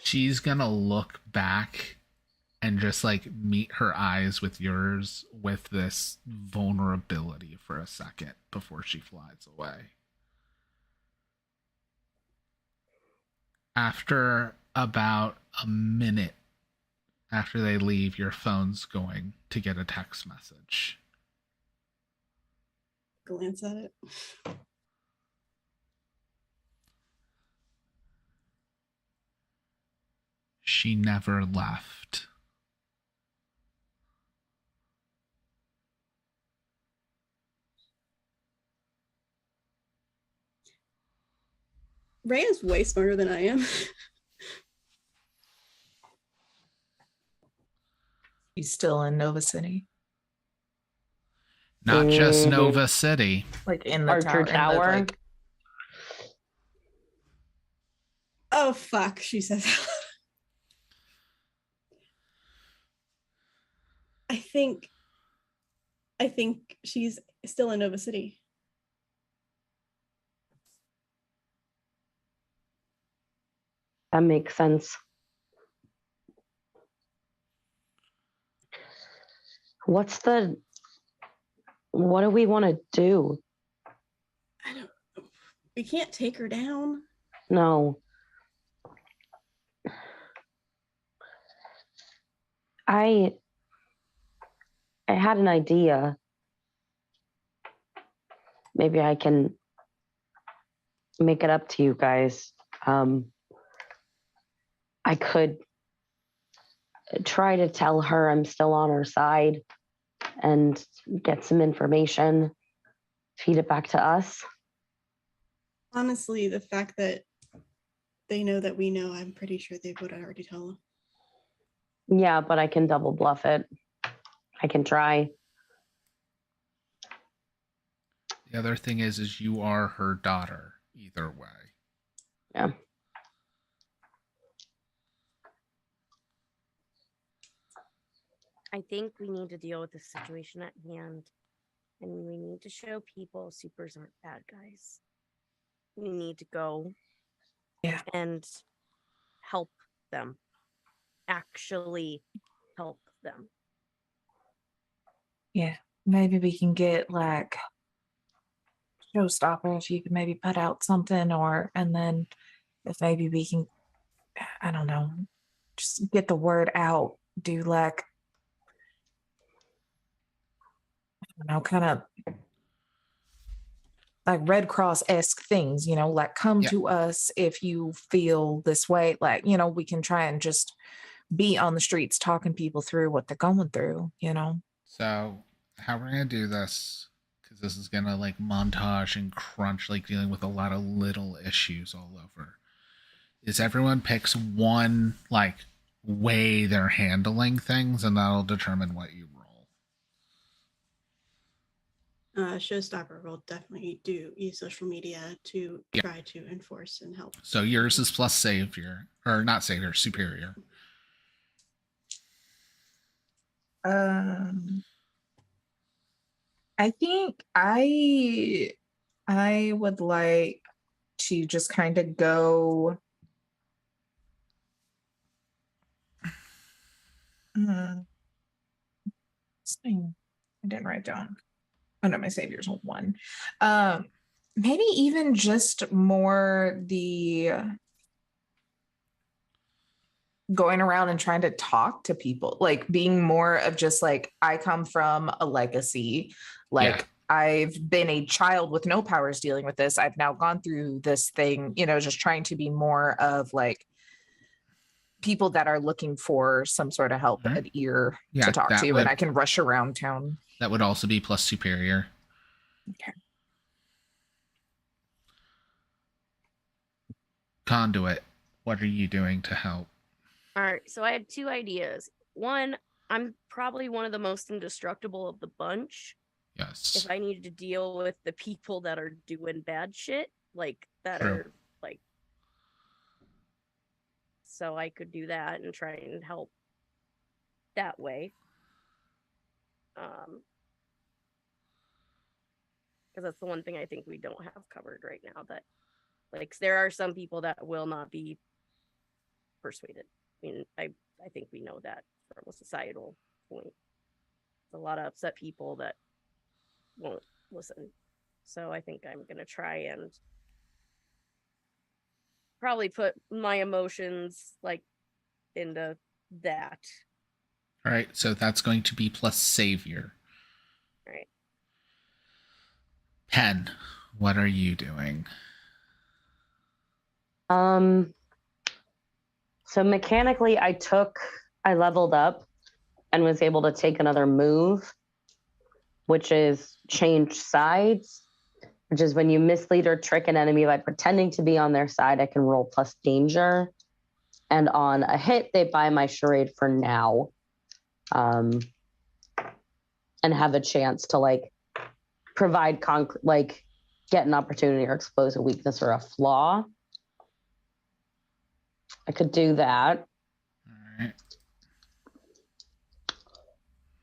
She's gonna look back and just like meet her eyes with yours with this vulnerability for a second before she flies away. After about a minute after they leave, your phone's going to get a text message. Glance at it. She never left. Rhea's way smarter than I am. He's still in Nova City. Not just Nova City. Like in the Archer Tower. in the, like... Oh, fuck, she says. I think she's still in Nova City. That makes sense. What do we want to do? I don't. We can't take her down. No. I had an idea. Maybe I can make it up to you guys. I could try to tell her I'm still on her side and get some information, feed it back to us. Honestly, the fact that they know that we know, I'm pretty sure they would already tell them. Yeah, but I can double bluff it. I can try. The other thing is you are her daughter either way. Yeah. I think we need to deal with the situation at hand, and we need to show people supers aren't bad guys. We need to go and help them. Actually help them. Yeah, maybe we can get like Showstopper if you could maybe put out something, and then if maybe we can, I don't know, just get the word out, do like, I don't know, kind of like Red Cross-esque things, like come to us if you feel this way. Like, we can try and just be on the streets talking people through what they're going through, So how we're gonna do this, because this is gonna like montage and crunch, like dealing with a lot of little issues all over, is everyone picks one like way they're handling things, and that'll determine what you roll. Showstopper will definitely use social media to try to enforce and help. So yours is plus savior, or not savior, superior. I think I would like to just kind of go. Thing I didn't write down. Oh no, my savior's one. Maybe even just more the going around and trying to talk to people, like being more of just like, I come from a legacy, like I've been a child with no powers dealing with this. I've now gone through this thing, just trying to be more of like people that are looking for some sort of help, an ear to talk to, and I can rush around town. That would also be plus superior. Okay. Conduit, what are you doing to help? All right, so I had two ideas. One, I'm probably one of the most indestructible of the bunch. Yes. If I needed to deal with the people that are doing bad shit, like that are like, so I could do that and try and help that way. Because that's the one thing I think we don't have covered right now. That like there are some people that will not be persuaded. I mean, I think we know that from a societal point. There's a lot of upset people that won't listen. So I think I'm gonna try and probably put my emotions like into that. All right, so that's going to be plus savior. All right. Pen, what are you doing? So mechanically I leveled up and was able to take another move, which is change sides, which is when you mislead or trick an enemy by pretending to be on their side, I can roll plus danger. And on a hit, they buy my charade for now. And have a chance to like provide get an opportunity or expose a weakness or a flaw. I could do that. All right.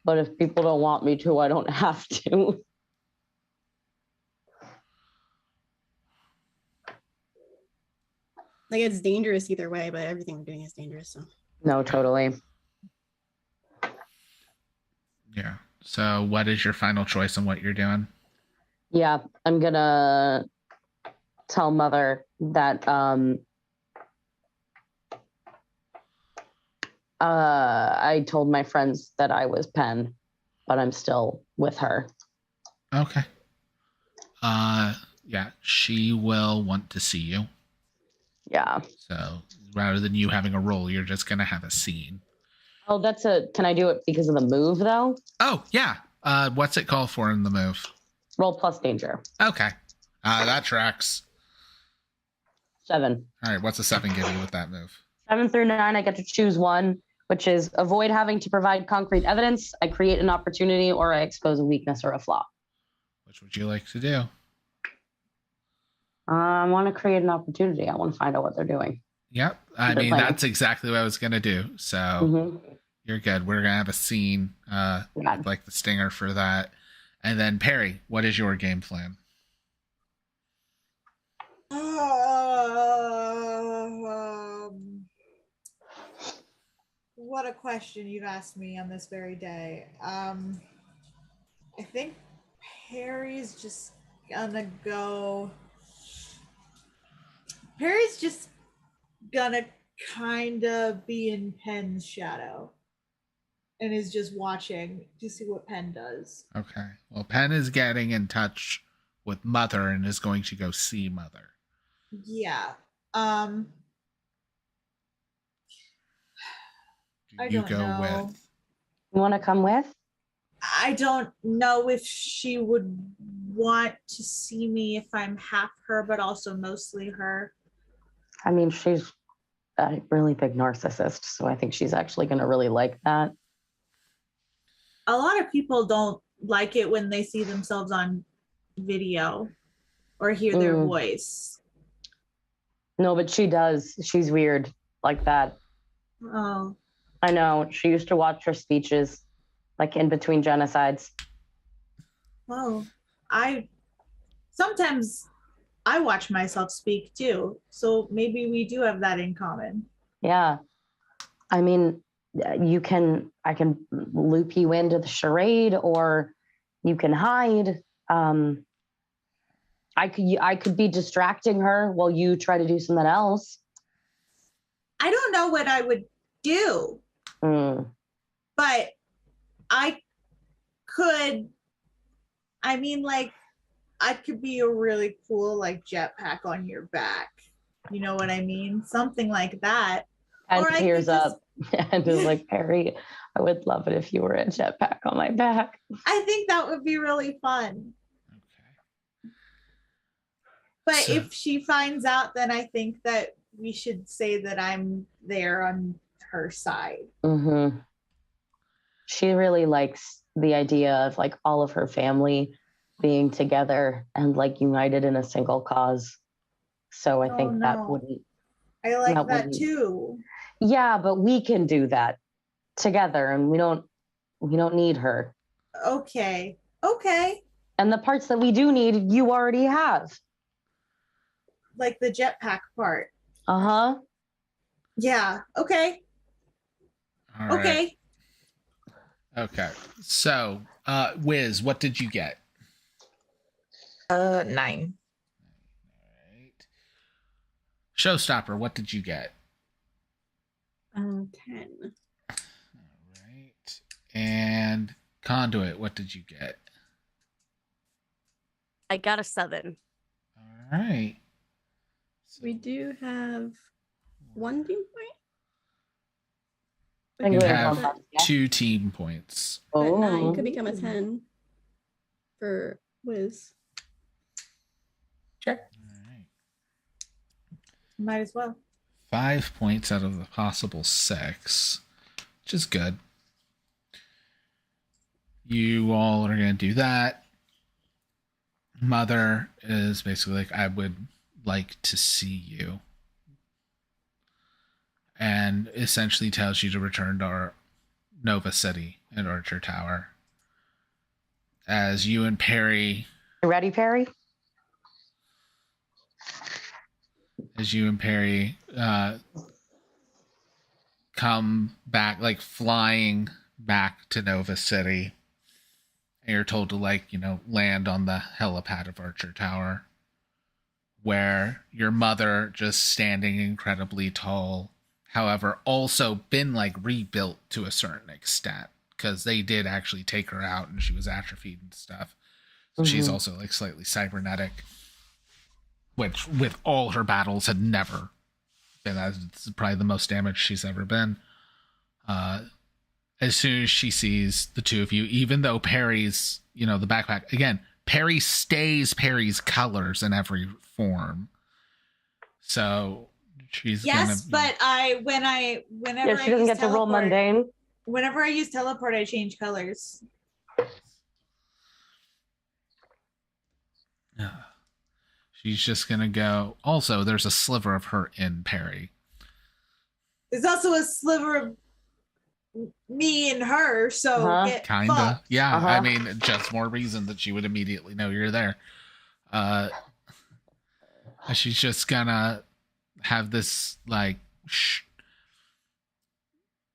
But if people don't want me to, I don't have to. Like it's dangerous either way, but everything we're doing is dangerous. So No, totally. Yeah. So what is your final choice on what you're doing? Yeah, I'm gonna tell Mother that I told my friends that I was Pen, but I'm still with her. Okay. Yeah, she will want to see you. Yeah. So rather than you having a role, you're just gonna have a scene. Oh, can I do it because of the move though? Oh, yeah. What's it called for in the move? Roll plus danger. Okay. That tracks. 7. All right, what's a 7 give you with that move? 7 through 9, I get to choose one, which is avoid having to provide concrete evidence. I create an opportunity or I expose a weakness or a flaw. Which would you like to do? I want to create an opportunity. I want to find out what they're doing. Yep. I They're mean, playing. that's exactly what I was going to do. So Mhm. you're good. We're going to have a scene with, like the stinger for that. And then Perry, what is your game plan? What a question you've asked me on this very day. I think Perry's just gonna go. Perry's just gonna kind of be in Penn's shadow and is just watching to see what Penn does. Okay. Well, Penn is getting in touch with Mother and is going to go see Mother. Yeah. I You don't go know. with. You want to come with? I don't know if she would want to see me if I'm half her, but also mostly her. I mean, she's a really big narcissist, so I think she's actually going to really like that. A lot of people don't like it when they see themselves on video or hear their voice. No, but she does. She's weird like that. Oh. I know. She used to watch her speeches, like in between genocides. Oh. Sometimes I watch myself speak too. So maybe we do have that in common. Yeah. I mean, I can loop you into the charade, or you can hide. I could be distracting her while you try to do something else. I don't know what I would do, but I could. I mean, like, I could be a really cool, like, jetpack on your back. You know what I mean? Something like that. And Or I tears could just- up and is like, Perry, I would love it if you were a jetpack on my back. I think that would be really fun. But So- if she finds out, then I think that we should say that I'm there on her side. Mm-hmm. She really likes the idea of like all of her family being together and like united in a single cause. So I think that no. wouldn't. I like that wouldn't- too. Yeah, but we can do that together, and we don't need her. Okay. And the parts that we do need, you already have. Like the jetpack part. Uh-huh. Yeah. Okay. All right. Okay. Okay. So, Wiz, what did you get? 9. All right. Showstopper, what did you get? 10. All right. And Conduit, what did you get? I got a 7. All right. We do have 1 team point. I think You we have have 2 team points. But 9 Oh. could become a 10 for Wiz. Sure. All right. Might as well. 5 points out of the possible 6, which is good. You all are going to do that. Mother is basically like, I would like to see you. And essentially tells you to return to our Nova City and Archer Tower. As you and Perry... You ready, Perry? As you and Perry come back, like flying back to Nova City. And you're told to, like, you know, land on the helipad of Archer Tower, where your mother, just standing incredibly tall, however, also been, like, rebuilt to a certain extent, because they did actually take her out and she was atrophied and stuff. So she's also, like, slightly cybernetic, which, with all her battles, had never been. That's probably the most damage she's ever been. As soon as she sees the two of you, even though Perry's, you know, the backpack, again, Perry stays Perry's colors in every form. So she's Yes, but whenever she doesn't get to roll mundane. Whenever I use teleport, I change colors. She's just gonna go. Also, there's a sliver of her in Perry. There's also a sliver of me and her, so get Kinda. fucked. Yeah, I mean, just more reason that she would immediately know you're there. She's just gonna have this, like,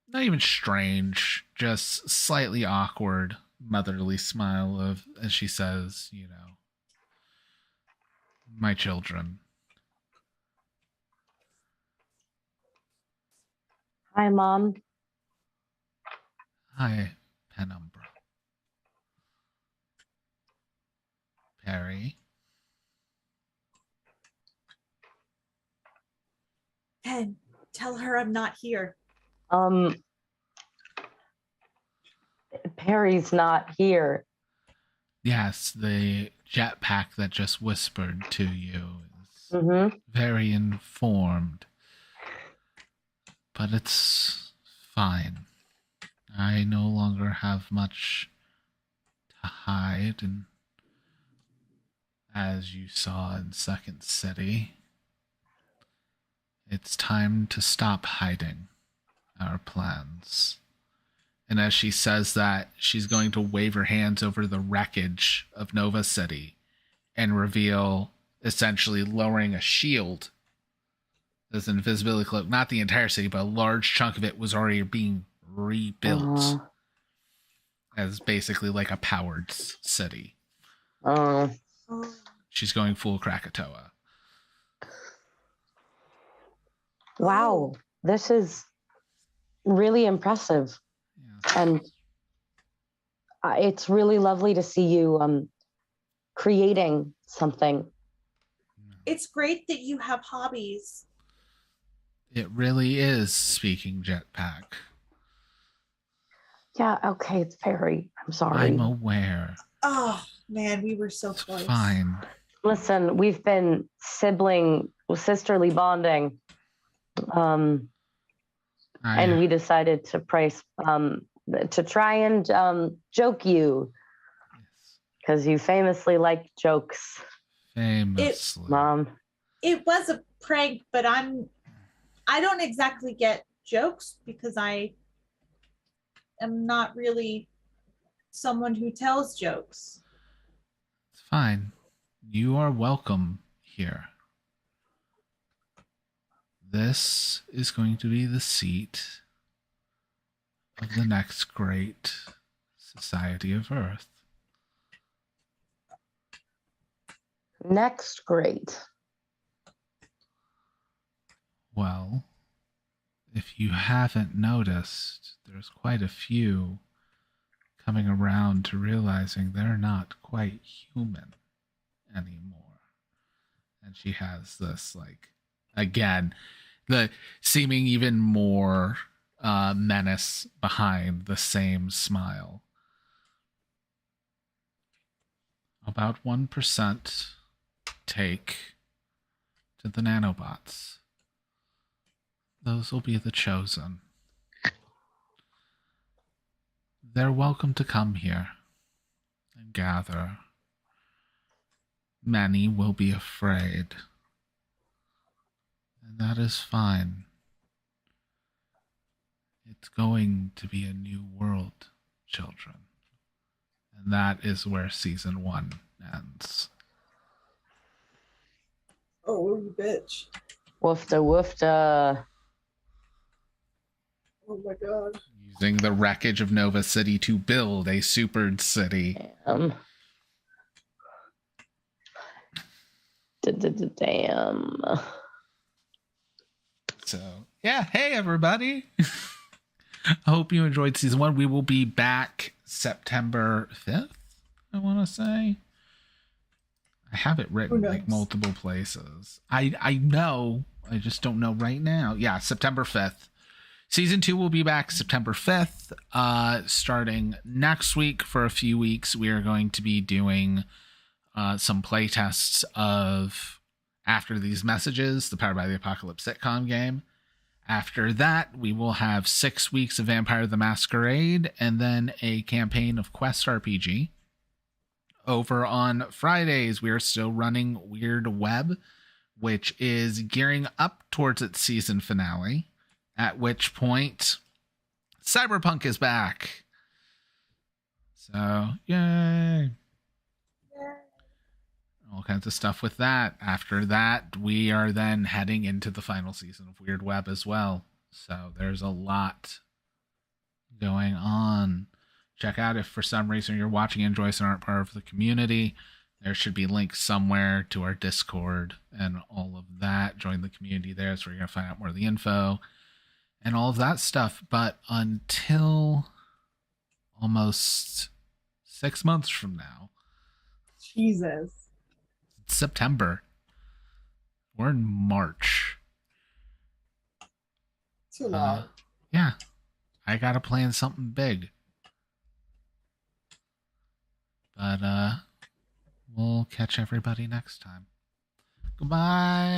not even strange, just slightly awkward motherly smile of, as she says, you know, my children. Hi, Mom. Hi, Penumbra. Perry. Pen, tell her I'm not here. Perry's not here. Yes, the jetpack that just whispered to you is very informed. But it's fine. I no longer have much to hide, and as you saw in Second City, it's time to stop hiding our plans. And as she says that, she's going to wave her hands over the wreckage of Nova City and reveal, essentially lowering a shield as an invisibility cloak. Not the entire city, but a large chunk of it was already being rebuilt as basically like a powered city. She's going full Krakatoa. Wow, this is really impressive. And it's really lovely to see you creating something. It's great that you have hobbies. It really is speaking jetpack. Yeah, okay, it's Perry. I'm sorry. I'm aware. Oh, man, we were so close. Fine. Listen, we've been sisterly bonding. And we decided to to try and joke you, because you famously like jokes. Famously, Mom. It was a prank, but I don't exactly get jokes because I am not really someone who tells jokes. It's fine. You are welcome here. This is going to be the seat of the next great society of Earth. Next great. Well, if you haven't noticed, there's quite a few coming around to realizing they're not quite human anymore. And she has this, like, again, the seeming even more menace behind the same smile. About 1% take to the nanobots. Those will be the chosen. They're welcome to come here and gather. Many will be afraid. And that is fine. It's going to be a new world, children. And that is where season 1 ends. Oh, you bitch. Woofda woofda. Oh my god. Using the wreckage of Nova City to build a supered city. Damn. So, yeah. Hey, everybody. I hope you enjoyed season 1. We will be back September 5th, I want to say. I have it written like multiple places. I know. I just don't know right now. Yeah, September 5th. Season 2 will be back September 5th. Starting next week for a few weeks, we are going to be doing some playtests of After These Messages, the Powered by the Apocalypse sitcom game. After that, we will have 6 weeks of Vampire the Masquerade and then a campaign of Quest RPG. over on Fridays, we are still running Weird Web, which is gearing up towards its season finale, at which point Cyberpunk is back. So, yay. All kinds of stuff with that. After that, we are then heading into the final season of Weird Web as well. So there's a lot going on. Check out if for some reason you're watching Enjoys and aren't part of the community. There should be links somewhere to our Discord and all of that. Join the community there. That's where you're going to find out more of the info and all of that stuff. But until almost 6 months from now, Jesus. it's September. We're in March. Too long. Yeah. I got to plan something big. But we'll catch everybody next time. Goodbye.